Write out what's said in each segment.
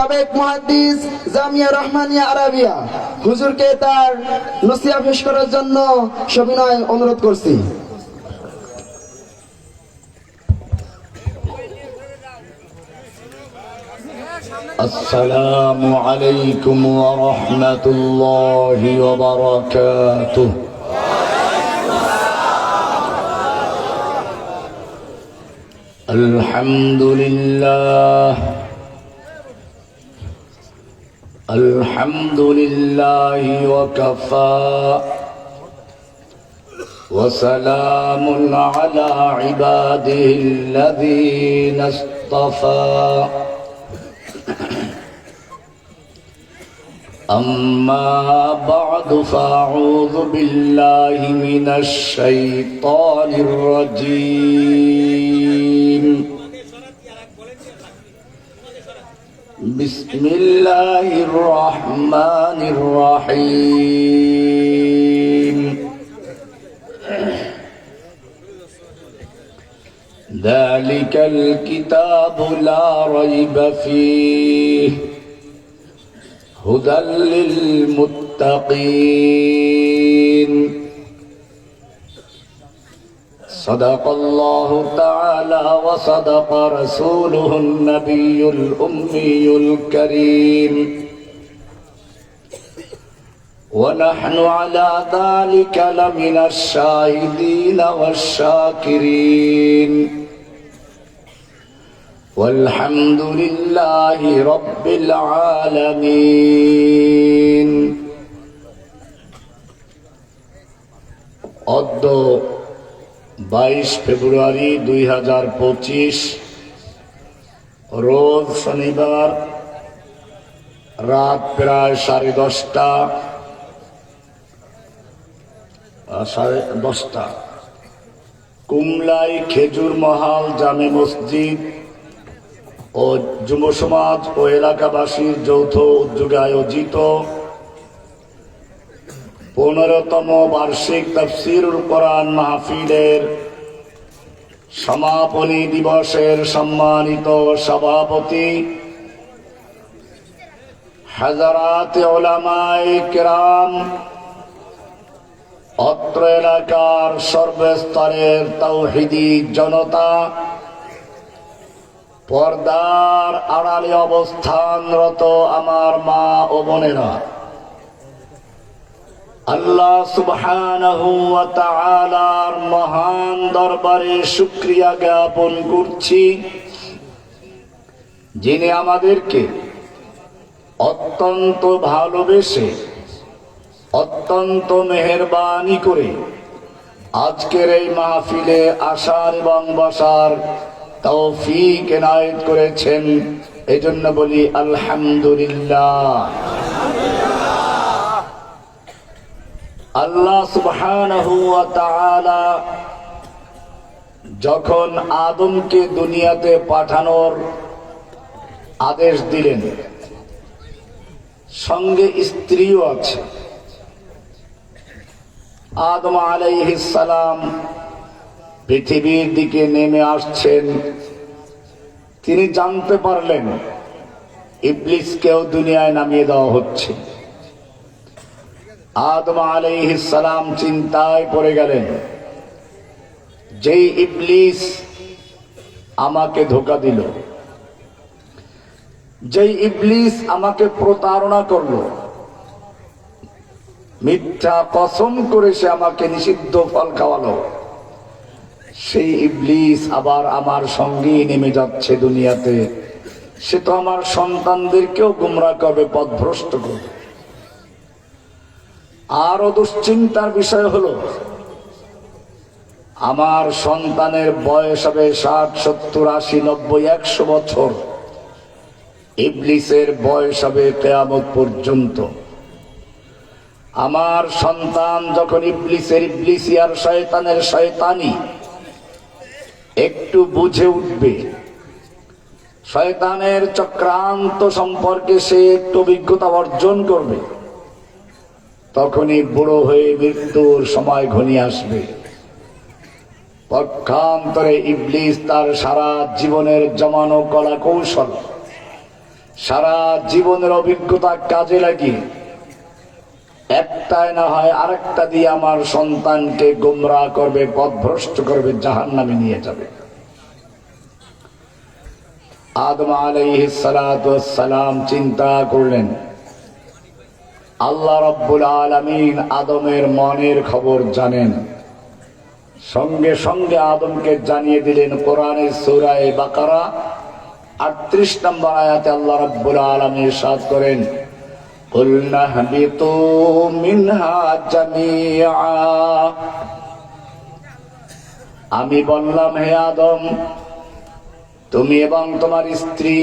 সাবেক মুহাদ্দিস জামিয়া রহমানিয়া আরাবিয়া হুজুরকে তার নসিহত পেশ করার জন্য সবিনয় অনুরোধ করছি। আসসালামু আলাইকুম ওয়া রাহমাতুল্লাহি ওয়া বারাকাতুহু। আলহামদুলিল্লাহ আলহামদুলিল্লাহি ওয়া কাফা ওয়া সালামুন আলা ইবাদিহিল্লাযীনা ইসতাফা। أما بعد فأعوذ بالله من الشيطان الرجيم. بسم الله الرحمن الرحيم. ذلك الكتاب لا ريب فيه هدى للمتقين. صدق الله تعالى وصدق رسوله النبي الأمي الكريم، ونحن على ذلك لمن الشاهدين والشاكرين، والحمد لله رب العالمين. অদ্য 22 ফেব্রুয়ারি 2025 রোজ শনিবার রাত প্রায় 10:30 কুমলাই খেজুর মহাল জামে মসজিদ ও যুব সমাজ ও এলাকাবাসীর যৌথ উদ্যোগে আয়োজিত 15তম বার্ষিক তাফসীরুল কোরআন মাহফিলের সমাপনী দিবসের সম্মানিত সভাপতি হাজারাত উলামায়ে কেরাম, অত্র এলাকার সর্বস্তরের তাওহীদি জনতা, পর্দার আড়ালে অবস্থানরত আমার মা ও বোনেরা, আল্লাহ সুবহানাহু ওয়া তাআলার মহান দরবারে শুকরিয়া জ্ঞাপন করছি, যিনি আমাদেরকে অত্যন্ত ভালোবেসে অত্যন্ত মেহেরবানি করে আজকের এই মাহফিলে আসার এবং বসার তৌফিক এনায়েত করেছেন। এজন্য বলি আলহামদুলিল্লাহ। আল্লাহ সুবহানাহু ওয়া তাআলা যখন আদমকে দুনিয়াতে পাঠানোর আদেশ দিলেন, সঙ্গে স্ত্রীও আছে। আদম আলাইহিস সালাম পৃথিবীর দিকে নেমে আসছেন। তিনি জানতে পারলেন ইবলিসকেও দুনিয়ায় নামিয়ে দেওয়া হচ্ছে। আদম আলাইহিস সালাম চিন্তায় পড়ে গেলেন, যেই ইবলিস আমাকে ধোঁকা দিল, যেই ইবলিস আমাকে প্রতারণা করলো, মিথ্যা কসম করে সে আমাকে নিষিদ্ধ ফল খাওয়ালো, সেই ইবলিস আবার আমার সঙ্গেই নেমে যাচ্ছে দুনিয়াতে। সে তো আমার সন্তানদেরকেও গুমরাহ করবে, পথভ্রষ্ট করবে। আরো দুশ্চিন্তার বিষয় হলো, আমার সন্তানের বয়স হবে 60, 70, 80, 90, 100 বছর। ইবলিসের বয়স হবে কিয়ামত পর্যন্ত। আমার সন্তান যখন ইবলিসের ইবলিসি আর শয়তানের শয়তানি একটু বুঝে উঠবে, শয়তানের চক্রান্ত সম্পর্কে সে একটু অভিজ্ঞতা অর্জন করবে, তখনই বুড়ো হয়ে মৃত্যুর সময় ঘনিয়ে আসবে। পক্ষান্তরে ইবলিস তার সারা জীবনের জমানো কলা কৌশল সারা জীবনের অভিজ্ঞতা কাজে লাগিয়ে একটাই না হয় আরেকটা দিয়ে আমার সন্তানকে গোমরাহ করবে, পথভ্রষ্ট করবে, জাহান্নামে নিয়ে যাবে। আদম আলাইহিস সালাতু ওয়াস সালাম চিন্তা করলেন, আল্লাহ রাব্বুল আলামিন আদমের মনের খবর জানেন। সঙ্গে সঙ্গে আদমকে জানিয়ে দিলেন কোরআনের সূরা বাকারা 38 নম্বর আয়াতে আল্লাহ রাব্বুল আলামিন ইরশাদ করেন, কুলনা হাবিতু মিনহা জামিআ। আমি বললাম, হে আদম, তুমি এবং তোমার স্ত্রী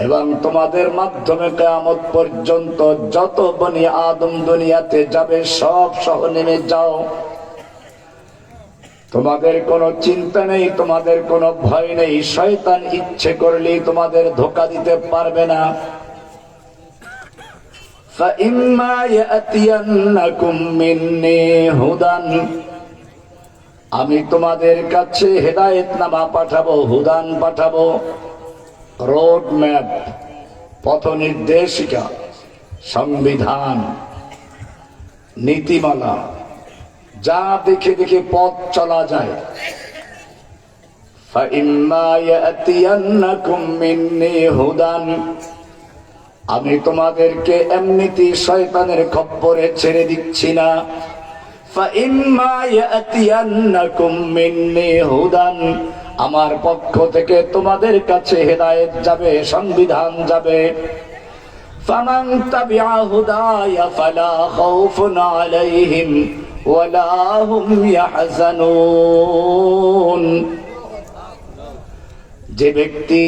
এবং তোমাদের মাধ্যমে কিয়ামত পর্যন্ত যত বনি আদম দুনিয়াতে যাবে সব সহ নেমে যাও। তোমাদের কোনো চিন্তা নেই, তোমাদের কোনো ভয় নেই। শয়তান ইচ্ছে করলেই তোমাদের ধোঁকা দিতে পারবে না। فَإِمَّا يَأْتِيَنَّكُم مِّنِّي هُدًى, আমি তোমাদের কাছে হেদায়েতনামা পাঠাবো, হুদান পাঠাবো, রোড ম্যাপ, পথ নির্দেশিকা, সংবিধান, নীতিমালা, যা দেখে দেখে পথ চলা যায়। فَإِمَّا يَأْتِيَنَّكُم مِّنِّي هُدًى, আমি তোমাদেরকে এমনিতে শয়তানের খপ্পরে ছেড়ে দিচ্ছি না। فَإِمَّا يَأْتِيَنَّكُم مِّنِّي هُدًى, আমার পক্ষ থেকে তোমাদের কাছে হেদায়েত যাবে, সংবিধান যাবে। فَمَن تَبِعَ هُدَايَ فَلَا خَوْفٌ عَلَيْهِمْ وَلَا هُمْ يَحْزَنُونَ। যে ব্যক্তি,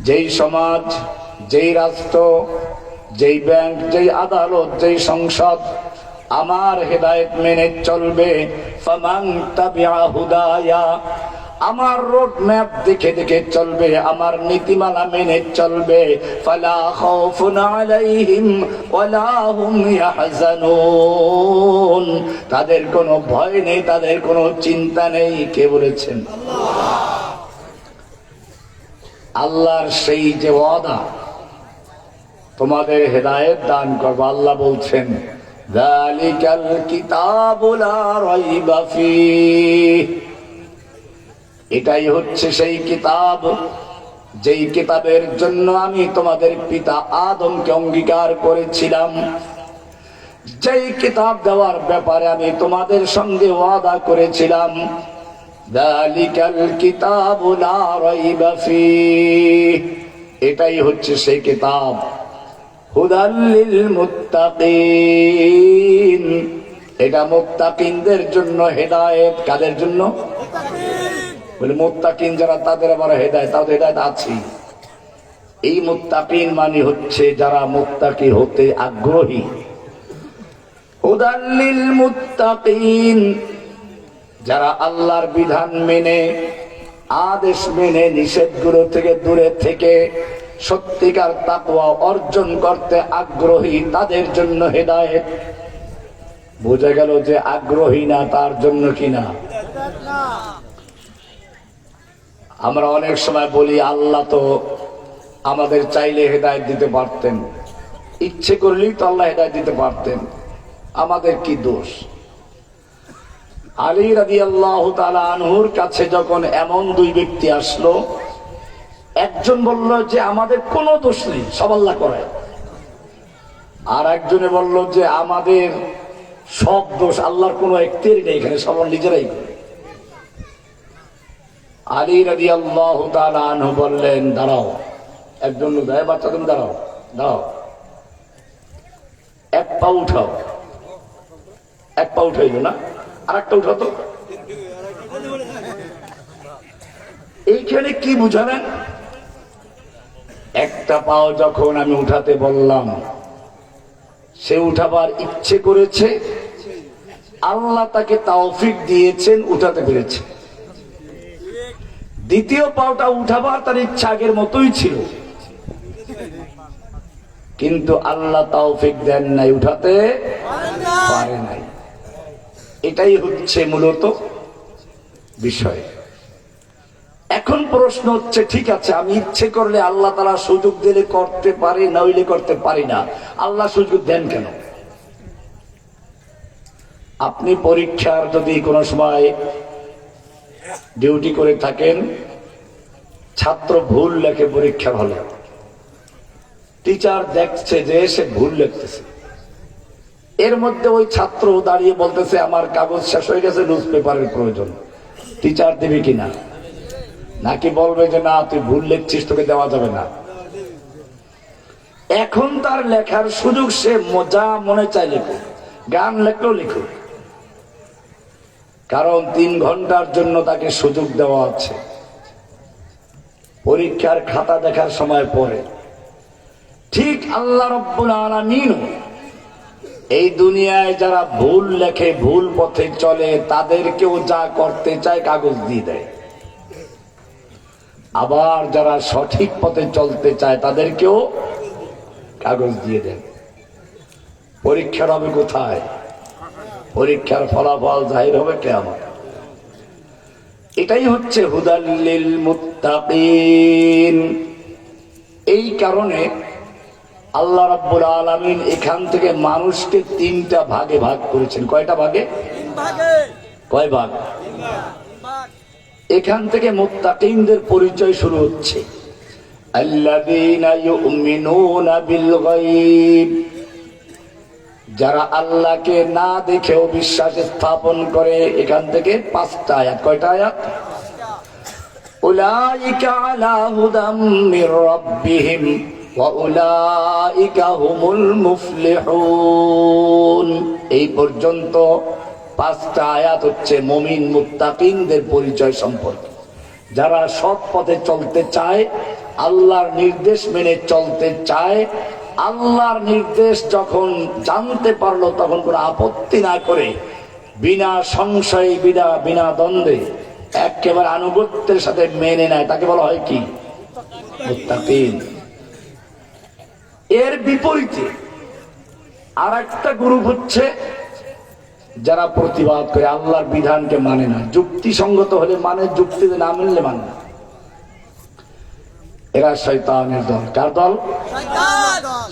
যেই সমাজ, যেই রাষ্ট্র, যেই ব্যাংক, যেই আদালত, যেই সংসদ আমার হেদায়েত মেনে চলবে, ফামান তাবিআ হুদায়া, আমার রোড ম্যাপ দেখে দেখে চলবে, আমার নীতিমালা মেনে চলবে, ফালা খাউফুন আলাইহিম ওয়ালা হুম ইয়াহজানুন, তাদের কোনো ভয় নেই, তাদের কোনো চিন্তা নেই। কে বলেছেন? আল্লাহর সেই যে ওয়াদা, তোমাদের হেদায়েত দান করব। আল্লাহ বলছেন, যালিকাল কিতাবু লা রাইবা ফীহ, এটাই হচ্ছে সেই কিতাব, যেই কিতাবের জন্য আমি তোমাদের পিতা আদমকে অঙ্গীকার করেছিলাম, যেই কিতাব দেওয়ার ব্যাপারে আমি তোমাদের সঙ্গে ওয়াদা করেছিলাম। যালিকাল কিতাবু লা রাইবা ফীহ, এটাই হচ্ছে সেই কিতাব। হুদাল লিল মুত্তাকিন, এটা মুত্তাকিনদের জন্য হেদায়েত। কাদের জন্য? বলে মুত্তাকিন যারা, তাদের আবার হেদায়েত, তাও হেদায়েত আছে। এই মুত্তাকিন মানে হচ্ছে যারা মুত্তাকি হতে আগ্রহী। হুদাল লিল মুত্তাকিন, যারা আল্লাহর বিধান মেনে, আদেশ মেনে, নিষেধগুলো থেকে দূরে থেকে সত্যিকার তাকওয়া অর্জন করতে আগ্রহী, তাদের জন্য হেদায়েত। বোঝা গেল যে আগ্রহী না তার জন্য কিনা। আমরা অনেক সময় বলি, আল্লাহ তো আমাদের চাইলে হেদায়েত দিতে পারতেন, ইচ্ছে করলেই তো আল্লাহ হেদায়েত দিতে পারতেন, আমাদের কি দোষ? আলী রাদিয়াল্লাহু তাআলা আনহুর কাছে যখন এমন দুই ব্যক্তি আসলো, একজন বলল যে আমাদের কোনো দোষ নেই, সব আল্লাহ করে। আর একজনে বলল যে আমাদের সব দোষ, আল্লাহর কোনো একটিই নেই, এখানে সব নিজেরাই করে। আলী রাদিয়াল্লাহু তাআলা আনহু বললেন, দাঁড়াও। একজন দেয়, বাচ্চা তুমি দাঁড়াও, দাঁড়াও, এক পা উঠাও। এক পা উঠাইল না, আর একটা উঠাও তো। এইখানে কি বুঝালেন? একটা পাও যখন আমি উঠাতে বললাম, সে উঠাবার ইচ্ছে করেছে, আল্লাহ তাকে তৌফিক দিয়েছেন, উঠাতে পেরেছে। দ্বিতীয় পাওটা উঠাবার তার ইচ্ছা আগের মতোই ছিল, কিন্তু আল্লাহ তৌফিক দেন নাই, উঠাতে পারে নাই। এটাই হচ্ছে মূলত বিষয়। এখন প্রশ্ন হচ্ছে, ঠিক আছে, আমি ইচ্ছে করলে আল্লাহ তাআলা সুযোগ দিলে করতে পারি, নইলে করতে পারি না, আল্লাহ সুযোগ দেন কেন? আপনি পরীক্ষার যদি কোনো সময় ডিউটি করে থাকেন, ছাত্র ভুল লেখে পরীক্ষার হলে, টিচার দেখছে যে সে ভুল লিখতেছে, এর মধ্যে ওই ছাত্র দাঁড়িয়ে বলতেছে আমার কাগজ শেষ হয়ে গেছে, নিউজ পেপারের প্রয়োজন, টিচার দেবে কিনা? নাকি বলবে যে না, তুই ভুল লিখছিস, তোকে দেওয়া যাবে না? এখন তার লেখার সুযোগ, সে মজা মনে চায় লিখুক, গান লেখলেও লিখুক, কারণ 3 ঘন্টার জন্য তাকে সুযোগ দেওয়া আছে। পরীক্ষার খাতা দেখার সময় পরে ঠিক আল্লাহ রাব্বুল আলামিন এই দুনিয়ায় যারা ভুল লেখে, ভুল পথে চলে, তাদেরকেও যা করতে চায় কাগজ দিয়ে দেয়। আবার যারা সঠিক পথে চলতে চায় তাদেরকেও কাগজ দিয়ে দেন। পরীক্ষার হবে কোথায়? পরীক্ষার ফলাফল জাহির হবে কিয়ামত। এটাই হচ্ছে হুদাল লিল মুত্তাকিন। এই কারণে আল্লাহ রাব্বুল আলামিন এখান থেকে মানুষকে 3টা ভাগে ভাগ করেছেন। কয়টা ভাগে? 3 ভাগে। কয় ভাগ? 3 ভাগ। এখান থেকে মুত্তাকিনদের পরিচয় শুরু হচ্ছে। আল্লাযীনা ইউমিনুনা বিল গায়ব, যারা আল্লাহকে না দেখেও বিশ্বাস স্থাপন করে। এখান থেকে 5টা আয়াত। কয়টা আয়াত? 5টা। উলাইকা আলা হুদাম মির রাব্বিহিম ওয়া উলাইকা হুমুল মুফলিহুন। এই পর্যন্ত 5টা আয়াত হচ্ছে মুমিন মুত্তাকিনদের পরিচয় সম্পর্কে। যারা সৎ পথে চলতে চায়, আল্লাহর নির্দেশ মেনে চলতে চায়, আল্লাহর নির্দেশ যখন জানতে পারলো তখন কোনো আপত্তি না করে বিনা সংশয়ে, বিনা দ্বন্দ্বে, একেবারে আনুগত্যের সাথে মেনে নেয়, তাকে বলা হয় কি? মুত্তাকিন। এর বিপরীতে আর একটা গ্রুপ হচ্ছে যারা প্রতিবাদ করে, আল্লাহর বিধানকে মানে না, যুক্তিসঙ্গত হলে মানে, যুক্তিতে না মিললে মানে না। এরা শয়তানের দল। কার দল?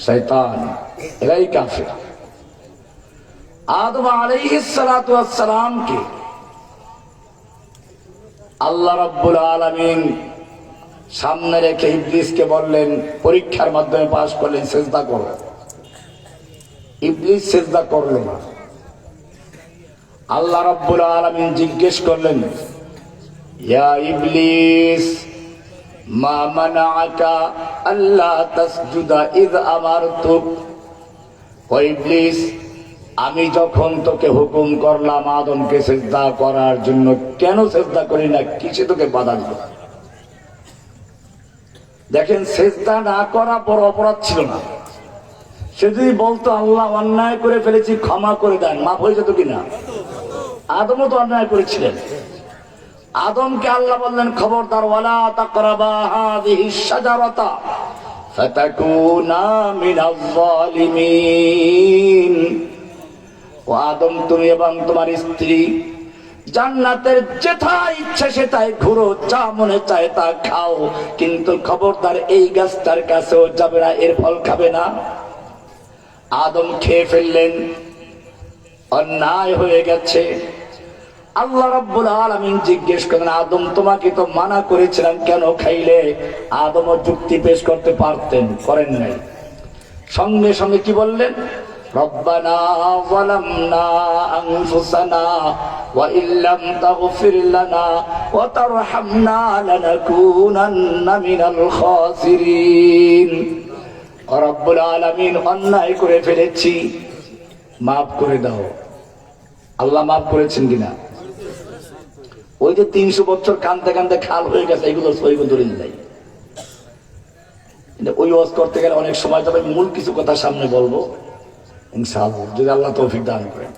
শয়তান। এরাই কাফের। আদম আলাইহিস সালাতু ওয়াস সালামকে আল্লাহ রাব্বুল আলামিন সামনে রেখে ইবলিসকে বললেন, পরীক্ষার মাধ্যমে পাশ করলেন, সিজদা করো। ইবলিস সিজদা করল না। আল্লাহ রাব্বুল আলামিন জিজ্ঞেস করলেন, ইয়া ইবলিস মা মানাআকা আল্লা তাসজুদা ইয আমারতুক। ও ইবলিস, আমি যখন তোকে হুকুম করলাম আদমকে সিজদা করার জন্য, কেন সিজদা করি না? কিসে তোকে বাধা দিল? দেখেন, সিজদা না করা বড় অপরাধ ছিল না। সে যদি বলতো আল্লাহ অন্যায় করে ফেলেছি, ক্ষমা করে দেন, মাফ হয়ে যেত কিনা? আদমও তো অন্যায় করেছিলেন। আদমকে আল্লাহ বললেন, খবরদার, ওয়ালা তাকরাবা হাযিহিশ শাজারাতা ফাতাকুনা মিনাজ জালিমিন। ও আদম, তুমি এবং তোমার স্ত্রী জান্নাতের যেথা ইচ্ছে সেটাই ঘুরো, যা মনে চায় তা খাও, কিন্তু খবরদার এই গাছটার কাছেও যাবে না, এর ফল খাবে না। আদম খেয়ে ফেললেন, অন্যায় হয়ে গেছে। আল্লাহ রাব্বুল আলামিন জিজ্ঞেস করেন, আদম তোমাকে তো মানা করেছিলাম, কেন খাইলে? আদমও যুক্তি পেশ করতে পারতেন, করেন নাই। সঙ্গে সঙ্গে কি বললেন? রব্বানা যালামনা আনফুসানা ওয়া ইল্লাম তাগফির লানা ওয়া তারহামনা লানাকুনান্না মিনাল খাসিরিন। রব্বুল আলামিন, অন্যায় করে ফেলেছি, মাফ করে দাও। আল্লাহ মাফ করেছেন কিনা? ওই যে 300 বছর কানতে কানতে খাল হয়ে গেছে, এগুলো সহিগুলো ধরে নাই। ওই ওয়াজ করতে গেলে অনেক সময় যাবে। মূল কিছু কথা সামনে বলবো ইনশাআল্লাহ, যদি আল্লাহ তৌফিক দান করেন।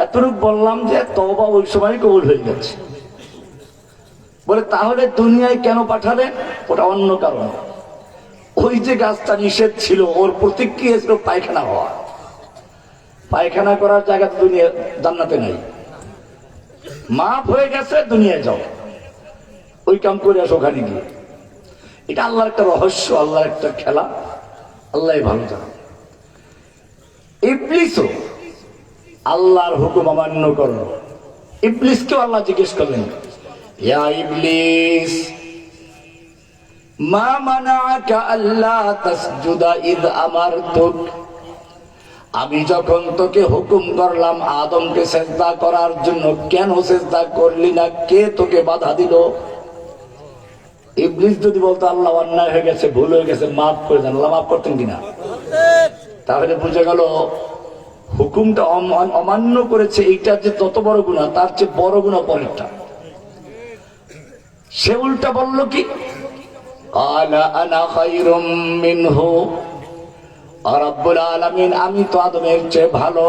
এতটুকু বললাম যে তওবা ওই সময় কবুল হয়ে গেছে। বলে তাহলে দুনিয়ায় কেন পাঠালেন? ওটা অন্য কারণ। ওই যে গাছটা নিষেধ ছিল, ওর প্রতিক্রিয়া ছিল পায়খানা হওয়া। পায়খানা করার জায়গা তো দুনিয়া জান্নাতে নাই। মাফ হয়ে গেছে, দুনিয়ায় যাও। ওই কাম করে আসো ওখানে গিয়ে। এটা আল্লাহর একটা রহস্য, আল্লাহর একটা খেলা, আল্লাহ ভালো জানে। ইবলিসও আল্লাহর হুকুম অমান্য করল। ইবলিসকেও আল্লাহ জিজ্ঞেস করলেন, ইয়া ইবলিস মা মানাআকা আল্লা তাসজুদা ইয আমারতুক, আমি যখন তোকে হুকুম করলাম আদমকে সিজদা করার জন্য, কেন সিজদা করলি না? কে তোকে বাধা দিল? ইবলিস যদি বলতো আল্লাহ অন্যায় হয়ে গেছে, ভুল হয়ে গেছে, মাফ করে দেন, আল্লাহ মাফ করতেন কিনা? তাহলে বুঝে গেল হুকুমটা অমান্য করেছে, এইটা যে তত বড় গুনাহ, তার চেয়ে বড় গুনাহ পরেরটা। সে উল্টা বলল কি, আলা আনা খায়রুম মিনহু, রব্বুল আলামিন আমি তো আদমের চেয়ে ভালো।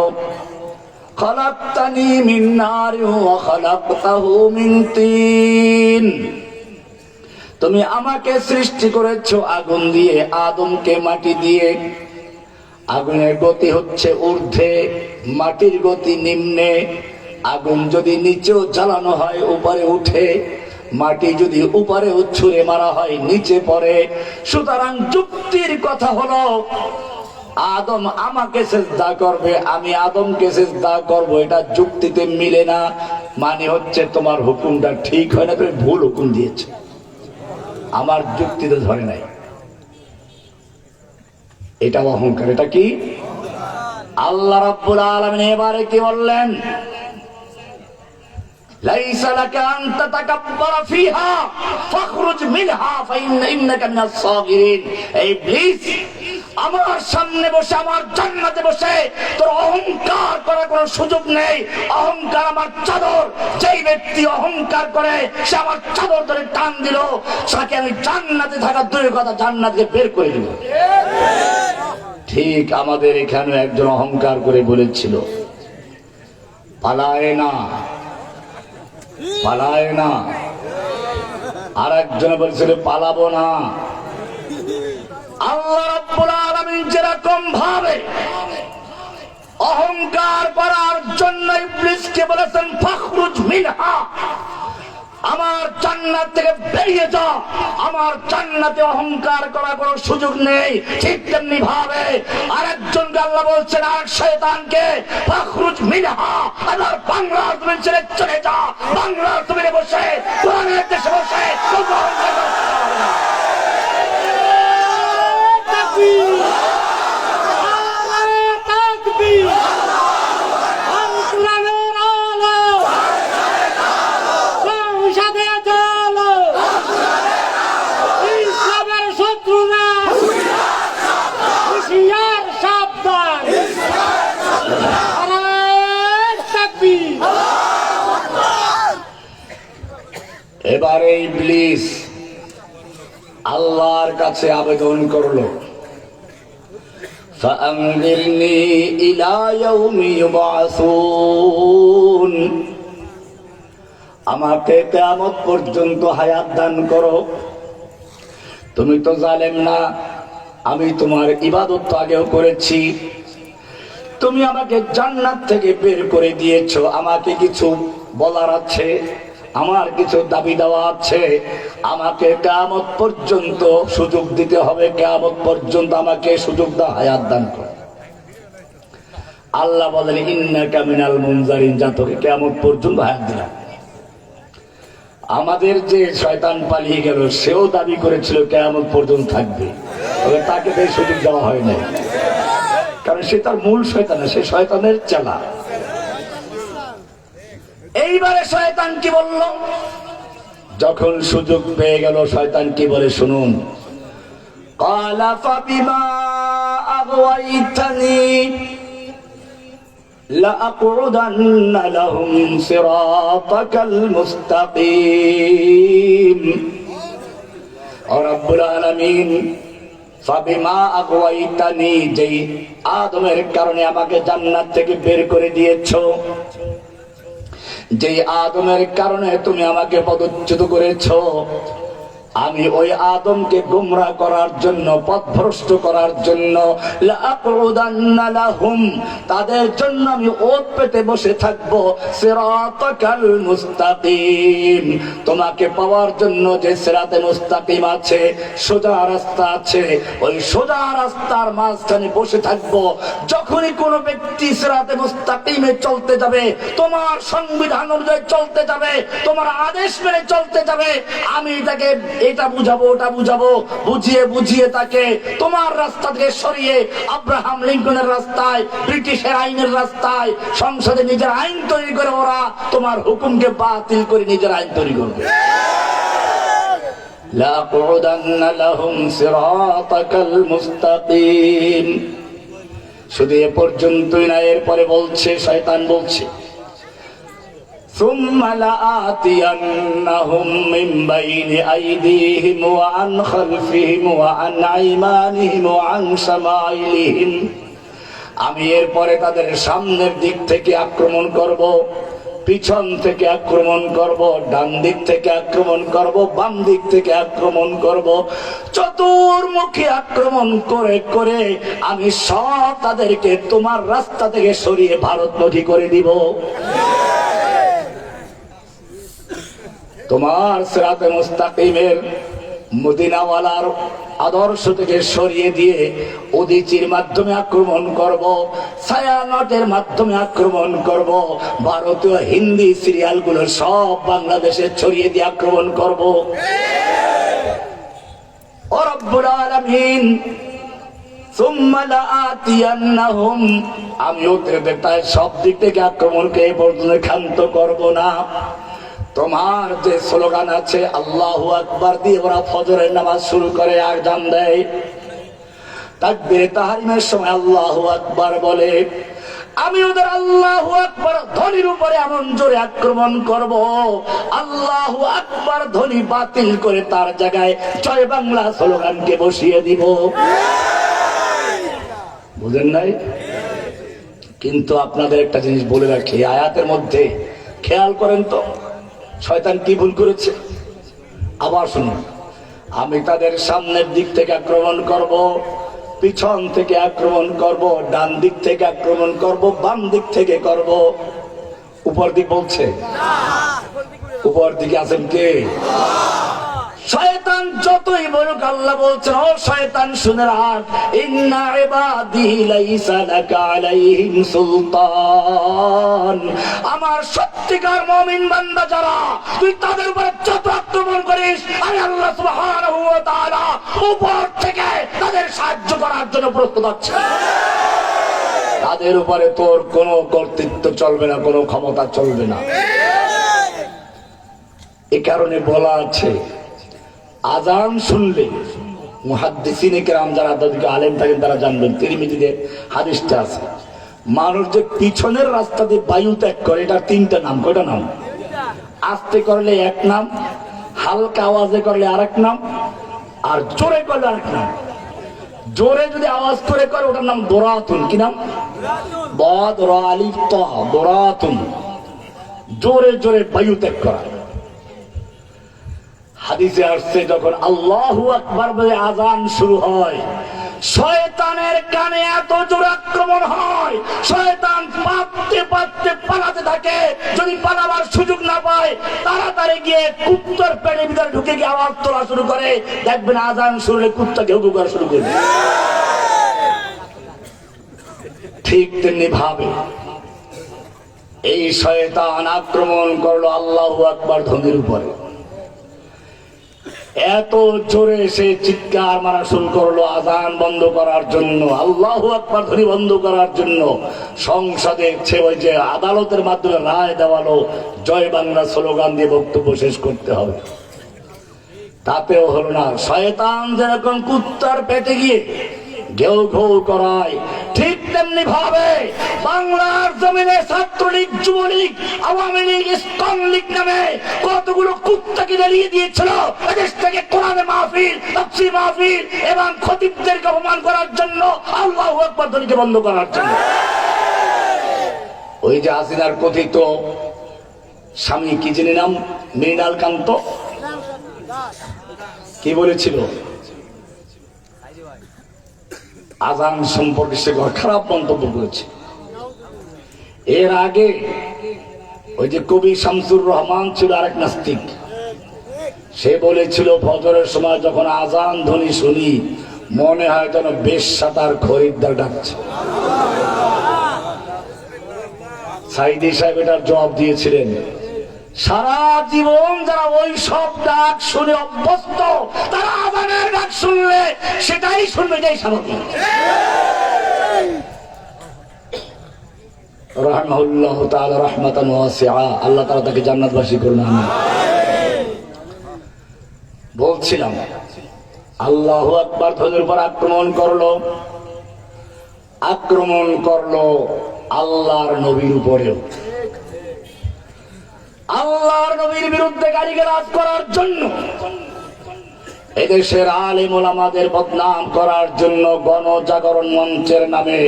খালাকতানি মিন নারিন ওয়া খালাকতাহু মিন তিন, তুমি আমাকে সৃষ্টি করেছো আগুন দিয়ে, আদমকে মাটি দিয়ে। আগুনের গতি হচ্ছে ঊর্ধ্বে, মাটির গতি নিম্নে। আগুন যদি নিচেও জ্বালানো হয় উপরে উঠে, মাটি যদি উপরে ছুঁড়ে মারা হয় নিচে পড়ে। সুতরাং যুক্তির কথা হলো আদম আমাকে সিজদা করবে, আমি আদমকে সিজদা করব, এটা যুক্তিতে মিলে না। মানে হচ্ছে তোমার হুকুমটা ঠিক হয় না, তুমি ভুল হুকুম দিয়েছো, আমার যুক্তিতে ধরে নাই। এটা অহংকার। এটা কি? আল্লাহ রাব্বুল আলামিন এবারে কি বললেন, লাইসা লাকা আন তাতাকাব্বারা ফিহা ফাখরুজ মিনহা ফাইন্নাকা মিনাস সাগিরিন। এই ইবলিস, আমার সামনে বসে, আমার জান্নাতে বসে তোর অহংকার করার কোনো সুযোগ নেই। অহংকার আমার চাদর, যেই ব্যক্তি অহংকার করে সে আমার চাদর ধরে টান দিল, তাকে আমি জান্নাতে থাকা দূরের কথা জান্নাতকে বের করে দিব। ঠিক আমাদের এখানে একজন অহংকার করে বলেছিল, পালায় না, পালায় না। আর একজন বলছিল পালাবো না। আল্লাহ রাব্বুল আলামিন যেরকম ভাবে অহংকার করার জন্য ইবলিসকে বলেছেন ফাখরুজ মিনহা, আমার জান্নাত থেকে বেরিয়ে যা, আমার জান্নাতে অহংকার করার কোনো সুযোগ নেই। ঠিক তেমনি ভাবে আরেকজনকে আল্লাহ বলছেন, আর শয়তানকে ফাখরুজ মিনহা, আল্লাহ বাংলার তুমি ছেড়ে চলে যা, বাংলার তুমি বসে কোরআনের দেশে বসে এবারে ইবলিস আল্লাহর কাছে আবেদন করলো, ফাআনযিরনি ইলা ইয়াউমি ইউবআসুন, আমাকে কিয়ামত পর্যন্ত হায়াত দান করো। তুমি তো জালেম না, আমি তোমার ইবাদত তো আগেও করেছি, তুমি আমাকে জান্নাত থেকে বের করে দিয়েছো, আমাকে কিছু বলার আছে, আমার কিছু দাবি দেওয়া আছে, আমাকে কিয়ামত পর্যন্ত সুযোগ দিতে হবে, কিয়ামত পর্যন্ত আমাকে সুযোগ দাও, হায়াত দান করো। আল্লাহ বলেন, ইন্নাকা মিনাল মুনজারিন, যা তোকে কিয়ামত পর্যন্ত হায়াত দিলাম। আমাদের যে শয়তান পালিয়ে গেল, সেও দাবি করেছিল কিয়ামত পর্যন্ত থাকবে, তবে তাকে এই সুযোগ দেওয়া হয় না, কারণ সে তার মূল শয়তান, সে শয়তানের চেলা। এইবারে শয়তান কি বলল, যখন সুযোগ পেয়ে গেল, শয়তান কি বলে শুনুন, ক্বালা ফাবিমা আগওয়াইতানি লাআকুদান্না লাহুম সিরাতাকাল মুস্তাকিম। রব্বুল আলামিন ফাবিমা আগওয়াইতানি, যেই আদমের কারণে আমাকে জান্নাত থেকে বের করে দিয়েছো, যে আদমের কারণে তুমি আমাকে পদচ্যুত করেছো, আমি ওই আদমকে গোমরাহ করার জন্য, পথভ্রষ্ট করার জন্য, লাআকুদান্না লাহুম, তাদের জন্য আমি ওত পেতে বসে থাকবো, সিরাতাকাল মুস্তাকিম, তোমাকে পাওয়ার জন্য যে সিরাতে মুস্তাকিম আছে, সোজা রাস্তা আছে, ওই সোজা রাস্তার মাঝখানে বসে থাকবো। যখনই কোনো ব্যক্তি সিরাতে মুস্তাকিমে চলতে যাবে, তোমার সংবিধান অনুযায়ী চলতে যাবে, তোমার আদেশ মেনে চলতে যাবে, আমি তাকে এটা বুঝাবো ওটা বুঝাবো, বুঝিয়ে বুঝিয়ে তাকে তোমার রাস্তা থেকে সরিয়ে আব্রাহাম লিঙ্কনের রাস্তায়, ব্রিটিশের আইনের রাস্তায়, সংসদে নিজের আইন তৈরি করে ওরা তোমার হুকুমকে বাতিল করে নিজের আইন তৈরি করবে। লাআকুদান্না লাহুম সিরাতাকাল মুস্তাকিম। শুধু এ পর্যন্তই না, এরপরে বলছে, শয়তান বলছে, ثم لآتينهم من بين أيديهم وعن خلفهم وعن أيمانهم وعن شمائلهم, আমি এরপরে তাদের সামনের দিক থেকে আক্রমণ করব, পিছন থেকে আক্রমণ করব, ডান দিক থেকে আক্রমণ করব, বাম দিক থেকে আক্রমণ করব, চতুর্মুখী আক্রমণ করে করে আমি সব তাদেরকে তোমার রাস্তা থেকে সরিয়ে ভারতমুখী করে দিব। তোমার সিরাতে মুস্তাকিমের মদিনাওয়ালার আদর্শ থেকে সরিয়ে দিয়ে উদীচির মাধ্যমে আক্রমণ করব, ছায়ানটের মাধ্যমে আক্রমণ করব, ভারতীয় হিন্দি সিরিয়ালগুলো সব বাংলাদেশে ছড়িয়ে দিয়ে আক্রমণ করব। ও রব্বুল আলামিন, সুম্মা লাআতিয়ান্নাহুম, আমি ওদের তাই সব দিক থেকে আক্রমণকে এ পর্যন্ত ক্ষান্ত করব না। তোমার যে স্লোগান আছে আল্লাহু আকবার দিয়ে ওরা ফজরের নামাজ শুরু করে, আযান দেয়, তাকবীরে তাহরিমের সময় আল্লাহু আকবার বলে, আমি ওদের আল্লাহু আকবার ধ্বনির উপরে এমন জোরে আক্রমণ করব, আল্লাহু আকবার ধ্বনি বাতিল করে তার জায়গায় জয় বাংলা স্লোগানকে বসিয়ে দিব। বুঝেন নাই? কিন্তু আপনাদের একটা জিনিস বলে রাখি, আয়াতের মধ্যে খেয়াল করেন তো শয়তান কি ভুল করেছে। আবার শুনুন, আমি তাদের সামনের দিক থেকে আক্রমণ করব, পিছন থেকে আক্রমণ করব, ডান দিক থেকে আক্রমণ করব, বাম দিক থেকে করব। উপর দিক বলছে, উপর দিকে আছেন কে? শয়তান যতই বলুক, আল্লাহ বলছেন, ও শয়তান শুনে রাখ, ইন্না ইবাদি লাইসা লাকা আলাইহিম সুলতান, আমার সত্যিকার মুমিন বান্দা যারা, তুই তাদের উপরে যত আক্রমণ করিস, আমি আল্লাহ সুবহানাহু ওয়া তাআলা উপর থেকে তাদের সাহায্য করার জন্য প্রস্তুত আছি। তাদের উপরে তোর কোনো কর্তৃত্ব চলবে না, কোনো ক্ষমতা চলবে না। এ কারণে বলা আছে, আজান শুনলে মুহাদ্দিসিনে কেরাম যারা তাদেরকে আলেম থাকেন তারা জানবেন, তিরমিজিতে হাদিসটা আছে, মানুষ যে পিছনের রাস্তা দিয়ে বায়ু ত্যাগ করে, এটা তিনটা নাম। কয়টা নাম? আস্তে করলে এক নাম, হালকা আওয়াজে করলে আরেক নাম, আর জোরে করলে আরেক নাম। জোরে যদি আওয়াজ করে করে ওটার নাম দোরাতুন। কি নাম? বদ র আলিফ ত, দোরাতুন। জোরে জোরে বায়ু ত্যাগ করা। হাদিসে আসছে, যখন আল্লাহু আকবার বলে আযান শুরু হয়, শয়তানের কানে এত জোর আক্রমণ হয়, শয়তান পাততে পাততে পালাতে থাকে। যদি পালাবার সুযোগ না পায়, তাড়াতাড়ি গিয়ে কুত্তার পেটের ভিতরে ঢুকে গিয়ে আওয়াজ তোলা শুরু করে। দেখবেন আযান শুরু হলে কুত্তা ঘেউ ঘেউ করা শুরু করবে। ঠিক তেমনি ভাবে এই শয়তান আক্রমণ করলো আল্লাহু আকবার ধ্বনির উপরে। এত জোরে সে চিৎকার মারা শুরু করলো আযান বন্ধ করার জন্য, আল্লাহু আকবার ধ্বনি বন্ধ করার জন্য। সংসদে ওই যে আদালতের মাধ্যমে রায় দেওয়ালো, জয় বাংলা স্লোগান দিয়ে বক্তব্য শেষ করতে হবে। তাতেও হলো না। শয়তান যেরকম কুত্তার পেটে গিয়ে ঘেউ ঘেউ করায়, ঠিক তেমনি ভাবে বাংলার জমিনে ছাত্রলীগ, যুবলীগ, আওয়ামী লীগ, ইসলাম লীগ নামে কতগুলো কুত্তাকে দাঁড়িয়ে দিয়েছিল এদেশ থেকে কোরআনের মাহফিল, তাফসীর মাহফিল এবং খতিবদেরকে অপমান করার জন্য, আল্লাহু আকবার ধ্বনিকে বন্ধ করার জন্য। ওই যে হাসিনার কথিত স্বামী, কি জানি নাম, মৃণাল কান্ত, কি বলেছিল? আজান সম্পর্কে সে খারাপ মন্তব্য করেছে। এর আগে ওই যে কবি শামসুর রহমান ছিল আরেক নাস্তিক, সে বলেছিল ফজরের সময় যখন আজান ধ্বনি শুনি মনে হয় যেন বেশ্যা তার খরিদ্দার ডাকছে। সাইদি সাহেব এটার জবাব দিয়েছিলেন, সারা জীবন যারা ওই সব ডাক শুনে অভ্যস্ত, তারা আজানের ডাক শুনলে সেটাই শুনবে, এটাই স্বাভাবিক। রাহমাহুল্লাহ তাআলা রাহমাতান ওয়াসিআ, আল্লাহ তাআলা তাকে জান্নাতবাসী করুন, আমিন। বলছিলাম আল্লাহু আকবার ধ্বনির উপর আক্রমণ করলো আল্লাহর নবীর উপরেও, আল্লাহর নবীর বিরুদ্ধে গালিগালাজ করার জন্য, এদেশের আলেম ওলামাদের বদনাম করার জন্য গণজাগরণ মঞ্চের নামে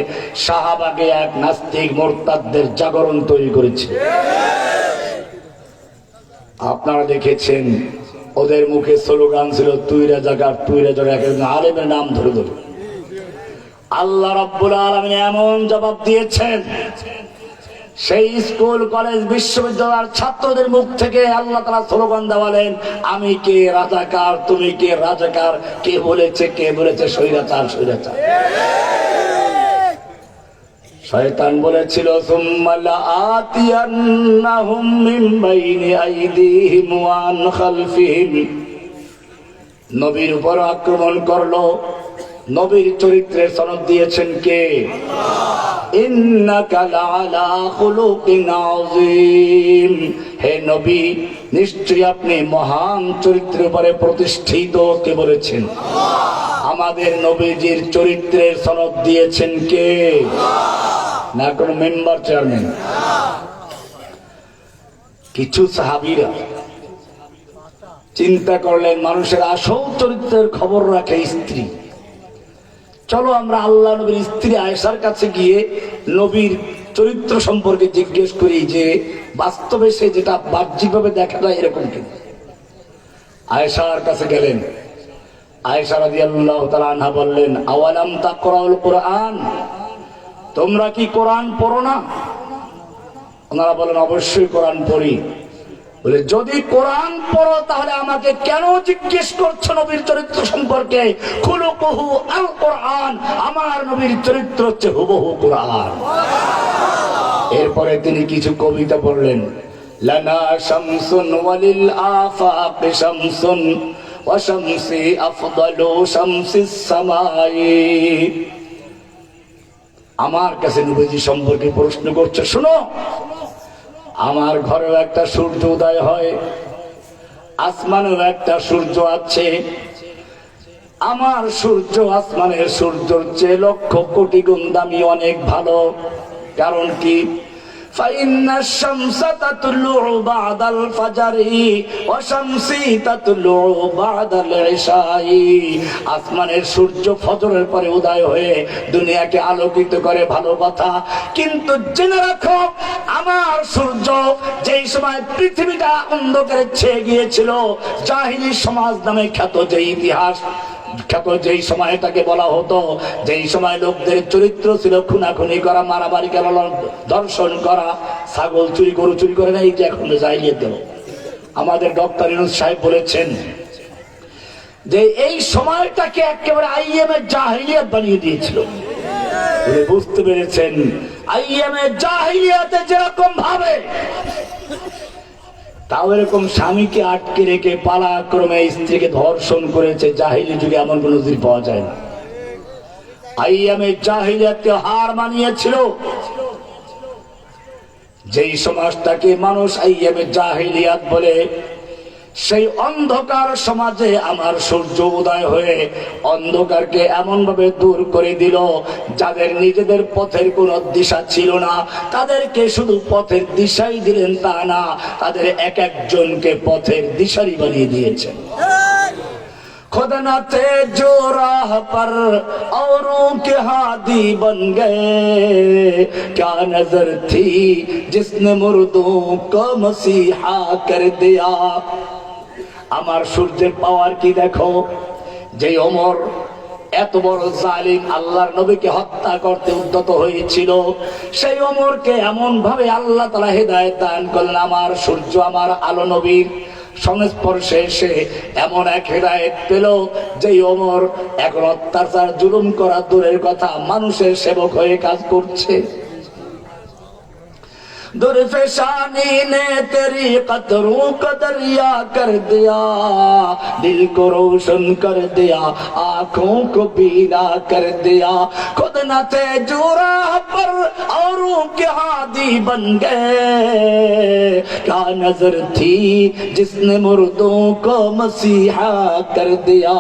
শাহবাগে এক নাস্তিক মোরতাদদের জাগরণ তৈরি করেছে। আপনারা দেখেছেন ওদের মুখে স্লোগান ছিল তুই রাজাকার, তুই রাজাকার, একজন আলেমের নাম ধরে ধরে। আল্লাহ রাব্বুল আলামিন এমন জবাব দিয়েছেন, সেই স্কুল কলেজ বিশ্ববিদ্যালয়ের ছাত্রদের মুখ থেকে আল্লাহ তাআলা স্লোগান দেওয়ালেন, আমি কে রাজাকার, তুমি কে রাজাকার, কে বলেছে স্বৈরাচার। শয়তান বলেছিল সুম্মা লাআতিয়ান্নাহুম মিন বাইনি আইদিহিম ওয়া আন খালফিহিম। নবীর উপর আক্রমণ করলো, নবীর চরিত্রের সনদ দিয়েছেন কে? ইন্নাকা লাআলা খুলুকিন আযীম, হে নবী নিশ্চয়ই আপনি মহান চরিত্রের উপরে প্রতিষ্ঠিত। কে বলেছেন? আমাদের নবীজির চরিত্রের সনদ দিয়েছেন কে? না কোন মেম্বার, চেয়ারম্যান। কিছু সাহাবীরা চিন্তা করলেন মানুষের আসল চরিত্রের খবর রাখে স্ত্রী, চলো আমরা আল্লাহ নবীর স্ত্রী আয়েশার কাছে গিয়ে নবীর চরিত্র সম্পর্কে জিজ্ঞেস করি যে বাস্তবে সে যেটা বাহ্যিকভাবে দেখা যায় এরকম কিনা। আয়েশার কাছে গেলেন। আয়েশা রাদিয়াল্লাহু তাআলা আনহা বললেন, আওয়ালাম তাকরাউল কুরআন, তোমরা কি কোরআন পড়ো না? ওনারা বলেন অবশ্যই কোরআন পড়ি। বলে যদি কোরআন পড়ো তাহলে আমাকে কেন জিজ্ঞেস করছো নবীর চরিত্র সম্পর্কে? খুলুকুহু আল কোরআন, আমার নবীর চরিত্র হচ্ছে হুবহু কোরআন। এরপরে তিনি কিছু কবিতা পড়লেন, লানা শামসুন ওয়ালিল আফাক শামসুন ওয়া শামসি আফদালু শামসিস সামাই। আমার কাছে নবীজি সম্পর্কে প্রশ্ন করছে, শুনো, আমার ঘরেও একটা সূর্য উদয় হয়, আসমানেও একটা সূর্য আছে। আমার সূর্য আসমানের সূর্যের চেয়ে লক্ষ কোটি গুণ দামি, অনেক ভালো। কারণ কি? فإن الشمس تطلع بعد الفجر وشمسي تطلع بعد العشاء। আসমানের সূর্য ফজরের পরে উদয় হয়ে দুনিয়াকে আলোকিত করে, ভালো কথা, কিন্তু জেনে রাখো আমার সূর্য যেই সময় পৃথিবীটা অন্ধকারে ছেয়ে গিয়েছিল, জাহিলি সমাজ নামে খ্যাত যে ইতিহাস, যেই সময়টাকে বলা হতো, যেই সময় লোকদের চরিত্র ছিল খুনাখুনি করা, মারামারি করা, ধর্ষণ করা, ছাগল চুরি, গরু চুরি করে না, এইটা এখন জাহিলিয়াত দেব। আমাদের ডক্টর ইউনূস সাহেব বলেছেন যে এই সময়টাকে একেবারে আইএমএ জাহিলিয়াত বানিয়ে দিয়েছিল। উনি বুঝতে পেরেছেন আইএমএ জাহিলিয়াতে যেরকম ভাবে, তাও এরকম স্বামীকে আটকে রেখে পালাক্রমে স্ত্রীকে ধর্ষণ করেছে, জাহিলি যুগে এমন কোন নজির পাওয়া যায় না। আইয়ামে জাহিলিয়াতকে হার মানিয়েছিল। যেই সমাজটাকে মানুষ আইয়ামে জাহিলিয়াত বলে, সেই অন্ধকার সমাজে আমার সূর্য উদয় হয়ে অন্ধকারকে এমন ভাবে দূর করে দিল, যাদের নিজেদের পথের কোন দিশা ছিল না তাদেরকে শুধু পথের দিশাই দিলেন তা না, তাদের এক একজনকে পথের দিশারি বানিয়ে দিয়েছেন। खुदा न थे जो राह पर औरों के हादी बन गए, क्या नजर थी जिसने मुर्दों को मसीहा कर दिया। আমার সূর্যের পাওয়ার কি দেখো। যে ওমর এত বড় জালিম আল্লাহর নবীকে হত্যা করতে উদ্যত হয়েছিল, সেই ওমরকে এমন ভাবে আল্লাহ তাআলা হেদায়েত দান করলেন, আমার সূর্য আমার আলো নবীর সংস্পর্শে এসে এমন এক হেদায়েত পেল, যে ওমর এখন অত্যাচার জুলুম করা দূরের কথা, মানুষের সেবক হয়ে কাজ করছে। दुर्फेशानी ने तेरी कतरों का दरिया कर दिया, दिल को रोशन कर दिया, आंखों को बीना कर दिया। खुद न थे जो राह पर औरों के हादी बन गए, क्या नजर थी जिसने मुर्दों को मसीहा कर दिया।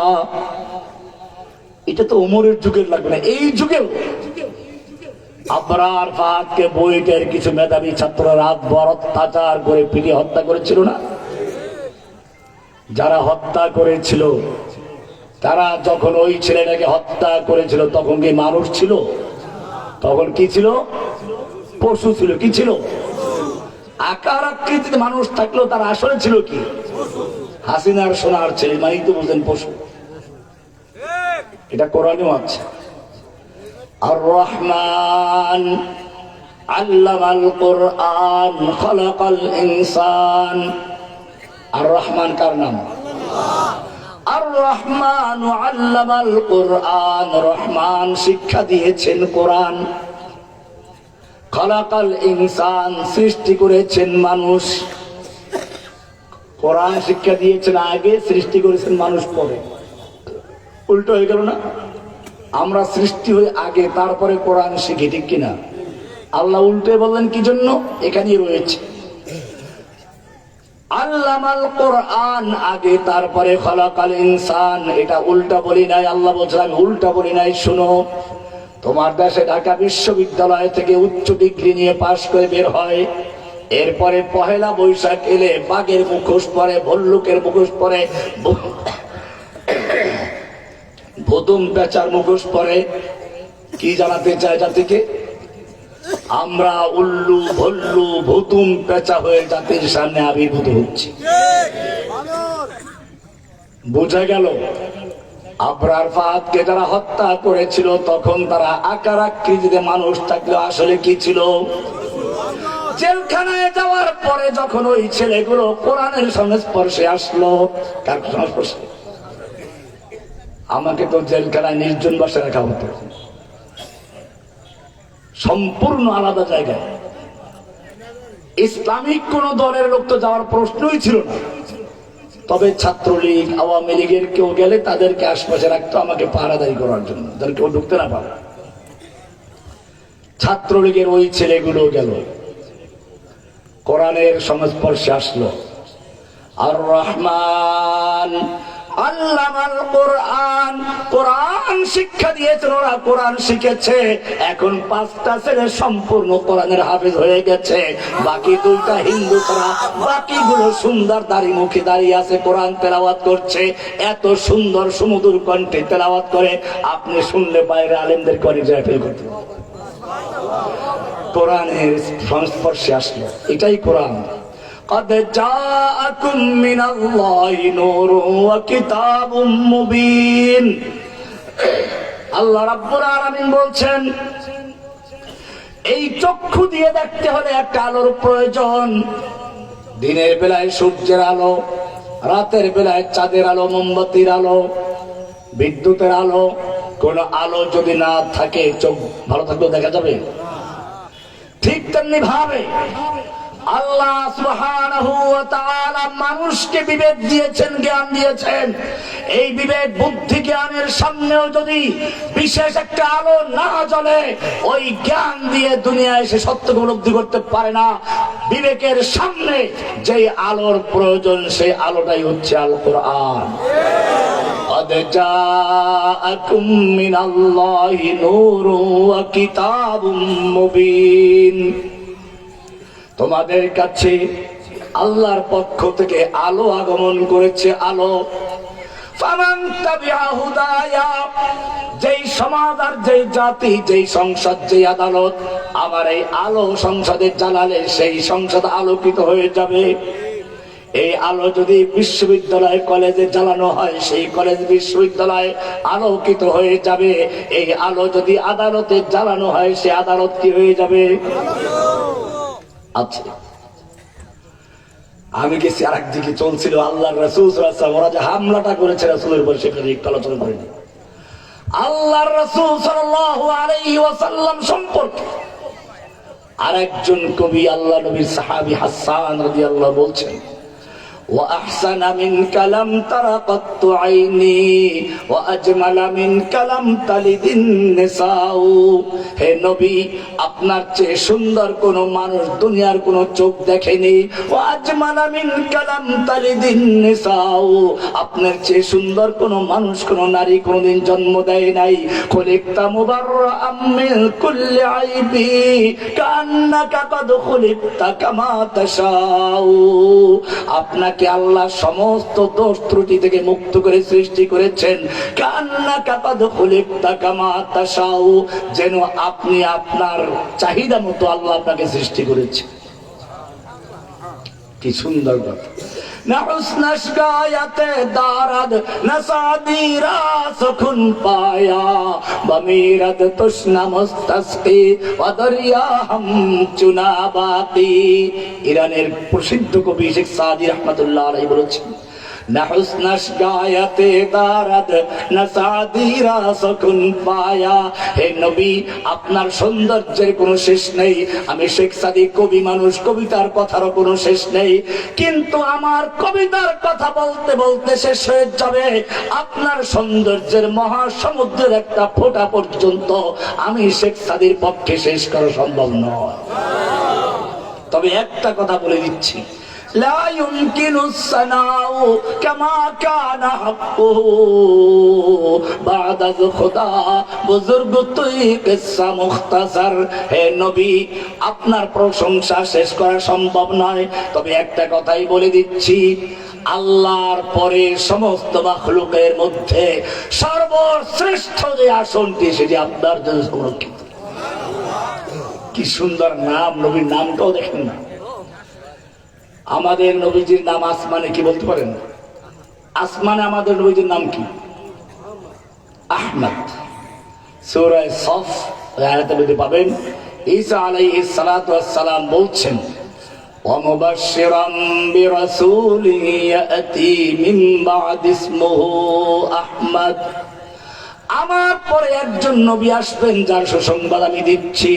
এটা তো ওমরের যুগের লাগবে না, এই যুগেও আবরার ফাদকে বইটার কিছু মেধাবী ছাত্র রাতভর অত্যাচার করে পিটিয়ে হত্যা করেছিল না। যারা হত্যা করেছিল তারা যখন ওই ছেলেটাকে হত্যা করেছিল তখন কি মানুষ ছিল? তখন কি ছিল? পশু ছিল। কি ছিল? আকার আকৃতিতে মানুষ থাকলেও তারা আসলে ছিল কি? হাসিনার সোনার ছেলে মানেই তো বুঝলেন পশু। এটা কোরআনেও আছে। আর রহমান আল্লামাল কুরআন খালাকাল ইনসান। আর রহমান কার নাম? আর রহমান আল্লামাল কুরআন, রহমান শিক্ষা দিয়েছেন কোরআন। খালাকাল ইনসান, সৃষ্টি করেছেন মানুষ। কোরআন শিক্ষা দিয়েছেন আগে, সৃষ্টি করেছেন মানুষ পরে। উল্টো হয়ে গেল না? আমরা সৃষ্টি হয়ে আগে, তারপরে কোরআন শিখি, ঠিক কিনা? আল্লাহ উল্টে বললেন কি জন্য? এখানেই রয়েছে আল্লামাল কোরআন আগে, তারপরে খালাকাল ইনসান। এটা উল্টা বলি নাই, আল্লাহ বলছেন আমি উল্টা বলি নাই। শুনো, তোমার দেশে ঢাকা বিশ্ববিদ্যালয় থেকে উচ্চ ডিগ্রি নিয়ে পাশ করে বের হয়, এরপরে পহেলা বৈশাখ এলে বাঘের মুখোশ পরে, ভল্লুকের মুখোশ পরে, ভুতুম পেঁচার মুখোশ পরে। কি জানাতে চায় জাতিকে? আমরা উল্লু ভল্লু ভুতুম পেঁচা হয়ে জাতির সামনে আবির্ভূত হচ্ছি। বোঝা গেল? আবরার ফাদকে যারা হত্যা করেছিল তখন তারা আকার আকৃতিতে মানুষ থাকলে আসলে কি ছিল? জেলখানায় যাওয়ার পরে যখন ওই ছেলেগুলো কোরআনের সংস্পর্শে আসলো, কার সংস্পর্শে? আমাকে তো জেলখানায় নির্জন বাসে রাখা হতো, সম্পূর্ণ আলাদা জায়গায়। ইসলামিক কোন দলের লোক তো যাওয়ার প্রশ্নই ছিল না। তবে ছাত্রলীগ আওয়ামী লীগের কেউ গেলে তাদেরকে আশপাশে রাখতো আমাকে পাহারাদারি করার জন্য, যারা কেউ ঢুকতে না পারে। ছাত্রলীগের ওই ছেলেগুলো গেল, কোরআনের সংস্পর্শে আসলো। আর রহমান আল্লামাল কোরআন, কোরআন শিক্ষা দিয়েছেন, ওরা কোরআন শিখেছে। এখন 5টা ছেলে সম্পূর্ণ কোরআনের হাফেজ হয়ে গেছে, বাকি 2টা হিন্দু ছাড়া বাকিগুলো সুন্দর দাড়ি মুখে দাঁড়িয়ে আছে, কোরআন তেলাওয়াত করছে। এত সুন্দর সুমধুর কণ্ঠে তেলাওয়াত করে আপনি শুনলে বাইরে আলেমদের কলিজায় ফেল করতে। কোরআনের সংস্পর্শে আসলো, এটাই কোরআন। قد جاءكم من الله نور وكتاب مبين। আল্লাহ রাব্বুল আলামিন বলছেন, এই চক্ষু দিয়ে দেখতে হলে একটা আলোর প্রয়োজন। দিনের বেলায় সূর্যের আলো, রাতের বেলায় চাঁদের আলো, মোমবাতির আলো, বিদ্যুতের আলো। কোন আলো যদি না থাকে চোখ ভালো থাকলেও দেখা যাবে? ঠিক তেমনি ভাবে আল্লাহ সুবহানাহু ওয়া তাআলা মানুষকে বিবেক দিয়েছেন, জ্ঞান দিয়েছেন। এই বিবেক বুদ্ধি জ্ঞানের সামনেও যদি বিশেষ একটা আলো না জ্বলে, ওই জ্ঞান দিয়ে দুনিয়ায় সে সত্যকে উপলব্ধি করতে পারে না। বিবেকের সামনে যেই আলোর প্রয়োজন, সেই আলোটাই হচ্ছে আল কোরআন। قد جاءكم من الله نور وكتاب مبين। তোমাদের কাছে আল্লাহর পক্ষ থেকে আলো আগমন করেছে, আলো। ফামান তাবিআ হুদায়া, যেই সমাজ আর যেই জাতি, যেই সংসদ, যেই আদালত আমার এই আলো সংসদে জ্বালালে সেই সংসদ আলোকিত হয়ে যাবে। এই আলো যদি বিশ্ববিদ্যালয় কলেজে জ্বালানো হয়, সেই কলেজ বিশ্ববিদ্যালয় আলোকিত হয়ে যাবে। এই আলো যদি আদালতে জ্বালানো হয়, সে আদালত কি হয়ে যাবে? আচ্ছা, আমি গেছি আর একদিকে চলছিল আল্লাহ রাসূল সাল্লাল্লাহু আলাইহি ওয়াসাল্লাম, ওরা যে হামলাটা করেছে রাসূলের উপর, সেখানে একটু আলোচনা করেনি। আল্লাহর রাসূল সাল্লাল্লাহু আলাইহি ওয়াসাল্লাম সম্পর্কে আরেকজন কবি আল্লাহ নবীর সাহাবী হাসান রাদিয়াল্লাহু বলছেন, وأحسن منك لم تر قط عيني وأجمل منك لم تلد النساء। হে নবী, আপনার চেয়ে সুন্দর কোন মানুষ দুনিয়ার কোন চোখ দেখেনি। وأجمل منك لم تلد النساء, আপনার চেয়ে সুন্দর কোন মানুষ কোন নারী কোনদিন জন্ম দেয় নাই। خلقت مبرأ من كل عيب كأنك قد خلقت كما تشاء। আপনাকে আল্লাহ সমস্ত দোষ ত্রুটি থেকে মুক্ত করে সৃষ্টি করেছেন। কান্নাকা কদ খুলিকতা কামা তাশাউ, যেন আপনি আপনার চাহিদা মতো আল্লাহ আপনাকে সৃষ্টি করেছেন। কি সুন্দর কথা। না হুসনাশ গায়াতে দারাদ না সাদিরা সুকুন পায়া বমিরাত তুশনা মুস্তাসকি ওয়া দরিয়া হাম চুনা বাকি। ইরানের প্রসিদ্ধ কবি শেখ সাদি রাহমাতুল্লাহ আলাইহি বলেছেন, না হুসনাশ গায়াতে দারাদ না সাদিরা সুকুন পায়া। হে নবী, আপনার সৌন্দর্যের কোনো শেষ নেই। আমি শেখ সাদি কবি মানুষ, কবিতার কথারও কোনো শেষ নেই, কিন্তু আমার কবিতার কথা বলতে বলতে শেষ হয়ে যাবে। আপনার সৌন্দর্যের মহাসমুদ্রের একটা ফোঁটা পর্যন্ত আমি শেখ সাদির পক্ষে শেষ করা সম্ভব নয়। তবে একটা কথা বলে দিচ্ছি, لا يمكن الثناء كما كان حقه بعد الخدا بزرگ توই কিসসা মুখতাসার। হে নবী, আপনার প্রশংসা শেষ করা সম্ভব নয়। তবে একটা কথাই বলে দিচ্ছি, আল্লাহর পরে সমস্ত মাখলুকের মধ্যে সর্বশ্রেষ্ঠ যে আসনটি, সেটি আপনার জন্য সংরক্ষিত। কি সুন্দর নাম, নবীর নামটাও দেখেন না। আমাদের নবীজির নাম আসমানে কি বলতে পারেন? আসমানে আমাদের নবীজির নাম কি? আহমদ। সূরা সফ আয়াতে বলতে পাবেন, ঈসা আলাইহিস সালাতু ওয়াস সালাম বলছেন, ওয়া মুবাশশিরাম বিরাসূলিন ইয়াতি মিন বা'দ ইসমুহু আহমদ। আমার পরে একজন নবী আসবেন যার সুসংবাদ আমি দিচ্ছি,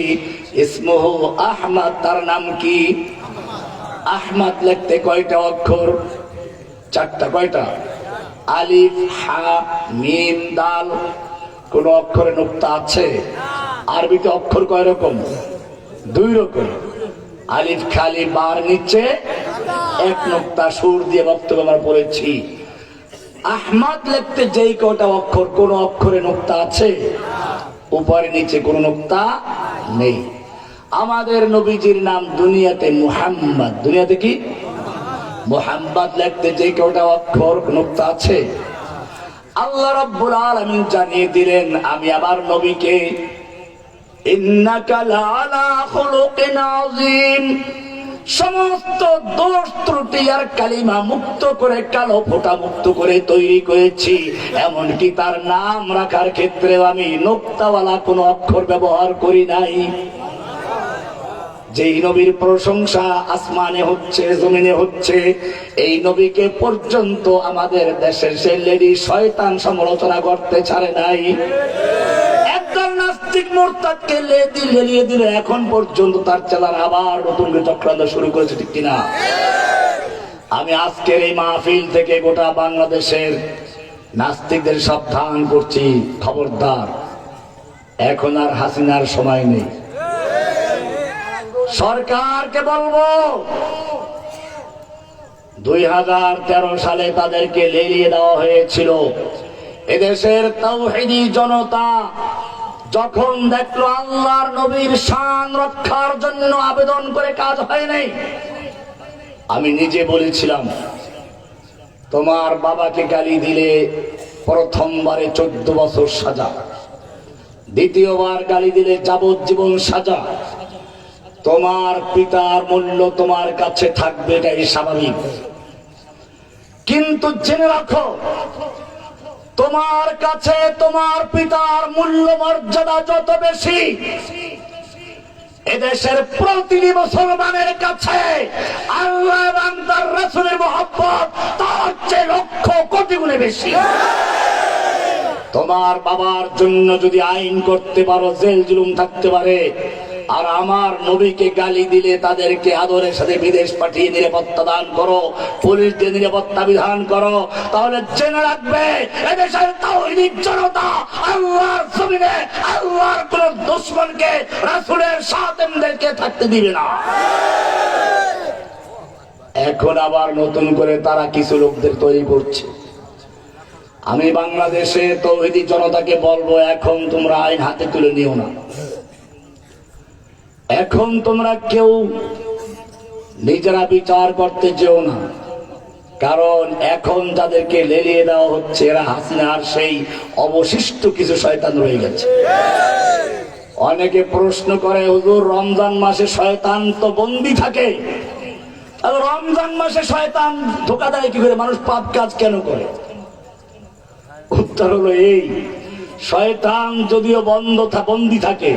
ইসমুহু আহমদ, তার নাম কি? আহমদ লিখতে কয়টা অক্ষর? চারটা। কয়টা? আলিফ, হা, মিম, দাল। কোন অক্ষরে নুক্তা আছে? আরবিতে অক্ষর কয় রকম? দুই রকম। আলিফ খালি বার নিচে এক নুক্তা, সুর দিয়ে বক্তব্য আমরা পড়েছি। আহমদ লিখতে যেই কয়টা অক্ষর, কোন অক্ষরে নুক্তা আছে? উপরে নিচে কোন নুক্তা নেই। আমাদের নবীজির নাম দুনিয়াতে মুহাম্মদ। দুনিয়াতে কি? মুহাম্মদ লিখতে যে কয়টা অক্ষর, নুক্তা আছে? আল্লাহ রাব্বুল আলামিন জানিয়ে দিলেন, আমি আমার নবীকে ইন্নাকা লাআলা খুলুকিন আযীম, সমস্ত দোষ ত্রুটি আর কালিমা মুক্ত করে, কালো ফোঁটা মুক্ত করে তৈরি করেছি। এমনকি তার নাম রাখার ক্ষেত্রে আমি নুক্তাওয়ালা কোনো অক্ষর ব্যবহার করি নাই। যেই নবীর প্রশংসা আসমানে হচ্ছে, জমিনে হচ্ছে, এই নবীকে পর্যন্ত আমাদের দেশের সে লেডি শয়তান সমালোচনা করতে ছাড়ে নাই। একদল নাস্তিক মুরতাদকে লেলিয়ে দিলে এখন পর্যন্ত তার চালান আবার নতুন করে চক্রান্ত শুরু করেছে, ঠিক কিনা? আমি আজকের এই মাহফিল থেকে গোটা বাংলাদেশের নাস্তিকদের সাবধান করছি, খবরদার, এখন আর হাসিনার সময় নেই। সরকারকে বলবো, 2013 সালে তাদেরকে লেলিয়ে দেওয়া হয়েছিল। এদেশের তাওহীদি জনতা যখন দেখলো আল্লাহর নবীর শান রক্ষার জন্য আবেদন করে কাজ হয় নাই, আমি নিজে বলেছিলাম, তোমার বাবাকে গালি দিলে প্রথমবারে 14 বছর সাজা, দ্বিতীয়বার গালি দিলে যাবজ্জীবন সাজা, তোমার পিতার মূল্য তোমার কাছে থাকবে, এটাই স্বাভাবিক। কিন্তু জেনে রাখো, তোমার কাছে তোমার পিতার মূল্য মর্যাদা যত বেশি, এদেশের প্রতিটি মুসলমানের কাছে আল্লাহ এবং তার রাসূলের মহব্বত তার চেয়ে লক্ষ কোটি গুণে বেশি। তোমার বাবার জন্য যদি আইন করতে পারো, জেল জুলুম থাকতে পারে, আর আমার নবীকে গালি দিলে তাদেরকে আদরের সাথে বিদেশ পাঠিয়ে নিরাপত্তা দান করো, পুলিশ দিয়ে নিরাপত্তা বিধান করো, তাহলে জেনে রাখবে এদেশের তাওহীদি জনতা আল্লাহর জমিনে আল্লাহর কোন দুশমনকে, রাসূলের সাথীদেরকে থাকতে দিবে না। এখন আবার নতুন করে তারা কিছু লোকদের তৈরি করছে। আমি বাংলাদেশে তাওহীদি জনতাকে বলবো, এখন তোমরা আইন হাতে তুলে নিও না। এখন তোমরা কেউ নিজেরা বিচার করতে যেও না, কারণ এখন যাদেরকে লেলিয়ে দেওয়া হচ্ছে এরা হাসিনার সেই অবশিষ্ট কিছু শয়তান রয়ে গেছে। অনেকে প্রশ্ন করে, হুজুর রমজান মাসে শয়তান তো বন্দী থাকে, তাহলে রমজান মাসে শয়তান ধোঁকা দেয় কি করে, মানুষ পাপ কাজ কেন করে? উত্তর হলো এই, শয়তান যদিও বন্দী থাকে,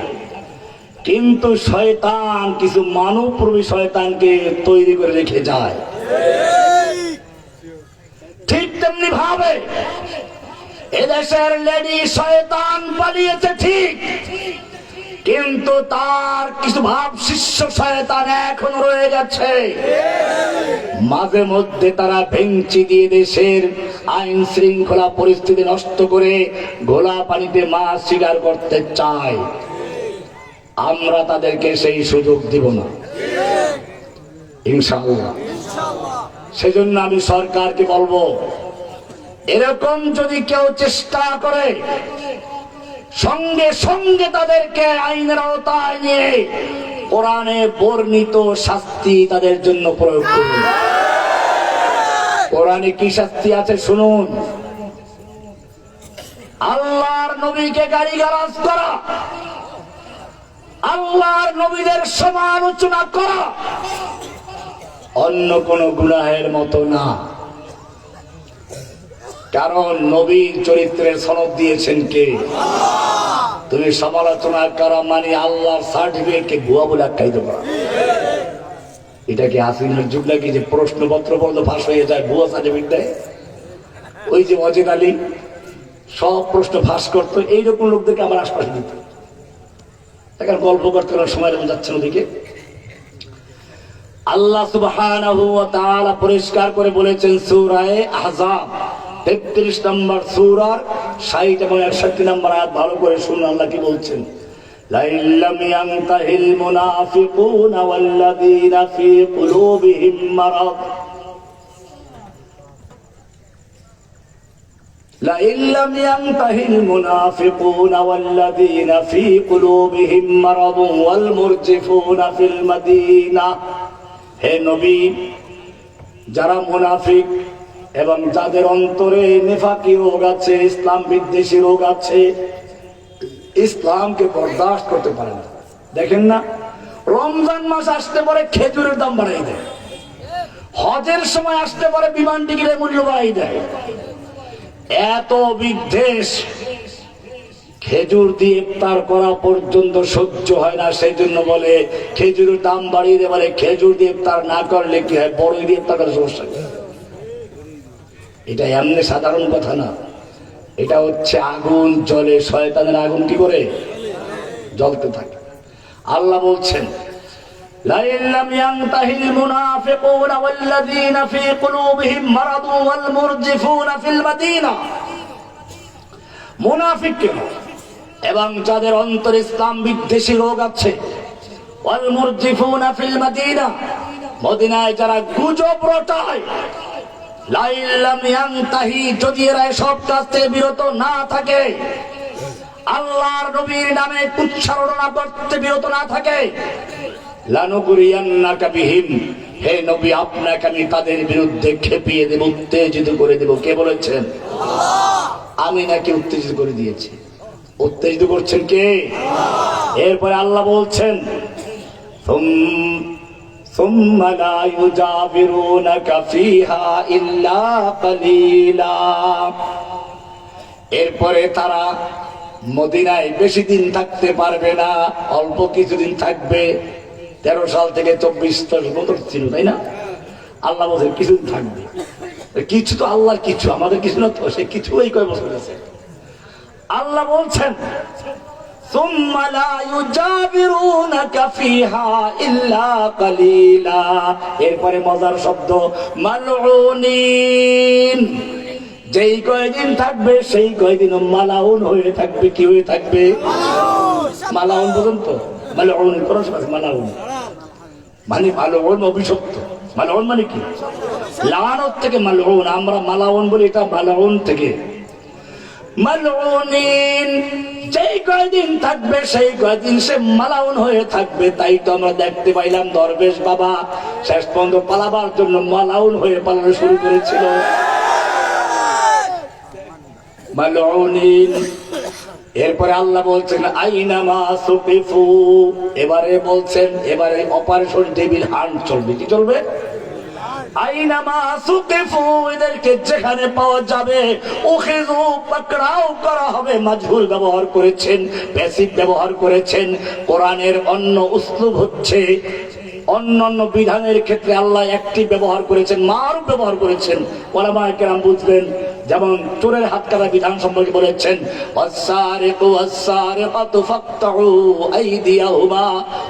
কিন্তু শয়তান কিছু মানবপ্রবী শয়তানকে তৈরি করে রেখে যায়। ঠিক তেমনি ভাবে এদেশের লেডি শয়তান পালিয়েছে ঠিক, কিন্তু তার কিছু ভাব শিষ্য শয়তান এখনো রয়ে গেছে। মাঝে মধ্যে তারা ভেঙচি দিয়ে দেশের আইন শৃঙ্খলা পরিস্থিতি নষ্ট করে ঘোলা পানিতে মাছ শিকার করতে চায়। আমরা তাদেরকে সেই সুযোগ দিব না, ইনশাআল্লাহ। সেজন্য আমি সরকারকে বলবো, এরকম যদি কেউ চেষ্টা করে, সঙ্গে সঙ্গে তাদেরকে আইনের আওতায় নিয়ে কোরআনে বর্ণিত শাস্তি তাদের জন্য প্রয়োগ করুন। কোরআনে কি শাস্তি আছে শুনুন। আল্লাহর নবীকে গালিগালাজ করা, আল্লাহর নবীদের সমালোচনা করা অন্য কোন গুনাহের মতো না, কারণ নবীর চরিত্রের সনদ দিয়েছেন কে? তুমি সমালোচনা করা মানে আল্লাহর সার্টিফিকেটকে ভুয়া বলে আখ্যায়িত করা। এটা কি হাসিনার যুগ নাকি যে প্রশ্নপত্র পর্যন্ত ফাঁস হয়ে যায়, ভুয়া সার্টিফিকেট দেয়? ওই যে ওয়াজেদ আলী সব প্রশ্ন ফাঁস করতো, এইরকম লোকদেরকে আমার আশপাশে দিত। এখন গল্প করতে সময় যাচ্ছে ওদিকে। আল্লাহ সুবহানাহু ওয়া তাআলা পরিষ্কার করে বলেছেন সূরা আহজাব 33 নম্বর সূরার 60 এবং 61 নম্বর আয়াত, ভালো করে শুনুন আল্লাহ কি বলছেন। লা ইল্লাম ইয়ানতাহিল মুনাফিকুনা ওয়াল্লাযীনা ফী কুলুবিহিম মারাদ لئن لم ينتهي المنافقون والذين في قلوبهم مرض والمرجفون في المدينة হে নবী, যারা মুনাফিক এবং যাদের অন্তরে নেফাকি রোগ আছে, ইসলাম বিদ্বেষী রোগ আছে, ইসলামকে বরদাস্ত করতে পারে না। দেখেন না, রমজান মাস আসতে পরে খেজুরের দাম বাড়াই দেয়, হজের সময় আসতে পরে বিমান টিকিটের মূল্য বাড়াই দেয়। এত বিদ্বেষ, খেজুর দিয়ে ইফতার করা পর্যন্ত সহ্য হয় না, সেই জন্য বলে খেজুরের দাম বাড়িয়ে দেয়। বলে খেজুর দিয়ে ইফতার না করলে কি হয়, বড়ই দিয়ে ইফতার করার সমস্যা। এটা এমনি সাধারণ কথা না, এটা হচ্ছে আগুন জ্বলে, শয়তানের আগুন কি করে জ্বলতে থাকে। আল্লাহ বলছেন لئن لم ينتهي المنافقون والذين في قلوبهم مرض والمرجفون في المدينة মুনাফিক এবং যাদের অন্তরে ইসলাম বিদ্বেষী রোগ আছে, ওয়াল মুরজিফুনা ফিল মাদিনা, মদিনায় যারা গুজব রটায়, লা ইল্লাম ইয়ানতাহি, যদি এরা সব কাজ থেকে বিরত না থাকে, আল্লাহর নবীর নামে উচ্চারণা করতে বিরত না থাকে, লানুগরিয়ান্নাকা বিহিম, হে নবী আপনাকে আমি তাদের বিরুদ্ধে খেপিয়ে দেব, উত্তেজিত করে দেব। কে বলেছেন? আমি নাকি উত্তেজিত করে দিয়েছি? উত্তেজিত করছেন কে? এরপরে আল্লাহ বলছেন সুম্মা লা ইউজাবিরুনাকা ফিহা ইল্লা কালিলা। এরপরে তারা মদিনায় বেশি দিন থাকতে পারবে না, অল্প কিছুদিন থাকবে। 13 সাল থেকে 24 বছর ছিল, তাই না? আল্লাহ বলছেন কিছুদিন থাকবে। কিছু তো আল্লাহর কিছু, আমাদের কিছু না তো, সে কিছু এই কয় বছর আছে। আল্লাহ বলছেন সুম্মা লা ইউজাবিরুনাকা ফিহা ইল্লা কালিলা। এরপরে মজার শব্দ মালউনিন। যেই কয়দিন থাকবে সেই কয়দিন মালাউন হয়ে থাকবে। কি হয়ে থাকবে? মালাউন পর্যন্ত। মালউন কোন সময় মালাউন মানে মালউন অভিশপ্ত। মালউন মানে কি? লানত থেকে মালউন। আমরা মালাউন বলি, এটা মালাউন থেকে। মালউনিন, যেই কয়দিন থাকবে সেই কয়দিন সে মালাউন হয়ে থাকবে। তাই তো আমরা দেখতে পাইলাম দরবেশ বাবা শেষ পর্যন্ত পালাবার জন্য মালাউন হয়ে পালানো শুরু করেছিল। মালউনিন। এরপরে আল্লাহ বলছেন আইনামা সুকিফু। এবারে বলছেন, এবারে অপারেশন টেবিল হান্ট চলবে। কি চলবে? আইনামা সুকিফু, এদেরকে যেখানে পাওয়া যাবে উখিযু, পাকড়াও করা হবে। মাজহুল ব্যবহার করেছেন, প্যাসিভ ব্যবহার করেছেন। কোরআনের অন্য উসলুব হচ্ছে, অন্যান্য বিধানের ক্ষেত্রে আল্লাহ একটি ব্যবহার করেছেন, মারুফ ব্যবহার করেছেন। ওলামায়ে কেরাম বুঝবেন। যেমন চোরের হাত কাটা বিধান সম্পর্কে বলেছেন ওয়াসসারিকু ওয়াসসারিকাতু ফাকতাউ আইদিয়াহুমা।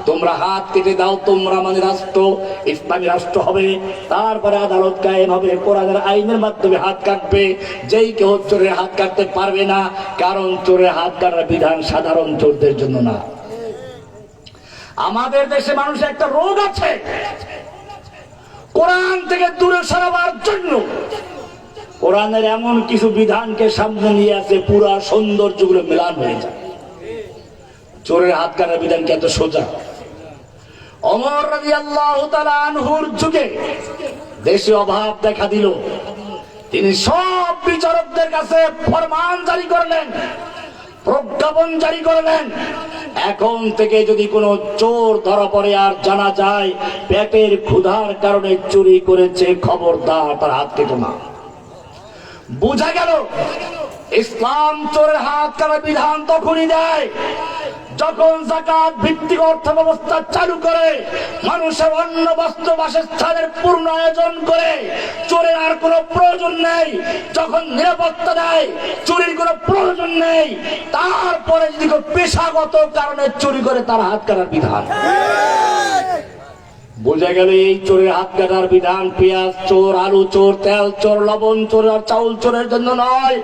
তোমরা হাত কেটে দাও। তোমরা মানে রাষ্ট্র, ইসলামী রাষ্ট্র হবে, তারপরে আদালত কায়েম হবে, কোরআনের আইনের মাধ্যমে হাত কাটবে। যেই কেউ চোরের হাত কাটতে পারবে না, কারণ চোরের হাত কাটার বিধান সাধারণ চোরদের জন্য না। আমাদের দেশে মানুষের একটা রোগ আছে, কোরআন থেকে দূরে সরাবার জন্য কোরআনের এমন কিছু বিধানকে সামনে নিয়ে আসে, পুরা সৌন্দর্যগুলো মেলান হয়ে যায়। চোরের হাত কাটার বিধান কি এত সোজা? ওমর রাদিয়াল্লাহু তাআলা আনহুর যুগে দেশে অভাব দেখা দিল। তিনি সব বিচারকদের কাছে ফরমান জারি করলেন, প্রজ্ঞাপন জারি করলেন, এখন থেকে যদি কোনো চোর ধরা পড়ে আর জানা যায় পেটের ক্ষুধার কারণে চুরি করেছে, খবরদার তার হাত কেটো না। বুঝা গেল ইসলাম চোরের হাত কাটার বিধান তখনই দেয় যখন যাকাত ভিত্তিক অর্থ ব্যবস্থা চালু করে, মানুষের অন্ন বস্ত্র বাসস্থানের পূর্ণ আয়োজন করে, চোরের আর কোনো প্রয়োজন নেই। যখন নিরাপত্তা দেয়, চুরির কোনো প্রয়োজন নেই। তারপরে যদি কেউ পেশাগত কারণে চুরি করে, তার হাত কাটার বিধান। বোঝা গেল এই চোরের হাত কাটার বিধান পেঁয়াজ চোর, আলু চোর, তেল চোর, লবণ চোর আর চাউল চোরের জন্য নয়।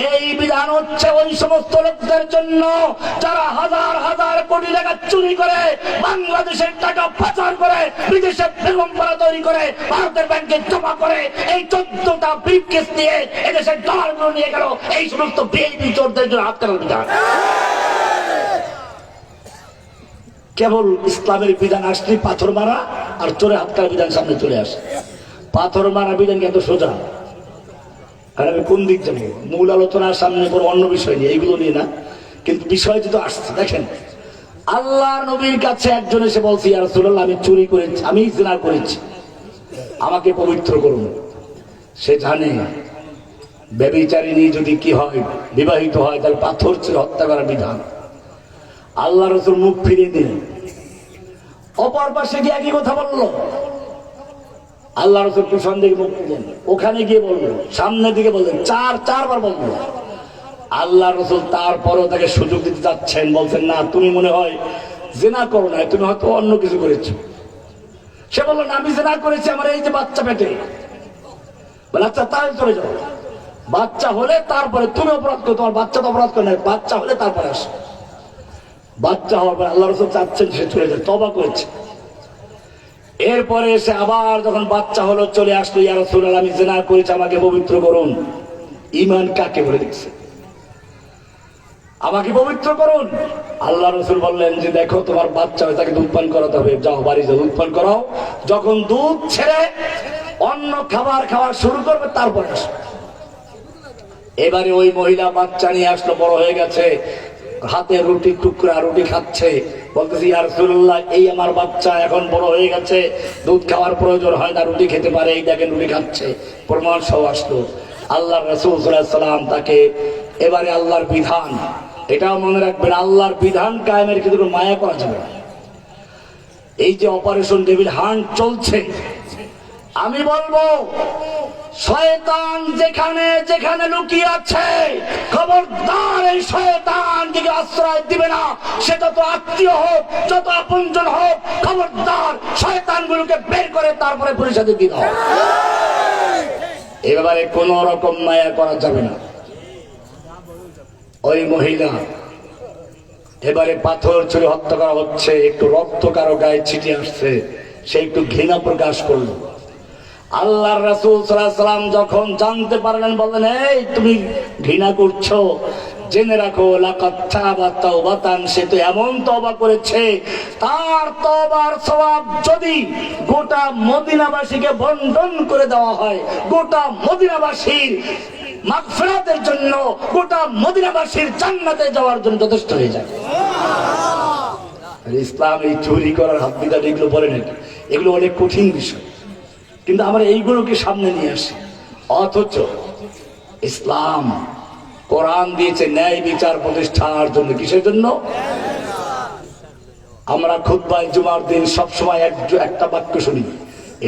এই বিধান হচ্ছে ওই সমস্ত লোকদের জন্য যারা হাজার হাজার কোটি টাকা চুরি করে, বাংলাদেশের টাকা পাচার করে, বিদেশে বেগমপাড়া তৈরি করে, ভারতের ব্যাংকে জমা করে, এই 14টা ব্রিফকেস নিয়ে এদেশের ডলারগুলো নিয়ে গেল। এই সমস্ত বিএনপি চোরদের জন্য হাত কাটার বিধান। কেবল ইসলামের বিধান আসলে পাথর মারা আর চোরে হাত কাটার বিধান সামনে চলে আসে। পাথর মারা বিধান এত সোজা, আর আমি কোন দিক যাবো? মূল আলোচনার সামনে কোনো অন্য বিষয় নিয়ে, এইগুলো নিয়ে না, কিন্তু বিষয় যেহেতু আসছে। দেখেন, আল্লাহ নবীর কাছে একজন এসে বলছে ইয়া রাসূলুল্লাহ, আমি চুরি করেছি, আমি জিনা করেছি, আমাকে পবিত্র করুন। সে জানে ব্যভিচারিণী যদি কি হয়, বিবাহিত হয়, তাহলে পাথর ছিল হত্যা করার বিধান। আল্লাহ রাসূল মুখ ফিরিয়ে দিলেন। অপর পাশে গিয়ে একই কথা বললো। আল্লাহ রাসূল পিছন দিকে মুখ দিলেন, ওখানে গিয়ে বললো, সামনের দিকে বললেন, চারবার বললো। আল্লাহ রাসূল তারপরও তাকে সুযোগ দিতে যাচ্ছেন, বলছেন না, তুমি মনে হয় জিনা করো না, তুমি হয়তো অন্য কিছু করেছো। সে বললো না, আমি জিনা করেছি, আমার এই যে বাচ্চা পেটে। বলে আচ্ছা তাহলে চলে যাও, বাচ্চা হলে তারপরে তুমি অপরাধ করো, তোমার বাচ্চা তো অপরাধ করে না, বাচ্চা হলে তারপরে আসো। বাচ্চা হওয়ার পর আল্লাহ রাসূল চাচ্ছেন সে চলে যায়, তওবা করেছে। এরপরে এসে আবার যখন বাচ্চা হলো, চলে আসলো, ইয়া রাসূলুল্লাহ, আমি জিনা করেছি, আমাকে পবিত্র করুন। ঈমান কাকে বলে দেখছে? আমাকে পবিত্র করুন। আল্লাহ রাসূল বললেন যে দেখো, তোমার বাচ্চা হয়, তাকে দুধ পান করাতে হবে, যাও বাড়ি যাও, দুধ পান করাও। যখন দুধ ছেড়ে অন্য খাবার খাওয়া শুরু করবে, তারপরে আসো। এবারে ওই মহিলা বাচ্চা নিয়ে আসলো, বড় হয়ে গেছে। হাতে রুটি টুকরা রুটি খাচ্ছে, বলতেছি ইয়া রাসূলুল্লাহ, এই আমার বাচ্চা এখন বড় হয়ে গেছে, দুধ খাওয়ার প্রয়োজন হয় না, রুটি খেতে পারে, এই দেখেন রুটি খাচ্ছে, প্রমাণ সহ আসলো। আল্লাহ রাসূল সাল্লাল্লাহু আলাইহি ওয়াসাল্লাম তাকে এবারে আল্লাহর বিধান, এটাও মনে রাখবেন, আল্লাহর বিধান কায়েমের ক্ষেত্রে মায়া করা যাবে না। এই যে অপারেশন ডেভিল হান্ট চলছে, আমি বলবো শয়তান যেখানে যেখানে লুকিয়ে আছে, খবরদার এই শয়তান দিকে আশ্রয় দিবে না। সেটা তো আত্মীয় হোক, যত আপনজন হোক, খবরদার শয়তানগুলোকে বের করে তারপরে পরিষদে দিতে হবে। এ ব্যাপারে কোন রকম মায়া করা যাবে না। ওই মহিলা এবারে পাথর ছুঁড়ে হত্যা করা হচ্ছে, একটু রক্ত কারো গায়ে ছিটে আসছে, সে একটু ঘৃণা প্রকাশ করলো। আল্লাহর রাসূল সাল্লাল্লাহু আলাইহি ওয়াসাল্লাম যখন জানতে পারলেন, বললেন এই তুমি ঘৃণা করছো, জেনে রাখো লাকাদ তাবা তাওবাতান, সে তো এমন তওবা করেছে, তার তওবার সওয়াব যদি গোটা মদিনাবাসীকে বন্টন করে দেওয়া হয়, গোটা মদিনাবাসীর মাগফিরাতের জন্য, গোটা মদিনাবাসীর জান্নাতে যাওয়ার জন্য যথেষ্ট হয়ে যায়। ইসলাম এই চুরি করার হাত বিধান এগুলো বলে না, এগুলো অনেক কঠিন বিষয়, কিন্তু আমরা এইগুলোকে সামনে নিয়ে আসি। অথচ ইসলাম কোরআন দিয়েছে ন্যায় বিচার প্রতিষ্ঠার জন্য। কিসের জন্য? আমরা খুতবায় জুমার দিন সবসময় একটা বাক্য শুনি,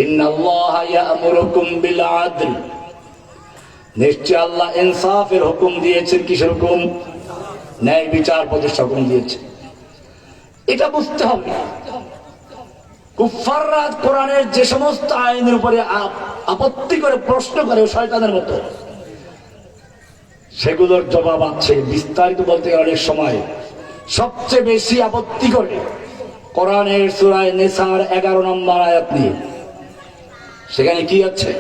ইন্নাল্লাহা ইয়া'মুরুকুম বিল আদল। নিশ্চয় আল্লাহ ইনসাফের হুকুম দিয়েছেন। কিসের হুকুম? ন্যায় বিচার প্রতিষ্ঠা হুকুম দিয়েছে। এটা বুঝতে হবে। কুফাররা কোরআনের যে সমস্ত আইনের উপরে আপত্তি করে, প্রশ্ন করে শয়তানের মতো, সেগুলোর জবাব আছে। বিস্তারিত বলতে অনেক সময় সবচেয়ে বেশি আপত্তি করে কোরআনের সূরা নিসার 11 নম্বর আয়াত নিয়ে। সেখানে কি আছে?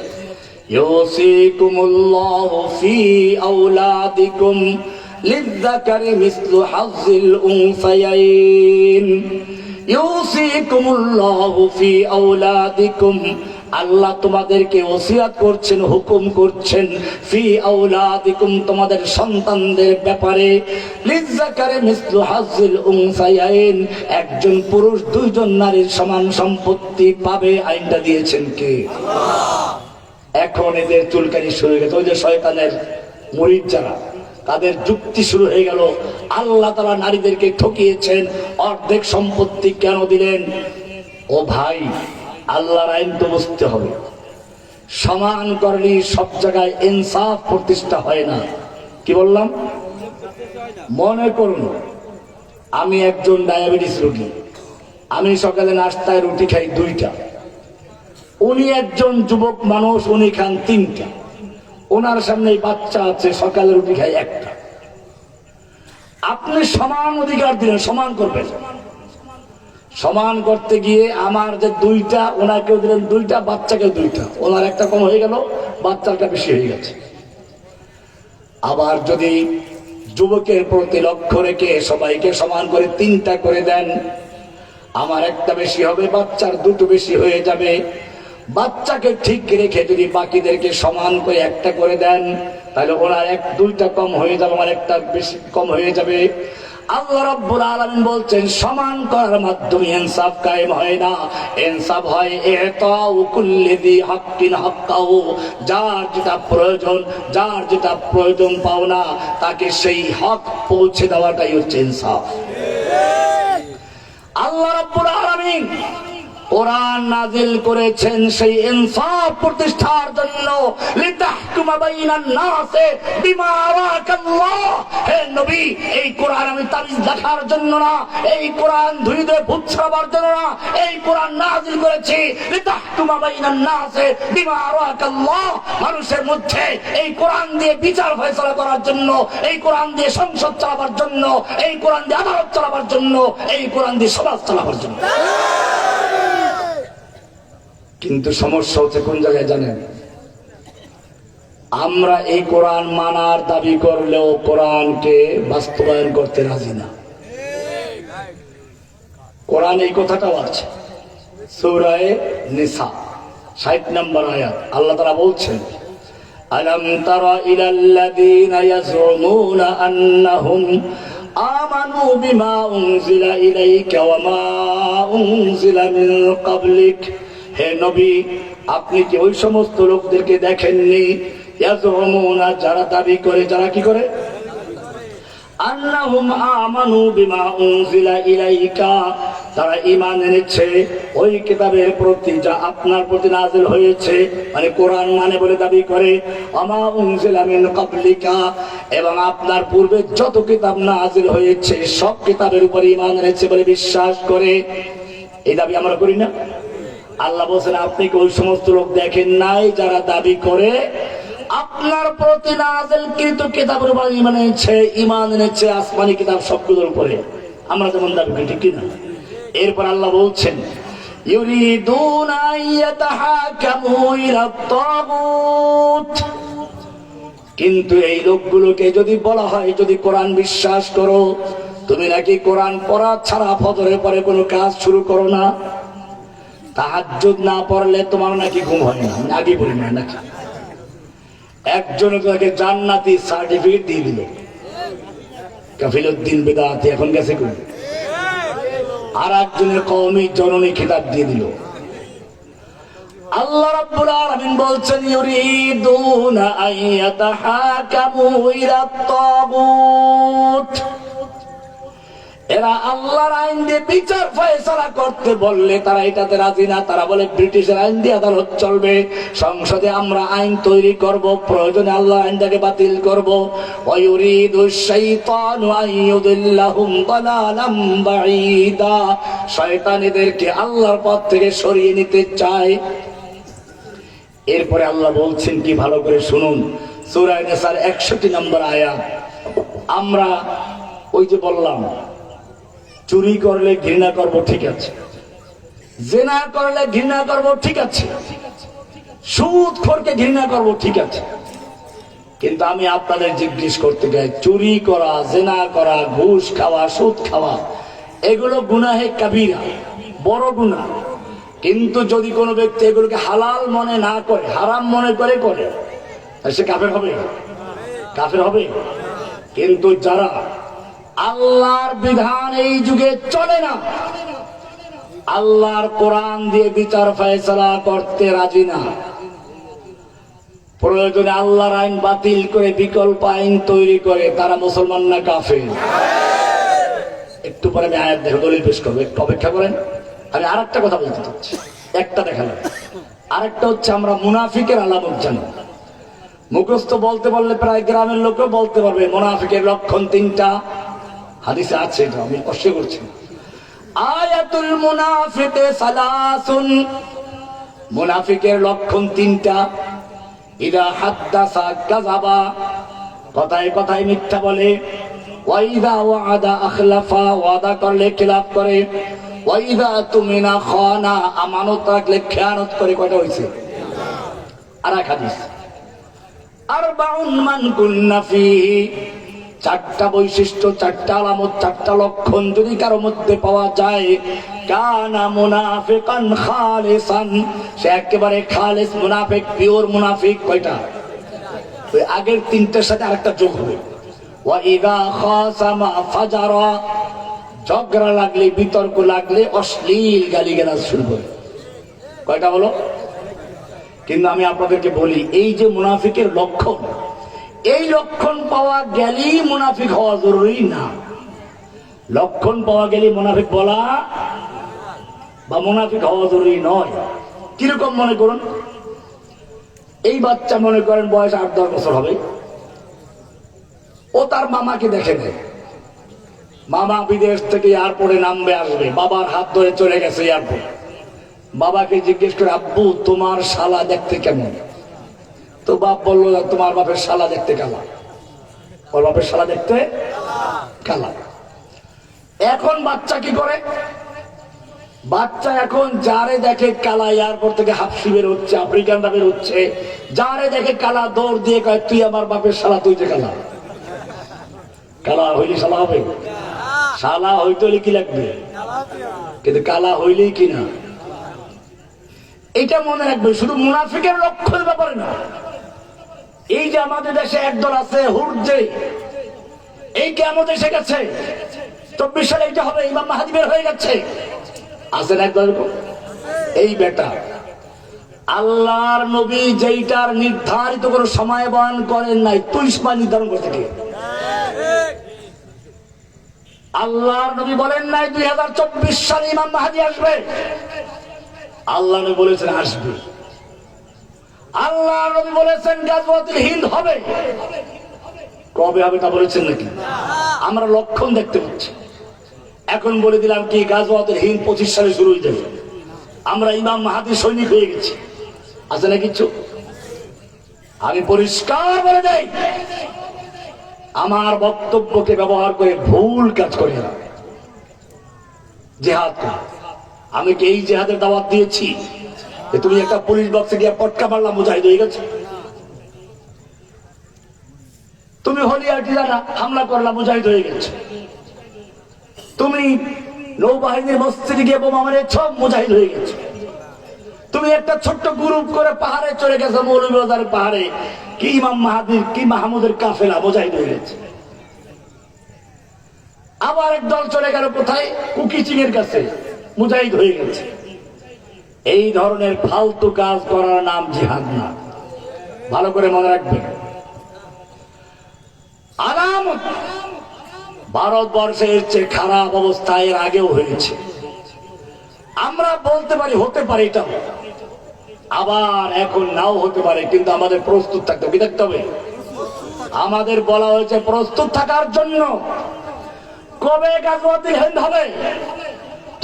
ইউসিকুমুল্লাহু ফি আওলাদিকুম লিযযাকারি মিসলু হাযযিল উনসায়াইন। ইউসিকুমুল্লাহু ফি আওলাদিকুম, আল্লাহ তোমাদেরকে ওসিয়াত করছেন, হুকুম করছেন, ফি আওলাদিকুম, তোমাদের সন্তানদের ব্যাপারে, লিযযাকারি মিসলু হাযযিল উনসায়াইন, একজন পুরুষ দুইজন নারীর সমান সম্পত্তি পাবে। আইনটা দিয়েছেন কে? আল্লাহ। এখন এদের চুলকানি শুরু হয়ে গেছে। ওই যে শয়তানের মুরিদ যারা, তাদের যুক্তি শুরু হয়ে গেল, আল্লাহ তাআলা নারীদেরকে ঠকিয়েছেন, অর্ধেক সম্পত্তি কেন দিলেন? ও ভাই, আল্লাহর আইন তো বুঝতে হবে। সমান করলে সব জায়গায় ইনসাফ প্রতিষ্ঠা হয় না। কি বললাম? মনে করুন আমি একজন ডায়াবেটিস রোগী, আমি সকালে নাস্তায় রুটি খাই 2টা, উনি একজন যুবক মানুষ, উনি খান 3টা, ওনার সামনে বাচ্চা আছে, সকালে রুটি খাই 1টা। আপনি সমান অধিকার দিলেন, সমান করবেন। সমান করতে গিয়ে আমার যে 2টা, ওনাকেও দিলেন 2টা, বাচ্চাকেও 2টা, ওনার একটা কম হয়ে গেল, বাচ্চাটা বেশি হয়ে গেছে। আবার যদি যুবকের প্রতি লক্ষ্য রেখে সবাইকে সমান করে 3টা করে দেন, আমার একটা বেশি হবে, বাচ্চার 2টো বেশি হয়ে যাবে। বাচ্চাকে ঠিক রেখে যদি বাকিদেরকে সমান করে 1টা করে দেন, তাহলে ওনার 2টা কম হয়ে যাবে, আমার একটা বেশি কম হয়ে যাবে। আল্লাহ রাব্বুল আলামিন বলছেন, সমান করার মাধ্যমে ইনসাফ কায়েম হয় না। ইনসাফ হয় ইতাউ কুল্লি যী হাক্কিন হাক্কাহু, যার যেটা প্রয়োজন, যার যেটা প্রয়োজন পাওনা, তাকে সেই হক পৌঁছে দেওয়াটাই হচ্ছে ইনসাফ। আল্লাহ রাব্বুল আলামিন কোরআন নাযিল করেছেন সেই ইনসাফ প্রতিষ্ঠার জন্য, লিতাহকুমা বাইনান নাসে বিমা আরাকাল্লাহ। হে নবী, এই কোরআন আমি তাবিজ লেখার জন্য না, এই কোরআন ধুইতে ভূত ছড়াবার জন্য না, এই কোরআন নাযিল করেছি লিতাহকুমা বাইনান নাসে বিমা আরাকাল্লাহ, মানুষের মধ্যে এই কোরআন দিয়ে বিচার ফয়সালা করার জন্য, এই কোরআন দিয়ে সংসদ চালাবার জন্য, এই কোরআন দিয়ে আদালত চালাবার জন্য, এই কোরআন দিয়ে সমাজ চালাবার জন্য। কিন্তু সমস্যা হচ্ছে কোন জায়গায় জানেন? আমরা এই কোরআন মানার দাবি করলেও কোরআনকে বাস্তবায়ন করতে রাজি না। কোরআন এই কথাটাও আছে, সূরা নিসা 60 নম্বর আয়াত। আল্লাহ তাআলা বলছেন, আলাম তারা ইলাল্লাযীনা ইয়াজউমুনা আন্নাহুম আমানু বিমা উনজিলা ইলাইকা ওয়া মা উনজিলা মিন ক্বাবলিক। হে নবী, আপনি কি ওই সমস্ত লোকদেরকে দেখেননি ইয়াজুমুনা, যারা দাবি করে, যারা কি করে, আন্নাহুম আমানু বিমা উনজিলা ইলাইকা, তারা ঈমান এনেছে ওই কিতাবের প্রতি যা আপনার প্রতি নাযিল হয়েছে, মানে কোরআন মানে বলে দাবি করে, আমা উনজিলা মিন ক্বাবলিকা, এবং আপনার পূর্বে যত কিতাব নাযিল হয়েছে সব কিতাবের উপর ঈমান এনেছে বলে বিশ্বাস করে। এই দাবি আমরা করি না? আল্লাহ বলেন আপনি কি ওই সমস্ত লোক দেখেন নাই যারা দাবি করে আপনার প্রতি নাযিলকৃত কিতাবের উপর ঈমান এনেছে, আসমানি কিতাব সবগুলোর উপরে। আমরা যেমন দাবি করি, ঠিক কিনা? এরপর আল্লাহ বলছেন ইউরিদুনা ইয়াতাহাকামু ইলা তাগুত, কিন্তু এই লোকগুলোকে যদি বলা হয় যদি কোরআন বিশ্বাস করো, তুমি নাকি কোরআন পড়া ছাড়া ফজরের পরে কোনো কাজ শুরু করো না, তাহাজ্জুদ না পড়লে তোমার নাকি ঘুম হয় না, আগে বলি না নাকি? একজনে তাকে জান্নাতি সার্টিফিকেট দিয়ে দিল, কাফিলউদ্দিন বেদাতি, এখন গেছে কই? আর একজনের কওমি জননী খেতাব দিয়ে দিল। আল্লাহ রাব্বুল আলামিন বলছেন ইউরিদুনা আইয়াতাহাকামু ইলা তাগুত, এরা আল্লাহর আইন দিয়ে বিচার ফয়সালা করতে বললে তারা এটাতে রাজি না। তারা বলে ব্রিটিশের আইন দিয়ে আদালত চলবে, সংসদে আমরা আইন তৈরি করব, প্রয়োজনে আল্লাহর আইনটাকে বাতিল করব। ওয়ায়ুরিদুশ শাইতানু আইয়ুদিল্লাহুম দালালাম বাঈদা, শয়তান এদেরকে আল্লাহর পথ থেকে সরিয়ে নিতে চায়। এরপরে আল্লাহ বলছেন কি, ভালো করে শুনুন, সূরা নিসার 61 নম্বর আয়াত। আমরা ওই যে বললাম চুরি করলে ঘৃণা করব, ঠিক আছে, জিনা করলে ঘৃণা করব, ঠিক আছে, সুদখোরকে ঘৃণা করব, ঠিক আছে, কিন্তু আমি আপনাদের জিজ্ঞেস করতে চাই, চুরি করা, জিনা করা, ঘুষ খাওয়া, সুদ খাওয়া, এগুলো গুনাহে কাবীরা, বড় গুনাহ। কিন্তু যদি কোনো ব্যক্তি এগুলোকে হালাল মনে না করে, হারাম মনে করে করে, সে কাফের হবে, কাফের হবে। কিন্তু যারা আল্লাহর বিধান এই যুগে চলে না, আল্লাহর কোরআন দিয়ে বিচার ফয়সালা করতে রাজি না, প্রয়োজনে আল্লাহর আইন বাতিল করে বিকল্প আইন তৈরি করে, তারা মুসলমান না কাফের? একটু পরে আমি আয়াত দেখে দলিল পেশ করবো, একটু অপেক্ষা করেন। আমি আর একটা কথা বলতে চাচ্ছি, একটা দেখালাম, আরেকটা হচ্ছে আমরা মুনাফিকের আলামত জানি। মুখস্থ বলতে বললে প্রায় গ্রামের লোকও বলতে পারবে মুনাফিকের লক্ষণ 3টা, হাদিসে আছে, এটা আমি অস্বীকার করছি। আয়াতুল মুনাফিকে সালাসুন, মুনাফিকের লক্ষণ 3টা। ইদা হাদ্দাসা কাযাবা, কথায় কথায় মিথ্যা বলে। ওয়া ইদা ওয়াদা আখলাফা, ওয়াদা করলে খিলাফ করে। ওয়া ইদা তুমিনা খানা, আমানত রাখলে খেয়ানত করে। কয়টা হইছে? আর এক হাদিস, আরবাউন মান কুন্না ফীহি, 4টা বৈশিষ্ট্য, 4টা আলামত, 4টা লক্ষণ যদি কারো মধ্যে পাওয়া যায়, কানা মুনাফিকান খালিসান, সে একেবারে খালিস মুনাফিক, পিওর মুনাফিক। কয়টা? ওই আগের 3টার সাথে আরেকটা যোগ হবে। ওয়া ইযা খাসামা ফাজারা, ঝগড়া লাগলে, বিতর্ক লাগলে অশ্লীল গালিগালাজ শুরু করে। কয়টা হলো? কিন্তু আমি আপনাদেরকে বলি, এই যে মুনাফিকের লক্ষণ, এই লক্ষণ পাওয়া গেলেই মুনাফিক হওয়া জরুরি না। লক্ষণ পাওয়া গেলে মুনাফিক বলা বা মুনাফিক হওয়া জরুরি নয়। কিরকম মনে করুন, এই বাচ্চা মনে করেন বয়স 8-10 বছর হবে, ও তার মামাকে দেখে নেয়, মামা বিদেশ থেকে এয়ারপোর্টে নামবে, আসবে, বাবার হাত ধরে চলে গেছে এয়ারপোর্ট। বাবাকে জিজ্ঞেস করে, আব্বু তোমার শালা দেখতে কেমন? তো বাপ বললো, তোমার বাপের শালা দেখতে কালা। ওর বাপের শালা দেখতে কালা। এখন বাচ্চা কি করে? বাচ্চা এখন যারে দেখে কালা, এয়ারপোর্ট থেকে হাফসি বের হচ্ছে, আফ্রিকানরা বের হচ্ছে, যারে দেখে কালা দৌড় দিয়ে কয়, তুই আমার বাপের শালা, তুই যে কালা। কালা হইলে শালা হবে? শালা হইতে হলে কি লাগবে? কিন্তু কালা হইলেই কিনা, এটা মনে রাখবে। শুধু মুনাফিকের লক্ষণের ব্যাপারে না, এই যে আমাদের দেশে একদল আছে হুরজে, এই কিয়ামত এসে গেছে, 24 সালে এটা হবে, ইমাম মাহদী বের হয়ে গেছে। আসেন একবার, এই বেটা আল্লাহর নবী যেইটার নির্ধারিত কোনো সময় বয়ান করেন নাই, তুই সময় নির্ধারণ করতে গিয়ে আল্লাহর নবী বলেন নাই 2024 সালে ইমাম মাহদী আসবে। আল্লাহ নবী বলেছেন আসবে। আল্লাহ নবী বলেছেন গাজওয়াতুল হিন্দ হবে। কবে হবে তা বলেছেন নাকি? আমরা লক্ষণ দেখতে পাচ্ছি। এখন বলে দিলাম কি গাজওয়াতুল হিন্দ 25 সালে শুরু হয়ে যাবে। আমরা ইমাম মাহদীর সৈনিক হয়ে গেছি। আছে না কিছু? আমি পরিষ্কার বলে দেই, আমার বক্তব্যকে ব্যবহার করে ভুল কাজ করি না, জিহাদ করি। আমি কি এই জিহাদের দাওয়াত দিয়েছি যে তুমি একটা পুলিশ বক্সে গিয়ে পটকা মারলাম মুজাহিদ হয়ে গেছে? তুমি হলিয়াটিরা হামলা করলাম মুজাহিদ হয়ে গেছে? তুমি নৌবাহিনীর মসজিদে গিয়ে বোমা মেরেছ মুজাহিদ হয়ে গেছে? তুমি একটা ছোট্ট গ্রুপ করে পাহাড়ে চলে গেছো, মৌলভীবাজারের পাহাড়ে, কি ইমাম মাহাদির কি মাহমুদের কাফেলা, মুজাহিদ হয়ে গেছে। আবার এক দল চলে গেল কোথায়? কুকিচিং এর কাছে, মুজাহিদ হয়ে গেছে। এই ধরনের ফালতু কাজ করার নাম জিহাদ না, ভালো করে মনে রাখবেন। আলামত ভারতবর্ষের চেয়ে খারাপ অবস্থা এর আগেও হয়েছে। আমরা বলতে পারি হতে পারে এটা, আবার এখন নাও হতে পারে, কিন্তু আমাদের প্রস্তুত থাকতে হবে। কি থাকতে হবে? আমাদের বলা হয়েছে প্রস্তুত থাকার জন্য। কবে গাজওয়াতুল হিন্দ হবে?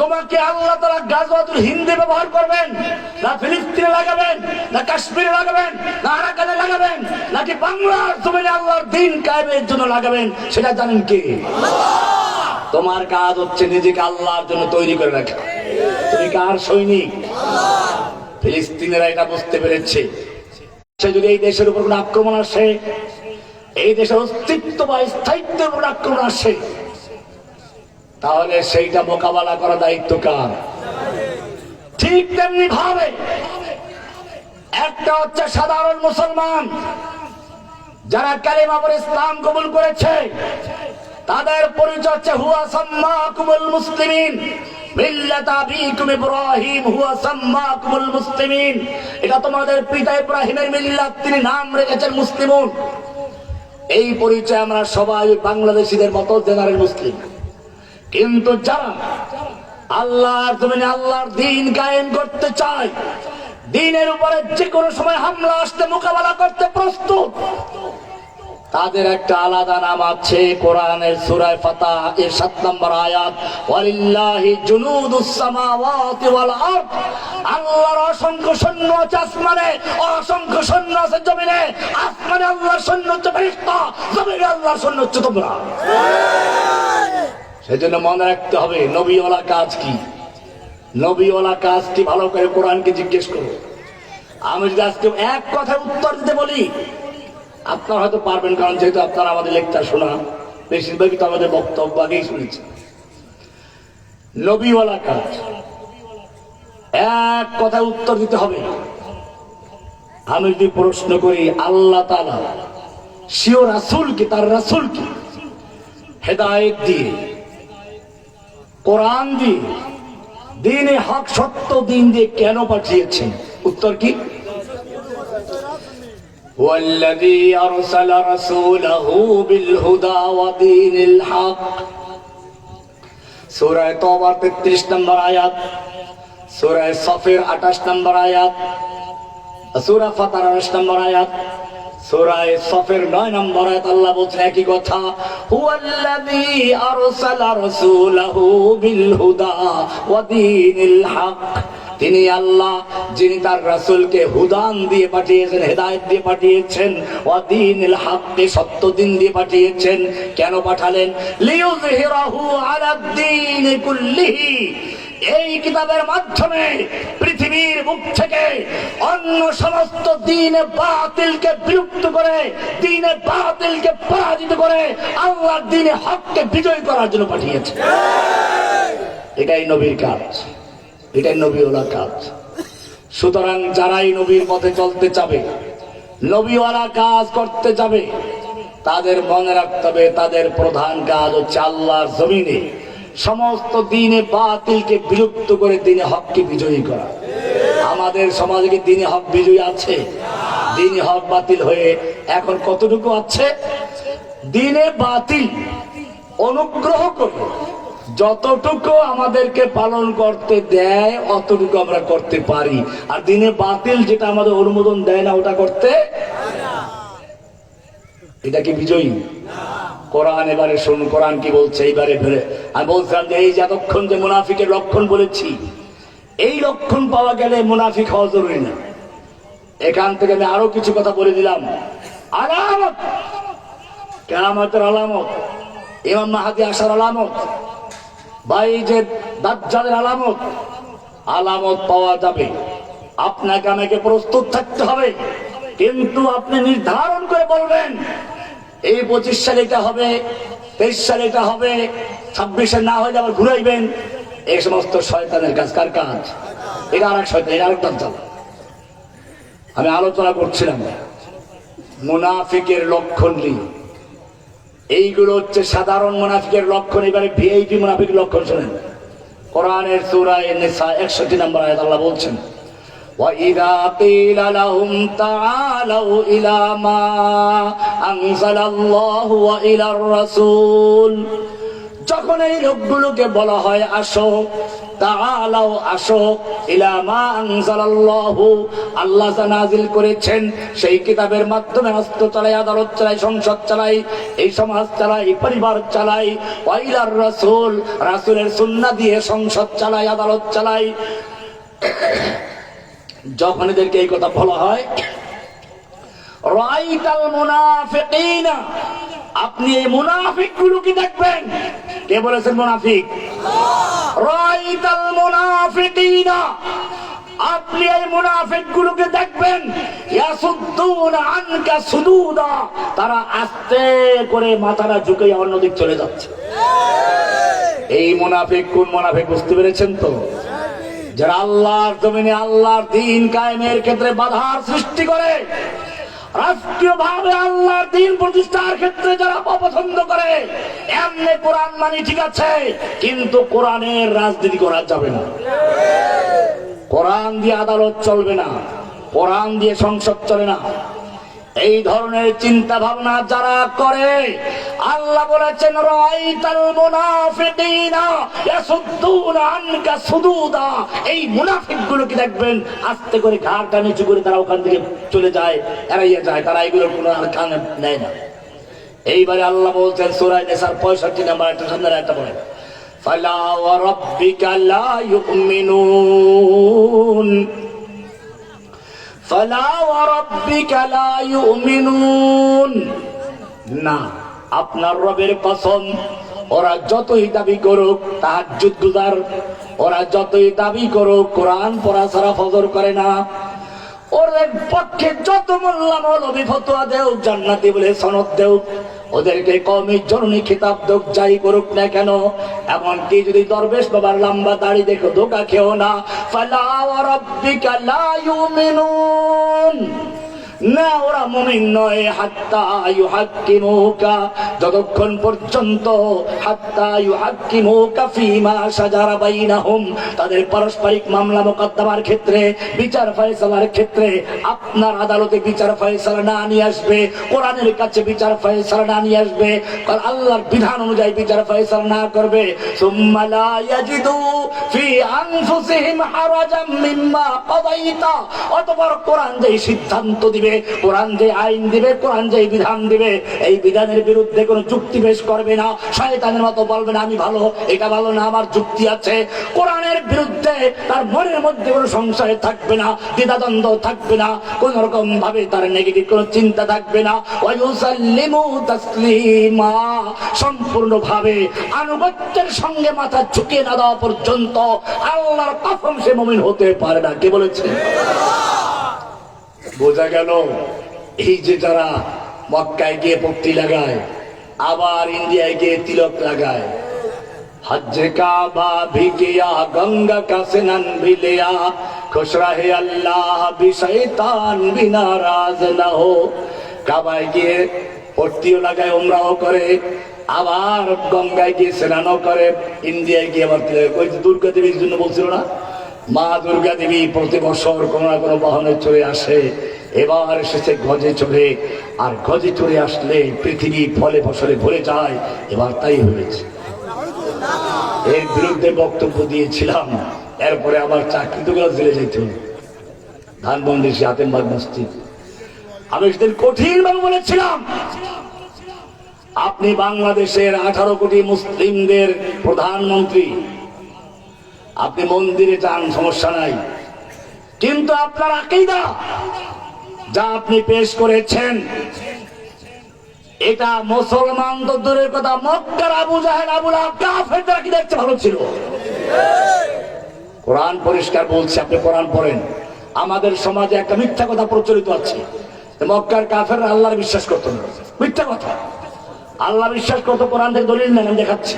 তোমাকে আল্লাহ তাআলা গাজওয়াতুল হিন্দে ব্যবহার করবেন, না ফিলিস্তিনে লাগাবেন, না কাশ্মীরে লাগাবেন, না আরাকানে লাগাবেন, নাকি বাংলার জমিনে আল্লাহর দ্বীন কায়েমের জন্য লাগাবেন, সেটা জানেন কে? তোমার কাজ হচ্ছে নিজেকে আল্লাহর জন্য তৈরি করে রাখা। তুমি কার সৈনিক? ফিলিস্তিনিরা এটা বুঝতে পেরেছে, সে যদি এই দেশের উপর কোন আক্রমণ আসে, এই দেশের অস্তিত্ব বা স্থায়িত্বের উপর আক্রমণ আসে, তাহলে সেইটা মোকাবেলা করার দায়িত্ব কার? ঠিক তেমনি ভাবে একটা হচ্ছে সাধারণ মুসলমান যারা কালিমা পড়ে ইসলাম কবুল করেছে, তাদের পরিচয় হচ্ছে হুয়া সাম্মাকুমুল মুসলিমিন মিল্লাত আবিকুম ইব্রাহিম হুয়া সাম্মাকুমুল মুসলিমিন। এটা তোমাদের পিতা ইব্রাহিমের মিল্লাত, তিনি নাম রেখেছেন মুসলিমুন। এই পরিচয় আমরা সবাই বাংলাদেশীদের মতো জেনারেল মুসলিম। কিন্তু যারা আল্লাহর জমিনে আল্লাহর দ্বীন কায়েম করতে চায়, দ্বীনের উপরে যে কোনো সময় হামলা আসতে মোকাবেলা করতে প্রস্তুত, তাদের একটা আলাদা নাম আছে। কোরআনের সূরা ফাতহ এর 7 নম্বর আয়াত, ওয়ালিল্লাহি জুনুদুস সামাওয়াতি ওয়াল আরদ। আল্লাহর অসংখ্য সৈন্য আছে আসমানে, অসংখ্য সৈন্য আছে জমিনে। আসমানে আল্লাহর সৈন্য হচ্ছে ফেরেশতা, জমিনে আল্লাহর সৈন্য হচ্ছে তোমরা। সেজন্য মনে রাখতে হবে নবীওয়ালা কাজ কি। নবীওয়ালা কাজ কি ভালো করে কোরআনকে জিজ্ঞেস করো। আমি যদি আজকে এক কথায় উত্তর দিতে বলি, আপনারা হয়তো পারবেন, কারণ যেহেতু আপনারা আমাদের লেকচার শোনা, বেশিরভাগই তো আমাদের বক্তব্য আগেই শুনেছি। নবীওয়ালা কাজ এক কথায় উত্তর দিতে হবে। আমি যদি প্রশ্ন করি আল্লাহ তাআলা সিও রাসূলকে, তার রাসূলকে হেদায়েত দিয়ে, কোরআন দিয়ে, দ্বীনে হক সত্য দ্বীন দিয়ে কেন পাঠিয়েছেন? উত্তর কি? ওয়াল্লাযী আরসালা রাসূলাহু বিল হুদা ওয়া দীনিল হক। সূরা তওবা 33 নম্বর আয়াত, সূরা সফের 28 নম্বর আয়াত, সূরা ফাতর 28 নম্বর আয়াত, সূরা সফের 9 নম্বর আয়াত। আল্লাহ বলছেন একই কথা, হুয়াল্লাযী আরসালা রাসূলাহু বিল হুদা ওয়া দীনিল হক। তিনি আল্লাহ যিনি তার রাসূলকে হুদান দিয়ে পাঠিয়েছেন, হেদায়েত দিয়ে পাঠিয়েছেন, ওয়া দীনিল হক, সত্য দিন দিয়ে পাঠিয়েছেন। কেন পাঠালেন? লিইয়ুযহিরাহু আলাদ-দীন কুল্লিহি। এই কিতাবের মাধ্যমে পৃথিবীর মুখ থেকে অন্য সমস্ত দ্বীনে বাতিলকে বিলুপ্ত করে, দ্বীনে বাতিলকে পরাজিত করে আল্লাহর দ্বীনে হককে বিজয় করার জন্য পাঠিয়েছে। এটাই নবীর কাজ, এটাই নবীওয়ালা কাজ। সুতরাং যারাই নবীর পথে চলতে চাবে, নবীওয়ালা কাজ করতে যাবে, তাদের মনে রাখতে হবে তাদের প্রধান কাজ হচ্ছে আল্লাহর জমিনে সমস্ত দিনে বাতিলকে বিলুপ্ত করে দিনে হককে বিজয়ী করা। আমাদের সমাজে কি দিনে হক বিজয়ী আছে? দিনে হক বাতিল হয়ে এখন কতটুকু আছে? দিনে বাতিল অনুগ্রহ করে যতটুকু আমাদেরকে পালন করতে দেয় অতটুকু আমরা করতে পারি, আর দিনে বাতিল যেটা আমাদের অনুমোদন দেয় না ওটা করতে, এটা কি বিজয়ী? কোরআন এবারে শুনুন, কোরআন কি বলছে এইবারে ফেরে। আমি বলছিলাম যে এই যতক্ষণ যে মুনাফিকের লক্ষণ বলেছি, এই লক্ষণ পাওয়া গেলে মুনাফিক হওয়া জরুরি না। এখান থেকে আমি আরো কিছু কথা বলে দিলাম। আলামত, কিয়ামতের আলামত, ইমাম মাহদী আসার আলামত, ভাই যে দাজ্জালের আলামত, আলামত পাওয়া যাবে। আপনাকে আমাকে প্রস্তুত থাকতে হবে, কিন্তু আপনি নির্ধারণ করে বলবেন এই 25 সালে এটা হবে, 23 সালে এটা হবে, 26 না হলে আবার ঘুরাইবেন। এই সমস্ত শয়তানের কাজ। কার কাজ? এটা আরেক শয়তান, এটা আরেক দাজ্জাল। আমি আলোচনা করছিলাম মুনাফিকের লক্ষণ নিয়ে। এইগুলো হচ্ছে সাধারণ মুনাফিকের লক্ষণ। এবারে ভিআইপি মুনাফিকের লক্ষণ শুনেন। কোরআনের সূরা নিসা 61 নম্বর আয়াত আল্লাহ বলছেন, وَإِذَا قِيلَ لَهُمْ تَعَالَوْا إِلَى مَا أَنزَلَ اللَّهُ وَإِلَى الرَّسُولِ, যখন এই লোকগুলোকে বলা হয় আসো, তাআলাও আসো, ইলা মা আনজালাল্লাহু, আল্লাহ যা নাযিল করেছেন সেই কিতাবের মাধ্যমে রাষ্ট্র চালাই, আদালত চালাই, সংসদ চালাই, এই সমাজ চালাই, পরিবার চালাই, ওয়া ইলার রাসূল, রাসূলের সুন্নাহ দিয়ে সংসদ চালাই, আদালত চালাই। যখন এদেরকে এই কথা বলা হয়, রাআইতাল মুনাফিকিনা, আপনি এই মুনাফিক গুলোকে দেখবেন। কে বলেছেন মুনাফিক? রাআইতাল মুনাফিকিনা, আপনি এই মুনাফিক গুলোকে দেখবেন। ইয়াসুদ্দুনা আনকা সুদুদা, তারা আস্তে করে মাথাটা ঝুঁকে অন্যদিক চলে যাচ্ছে। এই মুনাফিক কোন মুনাফিক বুঝতে পেরেছেন তো? যারা আল্লাহর জমিনে আল্লাহর দ্বীন কায়েমের ক্ষেত্রে বাধার সৃষ্টি করে, রাষ্ট্রীয় ভাবে আল্লাহর দ্বীন প্রতিষ্ঠার ক্ষেত্রে যারা অপছন্দ করে। এমনি কোরআন মানি ঠিক আছে, কিন্তু কোরআনের রাজনীতি করা যাবে না। কোরআন দিয়ে আদালত চলবে না, কোরআন দিয়ে সংসদ চলে না। এই ধরনের চিন্তা ভাবনা যারা করে, আল্লাহ বলেছেন রাআইতাল মুনাফিকিনা ইয়াসুদ্দুনা আনকা সুদুদা, এই মুনাফিকগুলোকে দেখবেন আস্তে করে ঘাড়টা নিচু করে তারা ওখান থেকে চলে যায়, এড়াইয়া যায়, তারা এগুলোর কোনো আর কানে নেয় না। এইবারে আল্লাহ বলছেন সূরা নিসার 65 নম্বর একটা সুন্দর একটা বলেন, ফালা ওয়া রাব্বিকা লা ইউমিনুন, ফালা ওয়া রাব্বিকা লা ইউমিনুন, না, আপনার রবের কসম, ওরা যতই দাবি করুক তাহাজ্জুদ গুজার, ওরা যতই দাবি করুক কোরআন পড়া ছাড়া ফজর করে না, ওদের পক্ষে যত মোল্লা মৌলবী ফতোয়া দেও, জান্নাতি বলে সনদ দেও, ওদেরকে কওমের জননী খিতাব দেখ, যাই করুক না কেন, এমনকি যদি দরবেশ বাবার লম্বা দাড়ি দেখো ধোকা খেও না। ফালা ওয়া রাব্বিকা লা ইউমিনুন, না, ওরা মুমিন নয়। হাত্তা ইউহাক্কিমুকা, যতক্ষণ পর্যন্ত হাত্তা ইউহাক্কিমুকা ফীমা শাজারা বাইনাহুম, তাদের পারস্পরিক মামলা মোকদ্দমার ক্ষেত্রে, বিচার ফয়সালার ক্ষেত্রে আপনার আদালতে বিচার ফয়সালা না নিয়ে আসবে, কোরআনের কাছে বিচার ফয়সালা না নিয়ে আসবে, আল্লাহর বিধান অনুযায়ী বিচার ফয়সালা না করবে, সুম্মা লা ইয়াজিদু ফি আনফুসিহিম হারাজাম মিম্মা কাদাইতা, অতঃপর কোরআন যে সিদ্ধান্ত দিবে, কোরআন যে আইন দিবে, কোরআন যে বিধান দিবে, এই বিধানের বিরুদ্ধে কোনো যুক্তি পেশ করবে না, শয়তানের মতো বলবে না আমি ভালো, এটা ভালো না, আমার যুক্তি আছে। কোরআনের বিরুদ্ধে তার মনের মধ্যে কোনো সংশয় থাকবে না, দ্বিধাদ্বন্দ্ব থাকবে না, কোন রকম ভাবে তার নেগেটিভ কোনো চিন্তা থাকবে না। ওয়ায়ুসাল্লিমু তাসলিমা, সম্পূর্ণভাবে আনুগত্যের সঙ্গে মাথা ঝুঁকিয়ে না দেওয়া পর্যন্ত আল্লাহর কসম সে মুমিন হতে পারে না। কে বলেছে? বোঝা গেল, এই যে যারা মক্কায় গিয়ে পট্টি লাগায়, আবার ইন্ডিয়ায় গিয়ে তিলক লাগায়, হজ্জে কাবা ভি কিয়া গঙ্গা কা স্নান ভি লিয়া, খুশ রহে আল্লাহ ভি শয়তান ভি নারাজ না হো, কাবায় গিয়ে পট্টিও লাগায়, ওমরাও করে, আবার গঙ্গায় গিয়ে স্নানও করে, ইন্ডিয়ায় গিয়ে আবার ওই যে দুর্গা দেবীর জন্য বলছিল না, মা দুর্গা দেবী প্রতি বছর কোনো না কোনো বাহনে চলে আসে, এবার এসেছে গজে চড়ে, আর গজে চড়ে আসলে পৃথিবী ফলে ফসলে ভরে যায়, এবার তাই হয়েছে। এর বিরুদ্ধে বক্তব্য দিয়েছিলাম, এরপরে আমার চাকরি তো গেল, জেলে যেতে হবে, ধানবন্দি হাতেমবাগ মসজিদ। আমি সেদিন কঠিন ভাবে বলেছিলাম, আপনি বাংলাদেশের 18 কোটি মুসলিমদের প্রধানমন্ত্রী, আপনি মন্দিরে যান, সমস্যা নাই, কিন্তু আপনার আকীদা যা আপনি পেশ করেছেন, এটা মুসলমান তো দূরের কথা, মক্কার আবু জাহেল আবু লাহাব কাফেররা কি দেখতে ভালো ছিল? কোরআন পরিষ্কার বলছে, আপনি কোরআন পড়েন। আমাদের সমাজে একটা মিথ্যা কথা প্রচলিত আছে, মক্কার কাফেররা আল্লাহর বিশ্বাস করতো না, মিথ্যা কথা। আল্লাহ বিশ্বাস করতো, কোরআন থেকে দলিল নেন, আমি দেখাচ্ছি।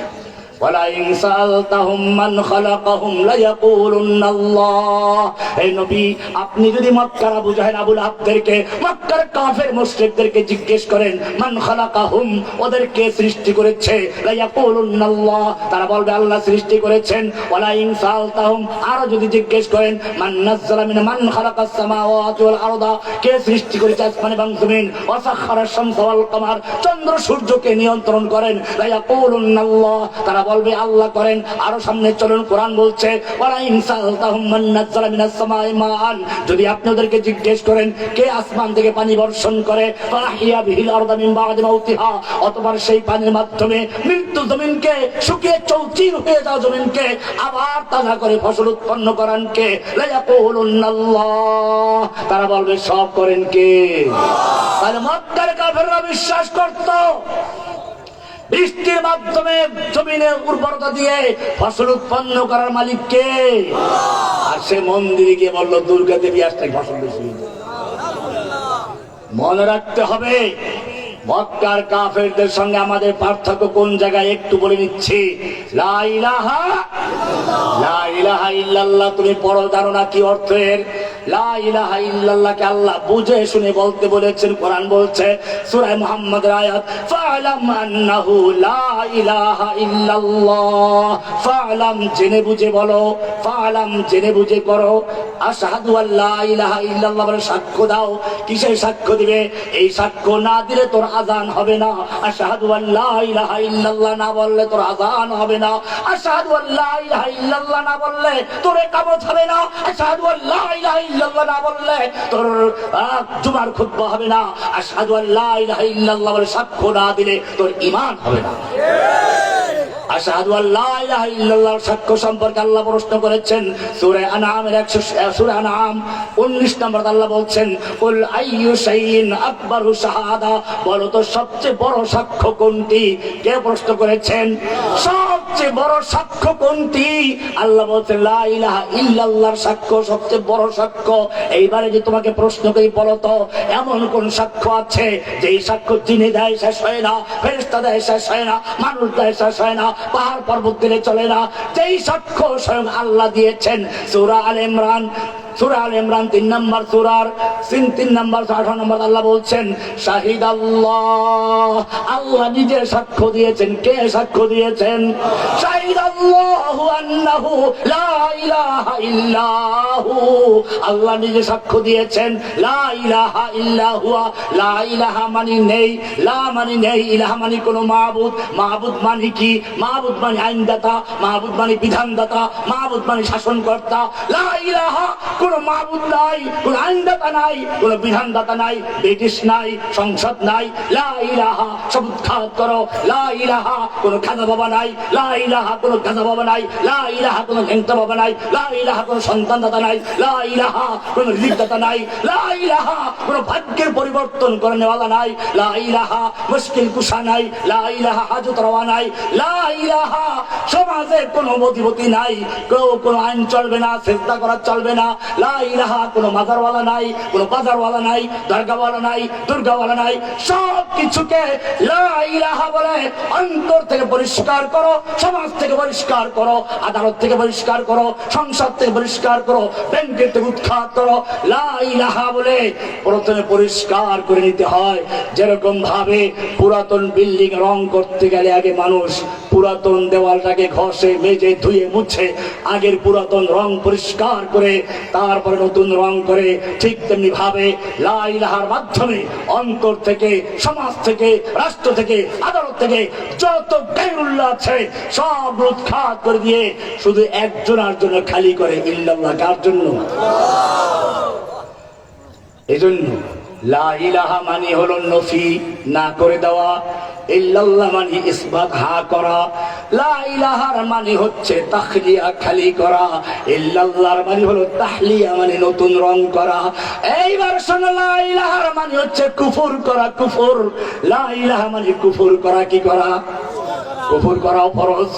ওয়ালাইন সালতাহুম মান খালাকাহুম লায়াকুলুন্নাল্লাহ। হে নবী, আপনি যদি মক্কার আবু জাহেল আবু লাহাবদেরকে, মক্কার কাফের মুশরিকদেরকে জিজ্ঞেস করেন, মান খালাকাহুম, ওদেরকে সৃষ্টি করেছে, লায়াকুলুন্নাল্লাহ, তারা বলবে আল্লাহ সৃষ্টি করেছেন। ওয়ালাইন সালতাহুম, আর যদি জিজ্ঞেস করেন, মান নাযালা মিন মান খালাকাস সামাওয়াতি ওয়াল আরদা, কে সৃষ্টি করেছে আসমান এবং জমিন, ওয়া সাখারাশ শামসা ওয়াল কামার, চন্দ্র সূর্যকে নিয়ন্ত্রণ করেন, লায়াকুলুন্নাল্লাহ, তারা বলবে আল্লাহ করেন। আরো সামনে চলুন, কোরআন বলছে, ওয়ালাইন সালতাহুম মান নাযালা মিনাস সামাই মাআন, যদি আপনি ওদেরকে জিজ্ঞেস করেন কে আসমান থেকে পানি বর্ষণ করে, ফাহিয়া বিহিল আরদা মিন বাদি মাউতিহা, অতঃপর সেই পানির মাধ্যমে মৃত্যু জমিনকে, শুকিয়ে চৌচির হয়ে যাওয়া জমিনকে আবার তাজা করে ফসল উৎপন্ন করেন কে, লায়াকুলুন্নাল্লাহ, তারা বলবে সব করেন কে? তাহলে মক্কার কাফেররা বিশ্বাস করত বৃষ্টির মাধ্যমে জমিনের উর্বরতা দিয়ে ফসল উৎপন্ন করার মালিক কে? আর সে মন্দিরে গিয়ে বললো দুর্গা দেবী আসলে ফসল বেশি হয়ে যায়। মনে রাখতে হবে, মক্কার কাফেরদের সঙ্গে আমাদের পার্থক্য কোন জায়গায় একটু বলে নিচ্ছি। লা ইলাহা ইল্লাল্লাহ, তুমি পড়ো, জানো না কি অর্থ এর? লা ইলাহা ইল্লাল্লাহকে আল্লাহ বুঝে শুনে বলতে বলেছেন। কোরআন বলছে সূরা মুহাম্মদের আয়াত, ফা'লাম আন্নাহু লা ইলাহা ইল্লাল্লাহ, ফা'লাম, জেনে বুঝে বলো, ফা'লাম, জেনে বুঝে করো, আশহাদু আল্লা ইলাহা ইল্লাল্লাহ, বলে সাক্ষ্য দাও। কিসের সাক্ষ্য দিবে? এই সাক্ষ্য না দিলে তোর আযান হবে না। আশহাদু আল্লা ইলাহা ইল্লাল্লাহ না বললে তোর আযান হবে না। আশহাদু আল্লা ইলাহা ইল্লাল্লাহ না বললে তোর ইকামত হবে না। আশহাদু আল্লা ইলাহা ইল্লাল্লাহ না বললে তোর জুমার খুতবা হবে না। আশহাদু আল্লা ইলাহা ইল্লাল্লাহ বলে সাক্ষ্য না দিলে তোর ঈমান হবে না। আশহাদু আল্লা ইলাহা ইল্লাল্লাহ সাক্ষ্য সম্পর্কে আল্লাহ প্রশ্ন করেছেন সূরা আনআমের 19 নম্বর আল্লাহ বলছেন, কুল আইয়ু শাইইন আকবারু শাহাদা, বলো তো সবচেয়ে বড় সাক্ষ্য কোনটি? কে প্রশ্ন করেছেন? সবচেয়ে বড় সাক্ষ্য কোনটি? আল্লাহ বলছেন লা ইলাহা ইল্লাল্লাহর সাক্ষ্য সবচেয়ে বড় সাক্ষ্য। এইবারে যে তোমাকে প্রশ্ন করি, বলো তো এমন কোন সাক্ষ্য আছে যেই সাক্ষ্য জিনে দেয় শেষ হয় না, ফেরেশতা দেয় শেষ হয় না, মানুষ দেয় শেষ হয় না, পাহাড় পর্বত দিলে চলে না, যেই সাক্ষ্য স্বয়ং আল্লাহ দিয়েছেন। সূরা আলে ইমরান 3 নম্বর সূরার 3 নম্বর 18 নম্বর আল্লাহ বলছেন, শাহিদ আল্লাহ, আল্লাহ নিজে সাক্ষ্য দিয়েছেন। কে সাক্ষ্য দিয়েছেন? শাহিদ আল্লাহু আন্নাহু লা ইলাহা ইল্লাহু, আল্লাহ নিজে সাক্ষ্য দিয়েছেন লা ইলাহা ইল্লাহু। লা ইলাহা মানে নেই, লা মানে নেই, ইলাহা মানে কোন মাবুদ। মাবুদ মানে কি? মাবুদ মানে আইনদাতা, মাবুদ মানে বিধানদাতা, মাবুদ মানে শাসনকর্তা। লা ইলাহা, কোন মাবুদ নাই, কোন আইনদাতা নাই, কোন বিধানদাতা নাই, ব্রিটিশ নাই, সংসদ নাই। লা ইলাহা, শপথ খাত করো, লা ইলাহা, কোন খাজা বাবা নাই, লা ইলাহা, কোন গাজা বাবা নাই, লা ইলাহা, কোন ঘেংটা বাবা নাই, লা ইলাহা, কোন সন্তানদাতা নাই, লা ইলাহা, কোন রিজিকদাতা নাই, লা ইলাহা, কোন ভাগ্যের পরিবর্তন করে নেওয়ালা নাই, লা ইলাহা, মুশকিল কুশা নাই, লা ইলাহা, হাজত রওয়া নাই, লা ইলাহা, সমাজে কোন অধিপতি নাই, কেউ কোন আইন চলবে না, সিজদা করা চলবে না, লা ইলাহা কোনো মাজারওয়ালা নাই, কোনো বাজারওয়ালা নাই, দরগাওয়ালা নাই, দুর্গাওয়ালা নাই, সব কিছুকে লা ইলাহা বলে অন্তর থেকে পরিষ্কার করো, সমাজ থেকে পরিষ্কার করো, আদালত থেকে পরিষ্কার করো, সংসদ থেকে পরিষ্কার করো, ব্যাংকের থেকে উৎখাত করো। লা ইলাহা বলে প্রথমে পরিষ্কার করে নিতে হয়। যেরকম ভাবে পুরাতন বিল্ডিং রং করতে গেলে আগে মানুষ পুরাতন দেওয়ালটাকে ঘষে মেজে ধুয়ে মুছে আগের পুরাতন রং পরিষ্কার করে তারপরে নতুন রং করে, ঠিক তেমনি ভাবে লা ইলাহার মাধ্যমে অন্তর থেকে, সমাজ থেকে, রাষ্ট্র থেকে, আদালত থেকে যত গায়রুল্লাহ আছে সব উৎখাত করে দিয়ে শুধু একজনের জন্য খালি করে ইল্লাল্লাহ। কার জন্য? এজন্য লা ইলাহা মানে হলো নফি না করে দেওয়া, ইল্লাল্লাহ মানে ইসবাত হা করা। লা ইলাহার মানে হচ্ছে তাখলিয়া খালি করা, ইল্লাল্লাহর মানে হলো তাহলিয়া মানে নতুন রং করা। এইবার শোনো, লা ইলাহার মানে হচ্ছে কুফর করা, কুফর। লা ইলাহা মানে কুফর করা, কি করা? কুফর করাও ফরজ।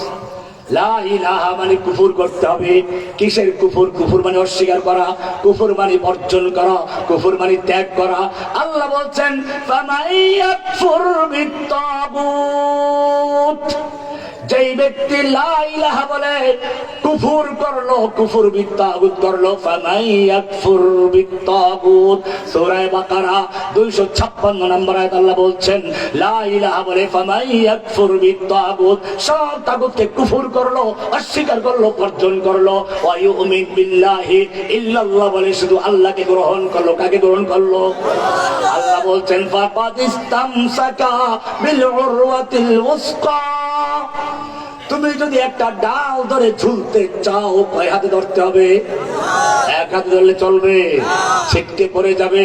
লা ইলাহা মানে কুফর করতে হবে। কিসের কুফর? কুফর মানে অস্বীকার করা, কুফর মানে বর্জন করা, কুফর মানে ত্যাগ করা। আল্লাহ বলছেন ফামাইয়াকফুর বিত্তাগুত, যেই ব্যক্তি লা ইলাহা বলে কুফর করলো, কুফর বিত্তাগুত করলো, ফামাইয়াকফুর বিত্তাগুত। সূরা বাকারা 256 নম্বর আয়াত আল্লাহ বলছেন লা ইলাহা বলে ফামাইয়াকফুর বিত্তাগুত, সব তাগুতকে কুফর করলো, অস্বীকার করলো, বর্জন করলো। ওয়া ইউমিন বিল্লাহি, ইল্লাল্লাহ বলে শুধু আল্লাহকে গ্রহণ করলো। কাকে গ্রহণ করলো? আল্লাহ বলছেন ফাকাদ ইসতামসাকা বিল উরওয়াতিল উসকা। তুমি যদি একটা ডাল ধরে ঝুলতে চাও, কয় হাতে ধরতে হবে? এক হাতে ধরলে চলবে? ছিটকে পড়ে যাবে।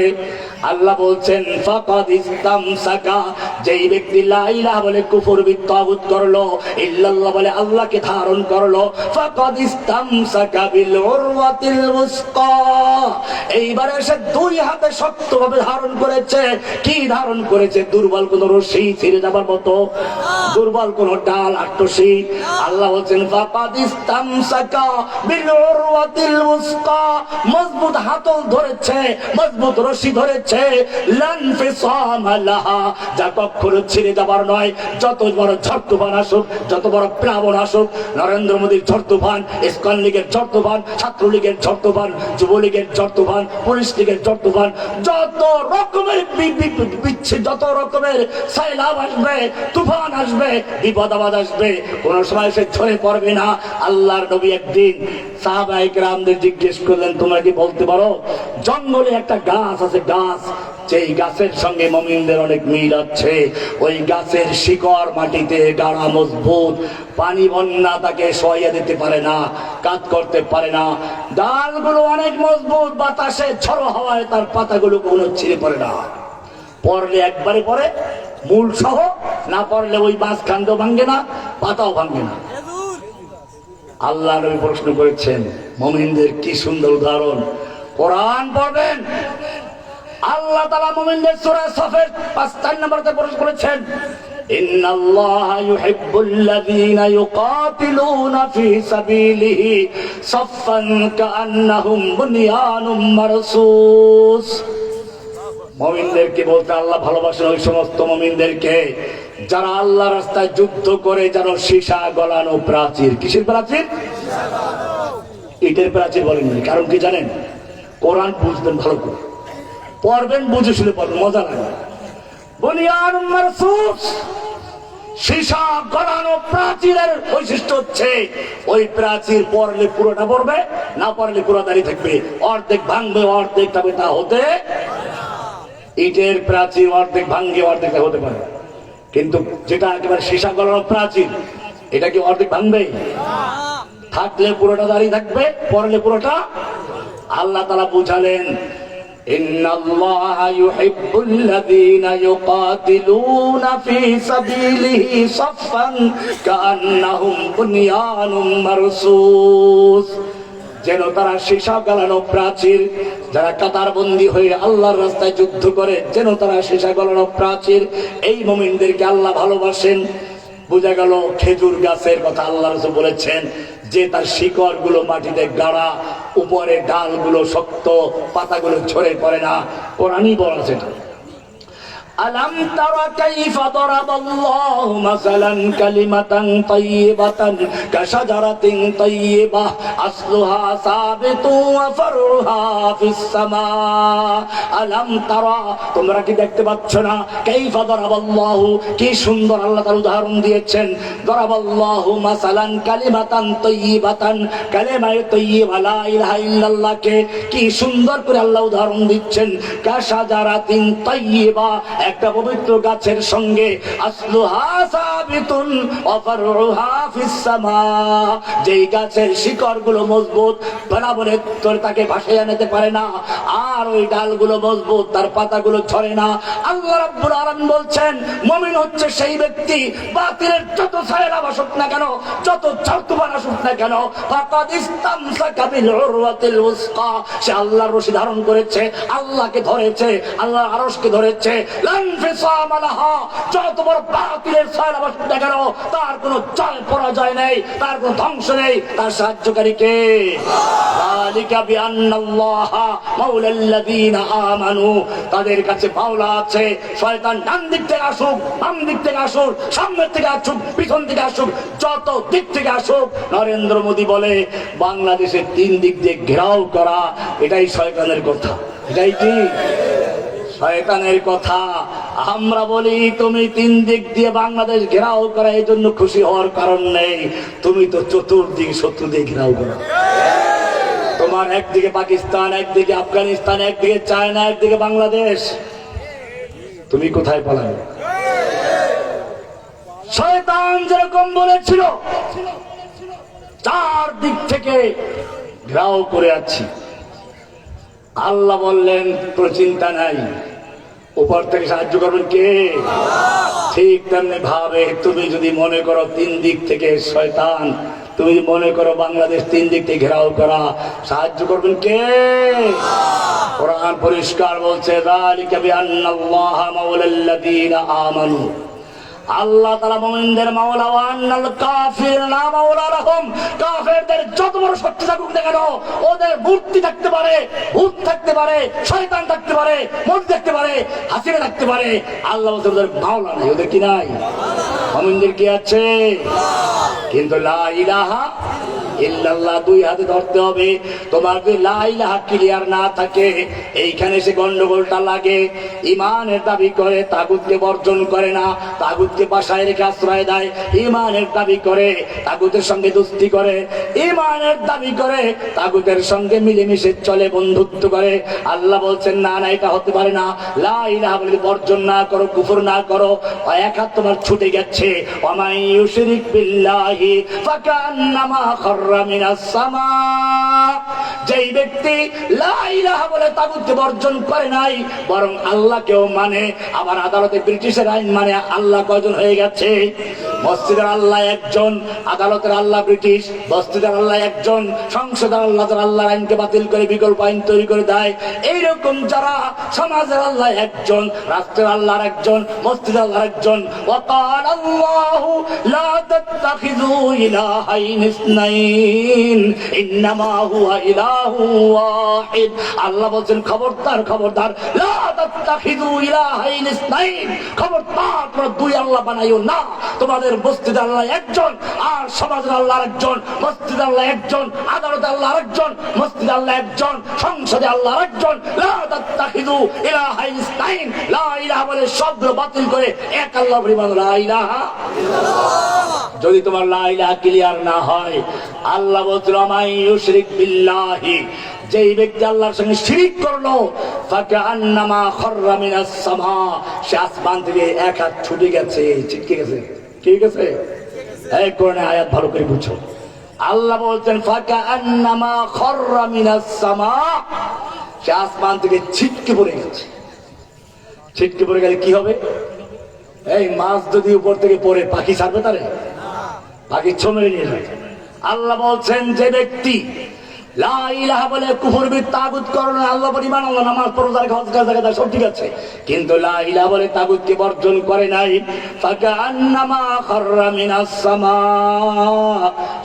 আল্লাহ বলছেন ফাকাদ ইসতামসাকা, যেই ব্যক্তি লা ইলাহা বলে কুফর বিত্তাগুত করলো, ইল্লাল্লাহ বলে আল্লাহকে ধারণ করলো, ফাকাদ ইসতামসাকা বিল উরওয়াতিল উসকা। এইবারে সে দুই হাতে শক্তভাবে ধারণ করেছে। কি ধারণ করেছে? দুর্বল কোন রশি ছিঁড়ে যাবার মতো, দুর্বল কোন ডাল আট্টসি। আল্লাহ বলছেন ফাকাদ ইসতামসাকা বিল উরওয়াতিল উসকা, মজবুত হাতল ধরেছে, মজবুত রশি ধরেছে, লান ফিসামা লাহা, যা কখনো ছিঁড়ে যাবার নয়। যত বড় ঝড় তুফান আসুক, যত বড় প্লাবন আসুক, নরেন্দ্র মোদীর ঝড় তুফান, ইসকন লীগের ঝড় তুফান, ছাত্রলীগের ঝড় তুফান, যুবলীগের ঝড় তুফান, পুলিশ লীগের ঝড় তুফান, যত রকমের যত রকমের সাইলাব আসবে, তুফান আসবে, বিপদ আপদ আসবে, কোন সময় সে ঝরে পড়বে না। আল্লাহর নবী একদিন সাহাবায়ে কেরামদের জিজ্ঞেস করলেন, তোমরা কি বলতে পারো জঙ্গলে একটা গাছ আছে, গাছ যেই গাছের সঙ্গে মুমিনদের অনেক মিল আছে, ওই গাছের শিকড় মাটিতে গাড়া, মজবুত, পানি বন্যা তাকে সহায় দিতে পারে না, কাজ করতে পারে না, ডালগুলো অনেক মজবুত, বাতাসে ঝড়ো হাওয়ায় তার পাতাগুলো কোনো ছিঁড়ে পড়ে না, পড়লে একবারে পড়ে মূল সহ, না পড়লে ওই মাঝখান্ড ভাঙ্গে না, পাতাও ভাঙ্গে না। আল্লাহ নবী প্রশ্ন করেছেন, মুমিনদের কি সুন্দর উদাহরণ। কোরআন পড়বেন, আল্লাহ তাআলা মুমিনদের সূরা সফের 5 নম্বরে প্রশ্ন করেছেন, ইন্নাল্লাহা ইউহিব্বুল্লাযীনা ইউকাতিলুনা ফী সাবিলিহি সাফফান কাআন্নাহুম বুনয়ানুম মারসুস। মুমিনদেরকে বলতে আল্লাহ ভালোবাসেন ওই সমস্ত মুমিনদেরকে যারা আল্লাহর রাস্তায় যুদ্ধ করে যেন সীসা গলানো প্রাচীর। কিসের প্রাচীর? ইটের প্রাচীর বলেননি। কারণ কি জানেন? কোরআন বুঝবেন ভালো করে, পড়বেন, বুঝে শুনে পড়বেন, মজা লাগে। বুনিয়ানুম মারসুস, সীসা গলানো প্রাচীরের বৈশিষ্ট্য হচ্ছে ওই প্রাচীর পড়লে পুরোটা পড়বে, না পড়লে পুরো দাঁড়িয়ে থাকবে, অর্ধেক ভাঙবে, অর্ধেক থাকবে, তা হতে। ইটের প্রাচীর অর্ধেক ভাঙ্গে, অর্ধেক হতে পারে, কিন্তু যেটা একেবারে সীসা গলানো প্রাচীর, এটা কি অর্ধেক ভাঙবে? থাকলে পুরোটা দাঁড়িয়ে থাকবে, পড়লে পুরোটা। আল্লাহ তাআলা বুঝালেন, ইন্নাল্লাহা ইউহিব্বুল্লাযীনা ইউকাতিলুনা ফী সাবিলিহি সাফফান কাআন্নাহুম বুনয়ানুম মারসুস, যেন তারা সীসা গলানো প্রাচীর, যারা কাতারবন্দি হয়ে আল্লাহর রাস্তায় যুদ্ধ করে, যেন তারা সীসা গলানো প্রাচীর। এই মুমিনদেরকে আল্লাহ ভালোবাসেন। বোঝা গেল খেজুর গাছের কথা আল্লাহ রাসূল বলেছেন যে তার শিকড় গুলো মাটিতে গাড়া, উপরে ডালগুলো শক্ত, পাতাগুলো ঝরে পড়ে না। কোরআনই বলা সেটা। ألم تر كيف ضرب الله مثلا كلمة طيبة كشجرة طيبة أصلها ثابت وفرعها في السماء ألم ترى তোমরা কি দেখতে পাচ্ছ না كيف ضرب الله কি সুন্দর আল্লাহ তাআলা উদাহরণ দিয়েছেন ضرب الله مثلا كلمة طيبة কালেমা তাইয়্যিবা লা ইলাহা ইল্লাল্লাহ কে কি সুন্দর করে আল্লাহ উদাহরণ দিচ্ছেন কাশাজারাতিন তাইয়্যিবা একটা পবিত্র গাছের সঙ্গে আসলুহা সাবিতুন ওয়া ফারউহা ফিস সামা যেই গাছের শিকড়গুলো মজবুত বরাবরে তোর তাকে ভাসিয়ে নিতে পারে না, আর ওই ডালগুলো মজবুত, তার পাতাগুলো ঝরে না। আল্লাহ রাব্বুল আলামিন বলছেন মুমিন হচ্ছে সেই ব্যক্তি বাতিলের যত ছায়া আসুক না কেন, যত চাতুবান আসুক না কেন, ফাকাদ ইসতামসাকা বিল উরওয়াতিল উসকা সে আল্লাহর রশি ধারণ করেছে, আল্লাহকে ধরেছে, আল্লাহর আরশকে ধরেছে। যত বড় বাতিলের ছায়া আসুক না কেন তার কোনো জয় পরাজয় নেই, তার কোনো ধ্বংস নেই, তার সাহায্যকারী কে? যালিকা বিআন্নাল্লাহা মাওলাল্লাযীনা আমানু তাদের কাছে মাওলা আছে। শয়তান ডান দিক থেকে আসুক, বাম দিক থেকে আসুক, সামনের থেকে আসুক, পিছন থেকে আসুক, যত দিক থেকে আসুক। নরেন্দ্র মোদী বলে বাংলাদেশের 3 দিক দিয়ে ঘেরাও করা, এটাই শয়তানের কথা। এটাই কি শয়তানের কথা? আমরা বলি তুমি 3 দিক দিয়ে বাংলাদেশ ঘেরাও করা, এই জন্য খুশি হওয়ার কারণ নেই। তুমি তো চতুর্দিক শত্রু দিয়ে ঘেরাও করা। তোমার একদিকে পাকিস্তান, একদিকে আফগানিস্তান, একদিকে চায়না, একদিকে বাংলাদেশ। তুমি কোথায় পালাবে? শয়তান যেরকম বলেছিল 4 দিক থেকে ঘেরাও করে আছি, আল্লাহ বললেন তোর চিন্তা নাই, উপর থেকে সাহায্য করবেন কে? ঠিক তেমনি ভাবে তুমি যদি মনে করো 3 দিক থেকে শয়তান, তুমি মনে করো বাংলাদেশ 3 দিক থেকে ঘেরাও করা, সাহায্য করবেন কে? কোরআন পরিষ্কার বলছে যালিকা বিআন্নাল্লাহা মাওলাল্লাযীনা আমানু আল্লাহ তাআলা মুমিনদের মাওলা ওয়া আন্নাল কাফিরুনা মাওলা লাহুম কাফেরদের যত বড় শক্তি থাকুক না কেন, ওদের মূর্তি থাকতে পারে, ভূত থাকতে পারে, শয়তান থাকতে পারে, মূর্তি থাকতে পারে, হাসিনা থাকতে পারে, আল্লাহ ওদের মাওলা নাই। ওদের কি নাই? মুমিনদের কি আছে? কিন্তু লা ইলাহা ইল্লাল্লাহ 2 হাতে ধরতে হবে। তোমার যদি লা ইলাহা ক্লিয়ার না থাকে, এইখানে সে গন্ডগোলটা লাগে। ঈমানের দাবি করে, তাগুতকে বর্জন করে না, তাগুতকে বাসায় রেখে আশ্রয় দেয়। ঈমানের দাবি করে, তাগুতের সঙ্গে দোস্তি করে। ঈমানের দাবি করে, তাগুতের সঙ্গে মিলেমিশে চলে, বন্ধুত্ব করে। আল্লাহ বলছেন না না, এটা হতে পারে না। লা ইলাহা বলে বর্জন না করো, কুফর না করো, এক হাত তোমার ছুটে গেছে। ওয়া মান ইউশরিক বিল্লাহি ফাকান্নামা খাররা মিনাস সামা যেই ব্যক্তি লা ইলাহা বলে তাগুতকে বর্জন করে নাই, বরং আল্লাহকেও মানে, আবার আদালতে ব্রিটিশের আইন মানে, আল্লাহ কয়জন হয়ে গেছে? মসজিদের আল্লাহ একজন, আদালতের আল্লাহ ব্রিটিশ। মসজিদের আল্লাহ একজন, সংসদের আল্লাহ যারা আল্লাহর আইনকে বাতিল করে বিকল্প আইন তৈরি করে দেয়। এইরকম যারা সমাজের আল্লাহ একজন, রাষ্ট্রের আল্লাহ একজন, মসজিদের আল্লাহ একজন। ওয়াকাল আল্লাহু লা তাত্তাখিযু ইলাহাইন ইসনাইন ইন্নামা হুয়া ইলাহু ওয়াহিদ। আল্লাহ বলেন খবরদার খবরদার, লা তাত্তাখিযু ইলাহাইন ইসনাইন, খবরদার তোমরা 2 আল্লাহ বানাইও না। তোমাদের মসজিদ আল্লাহ একজন, আর সমাজের আল্লাহ একজন। মসজিদ আল্লাহ একজন, আদালতে আল্লাহ একজন, মসজিদ আল্লাহ একজন, সংসদে আল্লাহ একজন। লা তাত্তাখিযু ইলাহাইন ইসনাইন, লা ইলাহা বলে সবগুলো বাতিল করে এক আল্লাহ পরিমাণ লা ইলাহা ইল্লাল্লাহ। যদি তোমার লা ইলাহা ক্লিয়ার না হয়, আল্লাহ বলছিল মাই ইউশরিক বিল্লাহি, যেই ব্যক্তি আল্লাহর সঙ্গে শিরিক করলো, ফাকান্নামা খাররা মিনাস সামা সে আসমান থেকে এক হাত ছুটে গেছে, ছিটকে গেছে। ঠিক আছে? এই কোরআনের আয়াত ভালো করে বুঝো। আল্লাহ বলছেন ফাকান্নামা খাররা মিনাস সামা সে আসমান থেকে ছিটকে পড়ে গেছে। ছিটকে পড়ে গেলে কি হবে? এই মাছ যদি উপর থেকে পড়ে, পাখি ছাড়বে তারে? পাখি ছমেরে নিয়ে যাবে। আল্লাহ বলছেন যে ব্যক্তি লা ইলাহা বলে কুফর বিদ তাগুত করে না, আল্লাহ পরিমাণ আল্লাহ নামাজ পড়ে, হজ কাজা সব ঠিক আছে, কিন্তু লা ইলাহা বলে তাগুতকে বর্জন করে নাই, ফাকান্নামা খাররা মিনাস সামা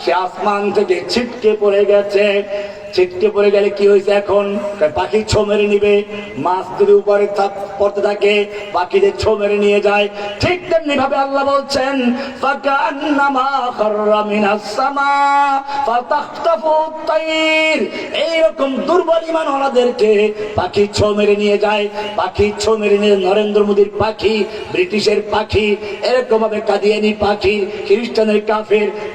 সে আসমান থেকে ছিটকে পড়ে গেছে। ছিটকে পড়ে গেলে কি হয়েছে এখন? পাখি ছো মেরে নিবে। মাছ যদি উপরে পড়তে থাকে পাখিদের ছো মেরে নিয়ে যায়। ঠিক তেমনি ভাবে আল্লাহ বলছেন ফাকান্নামা খাররা মিনাস সামা ফাতাখতাফু তাইর, এইরকম দুর্বল ঈমান ওয়ালাদেরকে পাখি ছো মেরে নিয়ে যায়। পাখি ছো মেরে নিয়ে নরেন্দ্র মোদীর পাখি, ব্রিটিশের পাখি, এরকম ভাবে কাদিয়ানি পাখি, খ্রিস্টানের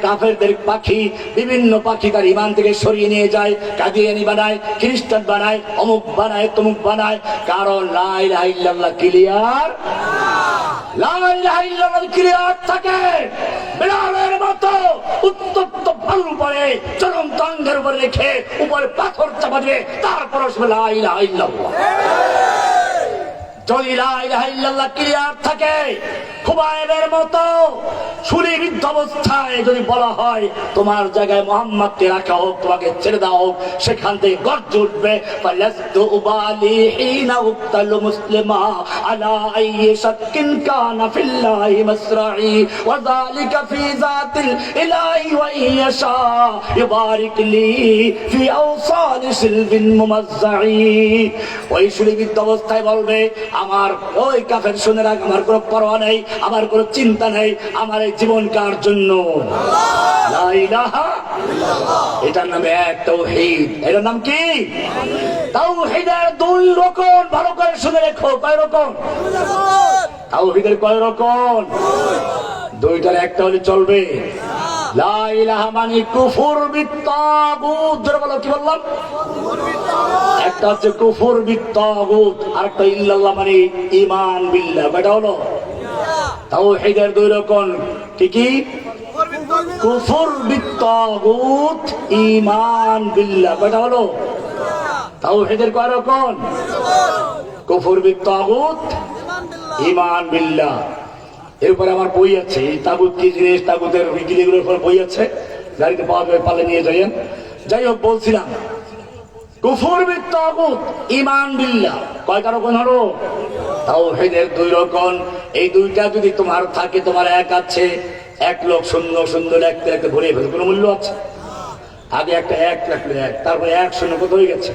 কাফেরদের পাখি, বিভিন্ন পাখি তার ঈমান থেকে সরিয়ে নিয়ে যায়। কাদিয়ানি বানায়, খ্রিস্টান বানায়, অমুক বানায়, তমুক বানায়। কারণ লা ইলাহা ইল্লাল্লাহ ক্লিয়ার, লা ইলাহা ইল্লাল্লাহ ক্লিয়ার থাকে। বিড়ালের মতো উত্তপ্ত বালুর উপরে চলন্ত অঙ্গের উপরে রেখে উপরে পাথর চাপা দিয়ে তারপর লা ইলাহা ইল্লাল্লাহ। যদি লা ইলাহা ইল্লাল্লাহ ক্লিয়ার থাকে, খুবাইবের মতো সুলিবিদ্ধ অবস্থায় যদি বলা হয় তোমার জায়গায় মুহাম্মদকে রাখা হোক, তোমাকে ছেড়ে দেওয়া হোক, সেখান থেকে গর্জে উঠবে ফালাস্তু উবালি হিনা উক্তালু মুসলিমা আলা আইয়ি শাক্কিন কানা ফিল্লাহি মাসরাই ওয়া যালিকা ফি যাতিল ইলাহি ওয়া ইয়াশা ইবারিক লি ফি আওসালি সিলবিন মুমাজ্জাই। ওই সুলিবিদ্ধ অবস্থায় বলবে আমার ওই কাফের শুনে রাখ, আমার কোনো পরোয়া নেই, আমার কোনো চিন্তা নেই, আমার এই জীবন কার জন্য? লা ইলাহা ইল্লাল্লাহ। এটার নামে এক তাওহীদ। এটার নাম কি? তাওহীদের দুই রকম, ভালো করে শুনে রেখো। কয় রকম? তাওহীদের কয় রকম? দুইটার একটা হলে চলবে। লা ইলাহা মানে কুফর বিত্তাগুত। জোরে বলো, কি বললাম? একটা হচ্ছে কুফর বিত্তাগুত, আর একটা ইল্লাল্লাহ মানে ঈমান বিল্লাহ। কয়টা হলো? তাওহীদের দুই রকম। কি কি? কুফর বিত্তাগুত, ঈমান বিল্লাহ। কয়টা হলো? তাওহীদের কয় রকম? কুফর বিত্তাগুত, ঈমান বিল্লাহ। এরপরে আমার বই আছে, এই তাগুত কি জিনিস, তাগুতের উইকিলিগুলোর উপর বই আছে, গাড়িতে পাওয়া যাবে, পালে নিয়ে যাইয়েন। যাই হোক, বলছিলাম কুফর বিত্তাগুত, ঈমান বিল্লাহ কয়টা রকম হলো? তাওহীদের দুই রকম। এই দুইটা যদি তোমার থাকে, তোমার এক আছে, এক লোক শূন্য শূন্য লিখতে লিখতে ভরে ফেলে কোনো মূল্য আছে? আগে একটা এক লিখলে এক, তারপরে এক শূন্য কত হয়ে গেছে?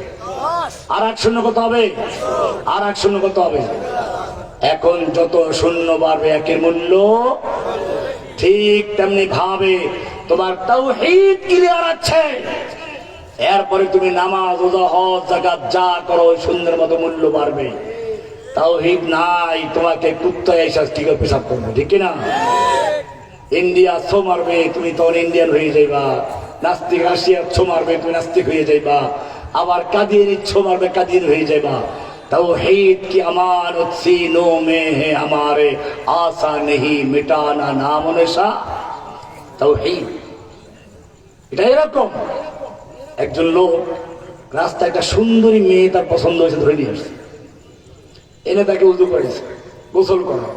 আর এক শূন্য কত হবে? আর এক শূন্য কত হবে? এখন যত শূন্য বাড়বে একের মূল্য ঠিক তেমনি ভাবে তোমার তাওহীদ ক্লিয়ার আছে, এরপরে তুমি নামাজ, রোজা, হজ, যাকাত যা করো সুন্দর মতো মূল্য বাড়বে। তাওহীদ নাই, তোমাকে কুত্তায় এসে ঠিক পেশাব করবে, ঠিক কিনা? ইন্ডিয়া ছো মারবে, তুমি তখন ইন্ডিয়ান হয়ে যাইবা। নাস্তিক রাশিয়া ছো মারবে, তুমি নাস্তিক হয়ে যাইবা। আবার কাদিয়ানি ছো মারবে, কাদিয়ান হয়ে যাইবা। তাওহীদ की अमानत सीनों में है हमारे, आशा नहीं मिटाना नाम निशा। তাওহীদ এটা এরকম, একজন লোক রাস্তায় একটা সুন্দরী মেয়ে তার পছন্দ হয়েছে, ধরে নিয়ে আসছে, এনে তাকে উযু করেছে, গোসল করায়,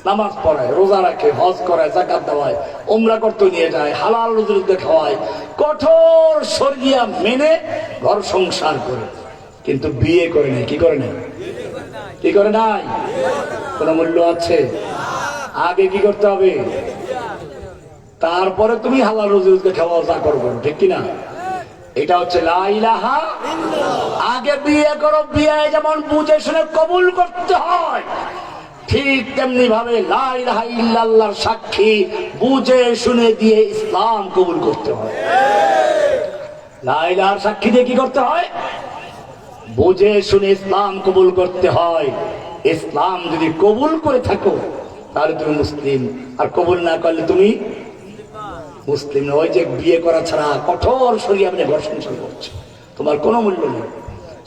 নামাজ পড়ায়, রোজা রাখে, হজ করায়, যাকাত দেওয়ায়, উমরা করতে নিয়ে যায়, হালাল রুজি খাওয়ায়, কঠোর শরিয়া মেনে ঘর সংসার করে, কিন্তু বিয়ে করে নাই। কি করে নাই? কি করে নাই? কোন মূল্য আছে? আগে কি করতে হবে? তারপরে তুমি হালাল রুজি খাওয়াও, যা করো, ঠিক কিনা? এটা হচ্ছে লা ইলাহা। আগে বিয়ে করো, বিয়ে যেমন বুঝে শুনে কবুল করতে হয়, ঠিক তেমনি ভাবে লা ইলাহা ইল্লাল্লাহর সাক্ষী বুঝে শুনে দিয়ে ইসলাম কবুল করতে হয়। লা ইলাহার সাক্ষী দিয়ে কি করতে হয়? বুঝে শুনে ইসলাম কবুল করতে হয়। ইসলাম যদি কবুল করে থাকো তাহলে তুমি মুসলিম, আর কবুল না করলে তুমি মুসলিম না। ওই যে বিয়ে করা ছাড়া কঠোর শরিয়া মেনে ঘর সংসার করছে, তোমার কোনো মূল্য নেই।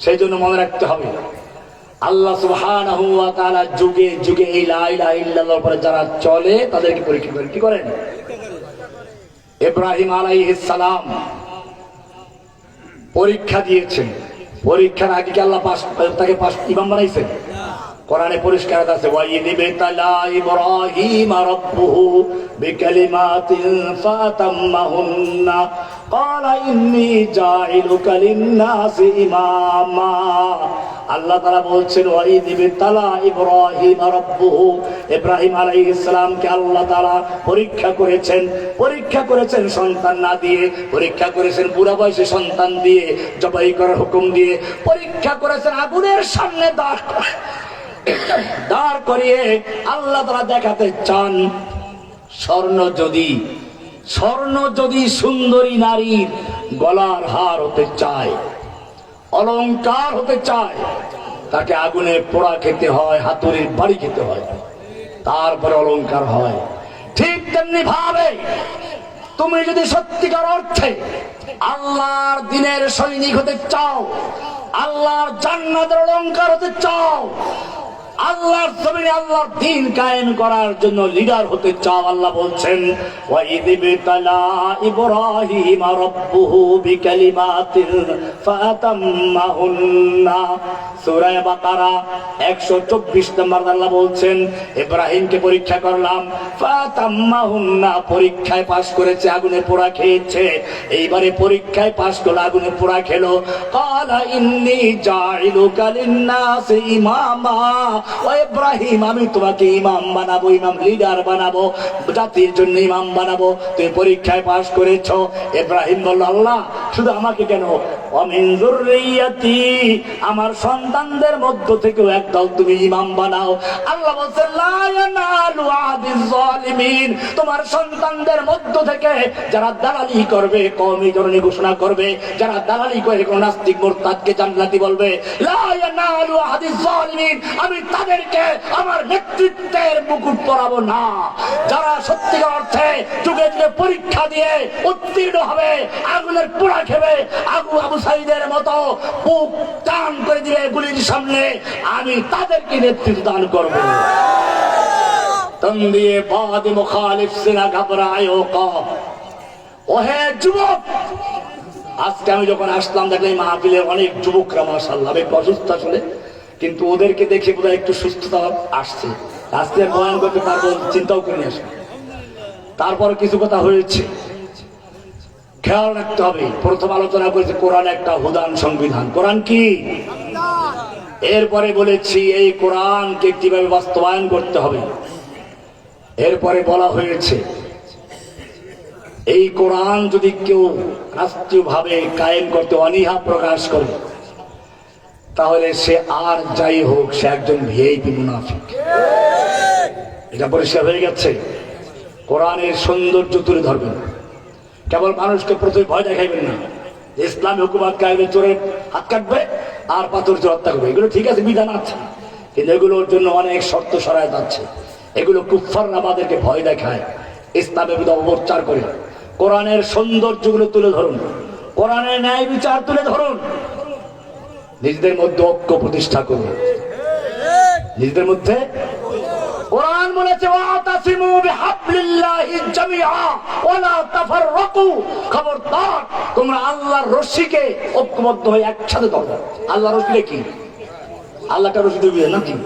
সেই জন্য মনে রাখতে হবে, আল্লাহ সুবহানাহু ওয়া তাআলা যুগে যুগে এই লা ইলাহা ইল্লাল্লাহর উপরে যারা চলে তাদেরকে পরীক্ষা করেন। কি করেন? ইব্রাহিম আলাইহিস সালাম পরীক্ষা দিয়েছেন, পরীক্ষার আগে কি আল্লাহ তাকে ইমাম বানাইছেন? কোরআনে পরিষ্কার আছে, ওয়াইদিবেতালা ইব্রাহিম রাব্বুহু বিকালিমাতিন ফাতাম্মাহুন্না ক্বালা ইন্নী জাইলুকা লিন-নাসি ইমামা। আল্লাহ তাআলা বলছেন ওয়াইদ বিতালা ইব্রাহিম রাব্বুহু, ইব্রাহিম আলাইহিস সালামকে আল্লাহ তাআলা পরীক্ষা করেছেন সন্তান না দিয়ে, পরীক্ষা করেছেন বুড়া বয়সে সন্তান দিয়ে, জবাই করার হুকুম দিয়ে, পরীক্ষা করেছেন আগুনের সামনে দাঁড় করিয়ে। আল্লাহ তাআলা দেখাতে চান স্বর্ণ যদি সুন্দরী নারীর গলার হার হতে চায়, অলংকার হতে চায়, তাকে আগুনে পোড়া খেতে হয়, হাতুড়ির বাড়ি খেতে হয়, তারপরে অলংকার হয়। ঠিক তেমনি ভাবে তুমি যদি সত্যিকার অর্থে আল্লাহর দ্বীনের সৈনিক হতে চাও, আল্লাহর জান্নাতের অলংকার হতে চাও, আল্লাহর জমিনে আল্লাহর দ্বীন কায়েম করার জন্য লিডার হতে চাও, আল্লাহ বলছেন ওয়াইদ বিতালা ইব্রাহিম রাব্বুহু বিকালিমাতিন ফাতাম্মাহুন্না। সূরা বাকারা 124 নম্বর আল্লাহ বলছেন ইব্রাহিমকে পরীক্ষা করলাম, ফাতাম্মাহুন্না, পরীক্ষায় পাস করেছে, আগুনে পোড়া খেয়েছে, এইবারে পরীক্ষায় পাস করলো, আগুনে পোড়া খেলো। ক্বালা ইন্নী জাইলুকা লিন-নাসি ইমামা, ও ইব্রাহিম আমি তোমাকে ইমাম বানাবো, ইমাম লিডার বানাবো, জাতির জন্য ইমাম বানাবো, তুমি পরীক্ষায় পাস করেছো। ইব্রাহিম বলল আল্লাহ শুধু আমাকে কেন, ওয়ামিন যুররিয়াতি, আমার সন্তানদের মধ্য থেকেও একদল তুমি ইমাম বানাও। আল্লাহ বলছেন লা ইয়ানালু আদিজ জালিমিন, তোমার সন্তানদের মধ্য থেকে যারা দালালি করবে, কওমি জননী ঘোষণা করবে, যারা দালালি করে কোন নাস্তিক মুরতাদকে জান্নাতি বলবে, লা ইয়ানালু আদিজ জালিমিন, আমি তাদেরকে আমার নেতৃত্বের মুকুট পরাবো না। যারা সত্যিকার অর্থে যুগে যুগে পরীক্ষা দিয়ে উত্তীর্ণ হবে, আগুনের পোড়া খেবে, আবু সাইদের মতো বুক টান করে দিবে গুলির সামনে, আমি তাদেরকে নেতৃত্ব দান করব। তন্দিয়ে বাদ মুখালিফ সিনা ঘবরায়ো কম। ওহে যুবক, আজকে আমি যখন আসলাম দেখলাম মাহফিলের অনেক যুবকরা মাশাআল্লাহ একটু অসুস্থ আসলে, কিন্তু ওদেরকে দেখে বোধহয় একটু সুস্থতা আসছে, আজকে বয়ান করতে পারবো চিন্তাও করে আসে। তারপর কিছু কথা হয়েছে, খেয়াল রাখতে হবে। প্রথম আলোচনা করেছে কোরআন একটা হুদান সংবিধান, কোরআন কি, এরপরে বলেছি এই কোরআনকে কিভাবে বাস্তবায়ন করতে হবে। এরপরে বলা হয়েছে এই কোরআন যদি কেউ রাষ্ট্রীয়ভাবে কায়েম করতে অনীহা প্রকাশ করে, তাহলে সে আর যাই হোক সে একজন ভিআইপি মুনাফিক। এটা পরিষ্কার হয়ে গেছে। কোরআনের সৌন্দর্য তুলে ধরবেন, কেবল মানুষকে প্রথমে ভয় দেখাইবেন না। ইসলামী হুকুমত কায়েমে চোরের হাত কাটবে আর পাথর চোর হত্যা করবে, এগুলো ঠিক আছে, বিধান আছে, কিন্তু এগুলোর জন্য অনেক শর্ত সরায় যাচ্ছে। এগুলো কুফফাররা আমাদেরকে ভয় দেখায়, ইসলামের বিরুদ্ধে অপপ্রচার করে। কোরআনের সৌন্দর্যগুলো তুলে ধরুন, কোরআনের ন্যায় বিচার তুলে ধরুন, নিজেদের মধ্যে ঐক্য প্রতিষ্ঠা করুন, নিজেদের মধ্যে। কোরআন বলেছে ওয়াতাসিমু বিহাবলিল্লাহি জামিআ ওয়ালা তাফাররাকু, খবরদার তোমরা আল্লাহর রশিকে ঐক্যবদ্ধ হয়ে একসাথে ধরো। আল্লাহর রশি কি? আল্লাহর রশি দিবে নাকি?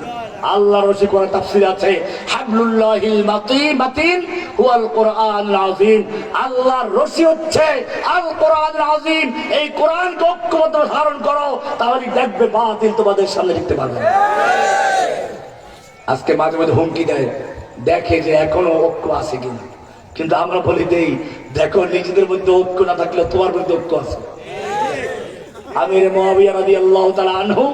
আল্লাহর রশি কোরআন তাফসীর আছে হাবলুল্লাহিল মাতিন হুয়াল কোরআনুল আযীম। আল্লাহর রশি হচ্ছে আল কোরআনুল আযীম। এই কোরআনকে ঐক্যবদ্ধ ধারণ করো, তাহলে দেখবে বাতিল তোমাদের সামনে দেখতে পারবে না। আজকে মাঝে মাঝে হুমকি দেয়, দেখে যে এখনো ঐক্য আছে কিনা, কিন্তু আমরা বলি দেই দেখো নিজেদের মধ্যে ঐক্য না থাকলে তোমার মধ্যে ঐক্য আছে। আমির মুআবিয়া রাদিয়াল্লাহু তাআলা আনহু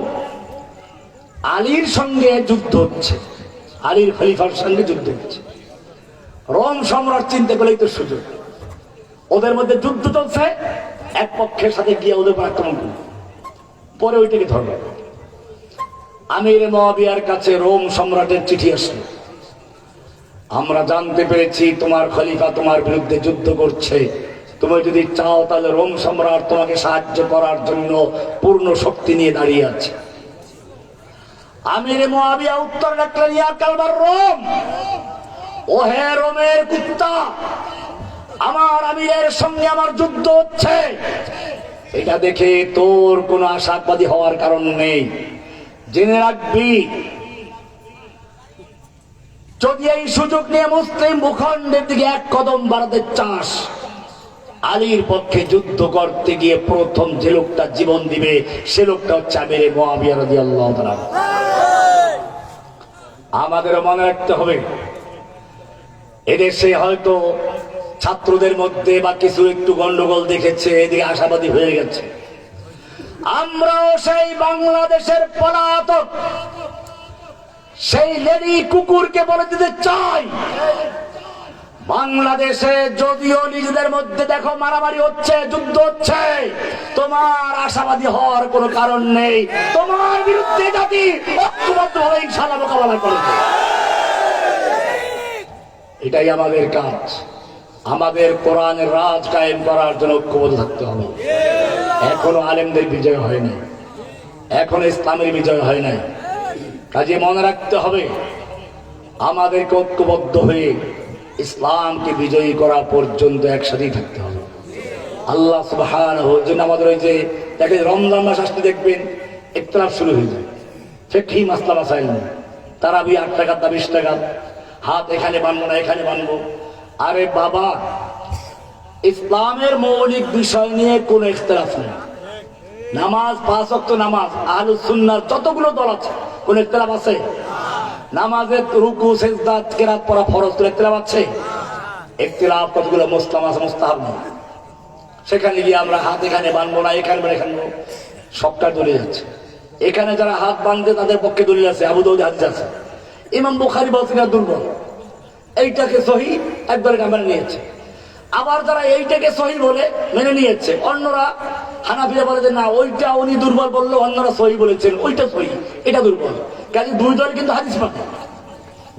আলীর সঙ্গে যুদ্ধ হচ্ছে, আলীর খলিফার সঙ্গে যুদ্ধ হচ্ছে। রোম সম্রাট চিন্তা করলেই তো সুযোগ, ওদের মধ্যে যুদ্ধ চলছে, এক পক্ষের সাথে গিয়ে ওদের উপর আক্রমণ করল, পরে ওইটাকে ধরবে। আমির মুআবিয়ার কাছে রোম সম্রাটের চিঠি আসলো, আমরা জানতে পেরেছি তোমার খলিফা তোমার বিরুদ্ধে যুদ্ধ করছে, তুমি যদি চাও তাহলে রোম সম্রাট তোমাকে সাহায্য করার জন্য পূর্ণ শক্তি নিয়ে দাঁড়িয়ে আছে। আমির মুআবিয়া উত্তর রাখলেন ইয়া কালবার রোম, ও হে রোমের কুত্তা, আমার আমিরের সঙ্গে আমার যুদ্ধ হচ্ছে, এটা দেখে তোর কোনো আশাবাদী হওয়ার কারণ নেই। জেনে রাখবি যদি এই সুযোগ নিয়ে মুসলিম ভূখণ্ডের দিকে এক কদম বাড়াতে চাস, আলীর পক্ষে যুদ্ধ করতে গিয়ে প্রথম যে লোকটা জীবন দিবে সে লোকটা হচ্ছে আমির মুআবিয়া রাদিয়াল্লাহু তাআলা। আমাদেরও মনে রাখতে হবে, এদেশে হয়তো ছাত্রদের মধ্যে বা কিছু একটু গন্ডগোল দেখেছে, এদিকে আশাবাদী হয়ে গেছে। আমরাও সেই বাংলাদেশের পলাতক সেই লেডি কুকুরকে বলে দিতে চাই, বাংলাদেশে যদিও নিজেদের মধ্যে দেখো মারামারি হচ্ছে, যুদ্ধ হচ্ছে, তোমার আশাবাদী হওয়ার কোনো কারণ নেই। তোমার বিরুদ্ধে জাতি ঐক্যবদ্ধভাবে ইনশাআল্লাহ মোকাবেলা করবে। এটাই আমাদের কাজ। আমাদের কোরআনের রাজ কায়েম করার জন্য ঐক্যবদ্ধ থাকতে হবে। এখনো আলেমদের বিজয় হয় নাই, এখনো ইসলামের বিজয় হয় নাই। কাজে মনে রাখতে হবে আমাদেরকে ঐক্যবদ্ধ হয়ে ইসলামকে বিজয়ী করা পর্যন্ত একসাথেই থাকতে হবে। আল্লাহ সুবহানাহু ওয়া তাআলা আমাদের ওই যে দেখে রমজান মাস আসতে দেখবেন ইখতিলাফ শুরু হয়ে যায়, ফিকহি মাসলা মাসাইল নিয়ে। তারাবি 8 টাকা 20 টাকা, হাত এখানে বানবো না এখানে বানবো। আরে বাবা, ইসলামের মৌলিক বিষয় নিয়ে কোনো ইখতিলাফ নেই। নামাজ 5 ওয়াক্ত নামাজ, আহলুস সুন্নাহর যতগুলো দল আছে কোন ইখতিলাফ আছে? নামাজের রুকু সিজদা কিরাত পড়া ফরজ, কোন ইখতিলাফ আছে? ইখতিলাফ কতগুলো মুসলাম আছে, মুস্তাহাব না। সেখানে গিয়ে আমরা হাত এখানে বানবো না এখানে এখানে, সবটা দলিল আছে। এখানে যারা হাত বাঁধে তাদের পক্ষে দলিল আছে, আবু দাউদ হাদিস আছে। ইমাম বুখারী বলছেন এটা দুর্বল, এইটাকে সহিহ একবারে মেনে নিয়েছে। আবার যারা এইটাকে সহিহ বলে মেনে নিয়েছে, অন্যরা হানাফিরা বলে যে না ওইটা উনি দুর্বল বললো, অন্যরা সহিহ বলেছেন ওইটা সহিহ, এটা দুর্বল। কাজে দুই দল কিন্তু হাদিস মানে,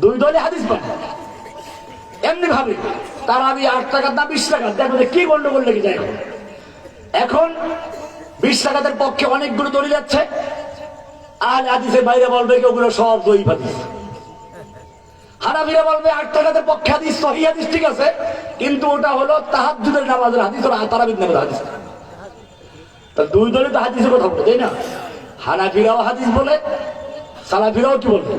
দুই দলে হাদিস মানে। এমনি ভাবে তারাবি 8 টাকা না 20 টাকা, দেখো কি গন্ডগোল লেগে যায়। এখন 20 টাকাদের পক্ষে অনেকগুলো দলিল যাচ্ছে, আর হাদিসের বাইরে বলবে কি ওগুলো সব জয়ীফ হাদিস। হানাফিরা বলবে 8 টাকাদের পক্ষে হাদিস সহিহ হাদিস, ঠিক আছে, কিন্তু ওটা হলো তাহাজ্জুদের নামাজের হাদিস, ওরা তারাবির নামাজের হাদিস। তা দুই দলে তো হাদিসের কথা বলে, তাই না? হানাফিরাও হাদিস বলে, সালাফিরাও কি বলবে?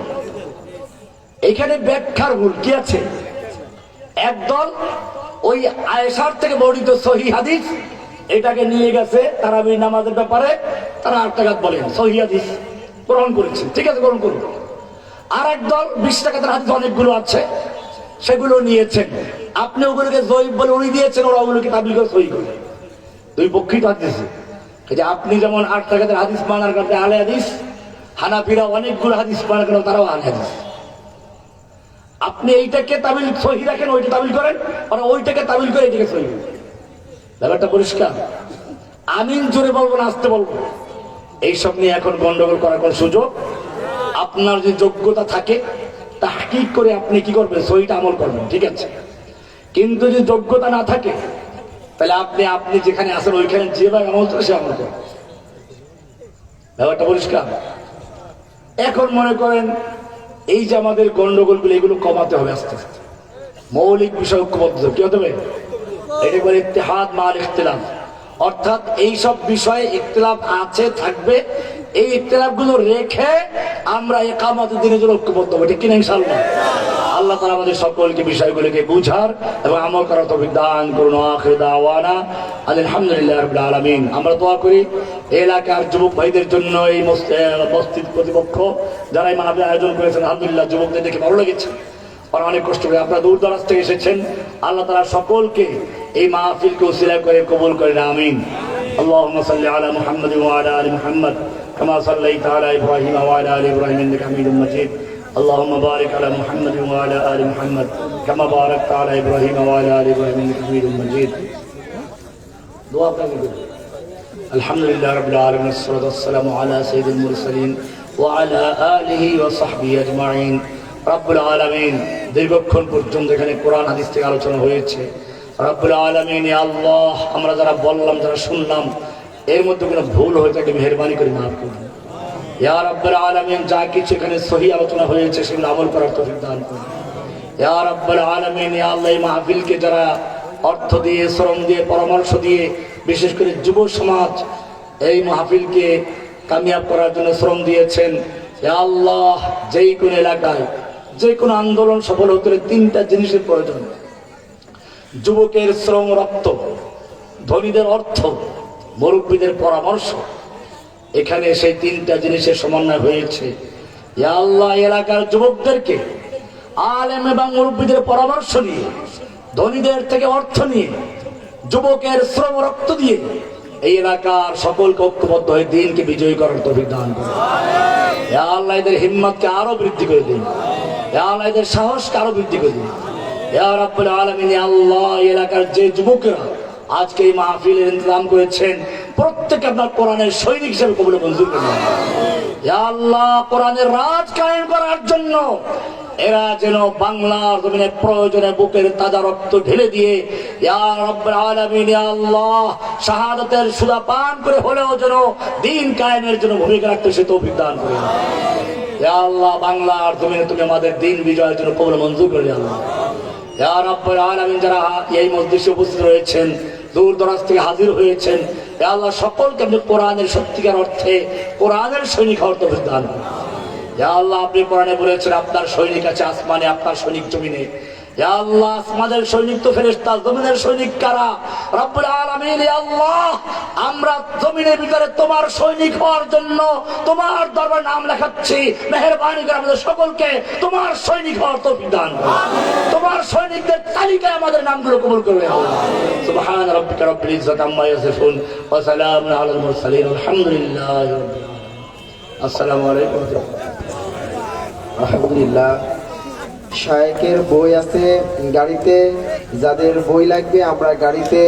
এখানে ব্যাখ্যার ভুল কি আছে? একদল ওই আয়েশার থেকে বর্ণিত সহিহ হাদিস এটাকে নিয়ে গেছে তারাবির নামাজের ব্যাপারে, তারা 8 টাকা বলেন সহিহ হাদিস গ্রহণ করেছে, ঠিক আছে গ্রহণ করুন। আর একদল 20 টাকার হাদিস অনেকগুলো আছে সেগুলো নিয়েছেন, আপনি ওগুলোকে জয়ীফ বলে উনি দিয়েছেন, ওরা ওগুলোকে তাবলীগ করে সহিহ করে। দুই পক্ষই তো হাদিস। যে আপনি যেমন 8 টাকার হাদিস মানার কারণে আহলে হাদিস, হানাফিরা অনেকগুলো হাদিস মানার কারণে তারাও আহলে হাদিস। আপনি এইটাকে তাবিল সহিহ রাখেন, ওইটা তাবিল করেন, আর ওইটাকে তাবিল করে এইটাকে সহিহ। ব্যাপারটা পরিষ্কার। আমিন জোরে বলবো না আস্তে বলবো, এইসব নিয়ে এখন গন্ডগোল করার কোন সুযোগ। আপনার যে যোগ্যতা থাকে তাহকিক করে আপনি কি করবেন, সহিহটা আমল করবেন, ঠিক আছে। কিন্তু যদি যোগ্যতা না থাকে তাহলে আপনি যেখানে আছেন ওইখানে যেভাবে আমল করে সে আমল করেন। ব্যাপারটা পরিষ্কার। এখন মনে করেন এই যে আমাদের গন্ডগোলগুলো, এগুলো কমাতে হবে আস্তে আস্তে। মৌলিক বিষয় ঐক্যবদ্ধ কি হতে হবে? এটা বলে ইত্তেহাদ মাল ইখতিলাফ, অর্থাৎ এইসব বিষয়ে ইখতিলাফ আছে থাকবে, এই ইখতিলাফ গুলো রেখে আমরা ইকামতের দিনের জন্য ঐক্যবদ্ধ হবে, ঠিক কিনা ইনশাআল্লাহ? আল্লাহ তাআলা আমাদের সকলকে বিষয়গুলোকে বুঝার এবং আমল করার তৌফিক দান করুন। আখির দাওয়ানা আলহামদুলিল্লাহি রাব্বিল আলামিন। আমরা দোয়া করি এলাকার যুবক ভাইদের জন্য, এই মসজিদ কর্তৃপক্ষ যারা এই মাহফিল আয়োজন করেছেন, আলহামদুলিল্লাহ যুবকদের দেখে ভালো লেগেছে, ওরা অনেক কষ্ট করে, আপনারা দূর দরাজ থেকে এসেছেন। আল্লাহ তাআলা সকলকে এই মাহফিলকে উসিলা করে কবুল করেন, আমিন। আল্লাহুম্মা সাল্লি আলা মুহাম্মাদ ওয়া আলা আলি মুহাম্মাদ কামা সাল্লাইতা আলা ইব্রাহিম ওয়া আলা আলি ইব্রাহিম ইন্নাকা হামিদুম মাজিদ। اللهم بارك على محمد وعلى آل محمد كما باركت على إبراهيم وعلى آل إبراهيم إنك حميد مجيد. دعاء الحمد لله رب العالمين والصلاة والسلام على سيد المرسلين وعلى آله وصحبه أجمعين. রব্বুল আলামিন, দীর্ঘক্ষণ পর্যন্ত এখানে কোরআন হাদিস থেকে আলোচনা হয়েছে। রব্বুল আলামিন, ইয়া আল্লাহ, আমরা যারা বললাম যারা শুনলাম এর মধ্যে কোনো ভুল হয়ে থাকে মেহেরবানি করে মাফ করুন। ইয়া রাব্বুল আলামিন, যা কিছু এখানে সহিহ আলোচনা হয়েছে সেগুলো আমল করার তৌফিক দান করুন। ইয়া রাব্বুল আলামিন, ইয়া আল্লাহ, এই মাহফিলকে যারা অর্থ দিয়ে, শ্রম দিয়ে, পরামর্শ দিয়ে, বিশেষ করে যুব সমাজ এই মাহফিলকে কামিয়াব করার জন্য শ্রম দিয়েছেন, ইয়া আল্লাহ, যেই কোন এলাকায় যে কোনো আন্দোলন সফল হতে হলে 3টা জিনিসের প্রয়োজন: যুবকের শ্রম, রক্ত ধনীদের অর্থ, মুরব্বীদের পরামর্শ, এখানে সেই তিনটা জিনিসের সমন্বয় হয়েছে। ইয়া আল্লাহ, এলাকার যুবকদেরকে আলেম এবং মুরব্বীদের পরামর্শ নিয়ে, ধনীদের থেকে অর্থ নিয়ে, যুবকের শ্রম রক্ত দিয়ে এই এলাকার সকলকে ঐক্যবদ্ধ হয়ে দিনকে বিজয়ী করার তৌফিক দান করুন। ইয়া আল্লাহ, এদের হিম্মতকে আরো বৃদ্ধি করে দিন। ইয়া আল্লাহ, এদের সাহসকে আরো বৃদ্ধি করে দিন। ইয়া রাব্বুল আলামিন, ইয়া আল্লাহ, এই এলাকার যে যুবকেরা আজকে এই মাহফিলের ইন্তজাম করেছেন, প্রত্যেকে আপনার কোরআনের সৈনিক হিসেবে কবুল মঞ্জুর করুন। ইয়া আল্লাহ, কোরআনের রাজ কায়েম করার জন্য এরা যেন বাংলার জমিনে প্রয়োজনে বুকের তাজা রক্ত ঢেলে দিয়ে ইয়া রাব্বুল আলামিন, ইয়া আল্লাহ, শাহাদাতের সুধা পান করে হলেও যেন দিন কায়েমের জন্য ভূমিকা রাখতে সে তৌফিক দান করেন। ইয়া আল্লাহ, বাংলার জমিনে তুমি আমাদের দিন বিজয়ের জন্য কবুল মঞ্জুর করে আল্লাহ। ইয়া রাব্বুল আলামিন, যারা এই মজলিসে উপস্থিত রয়েছেন, দূর দরাজ থেকে হাজির হয়েছেন, ইয়া আল্লাহ, সকলকে আপনি কোরআনের সত্যিকার অর্থে কোরআনের সৈনিক হওয়ার তৌফিক দান করুন। ইয়া আল্লাহ, আপনি কোরআনে বলেছেন আপনার সৈনিক আছে আসমানে, আপনার সৈনিক জমিনে। ইয়া আল্লাহ, আসমানের সৈনিক তো ফেরেশতা, জমিনের সৈনিক কারা? রব্বুল আলামিন, ইয়া আল্লাহ, আমরা জমিনের ভিতরে তোমার সৈনিক হওয়ার জন্য তোমার দরবারে নাম লেখাচ্ছি। মেহেরবানি করে আমাদের সকলকে তোমার সৈনিক হওয়ার তৌফিক দান করুন। তোমার সৈনিকদের তালিকায় আমাদের নামগুলো কবুল করবে আল্লাহ। সুবহান রাব্বিকা রাব্বিল ইজ্জাতি আম্মা ইয়াসিফুন ওয়া সালামুন আলাল মুরসালিন, আলহামদুলিল্লাহি রাব্বিল আলামিন। আসসালামু আলাইকুম ওয়া রাহমাতুল্লাহ। আলহামদুলিল্লাহ, শায়েকের বই আছে গাড়িতে, যাদের বই লাগবে আমরা গাড়িতে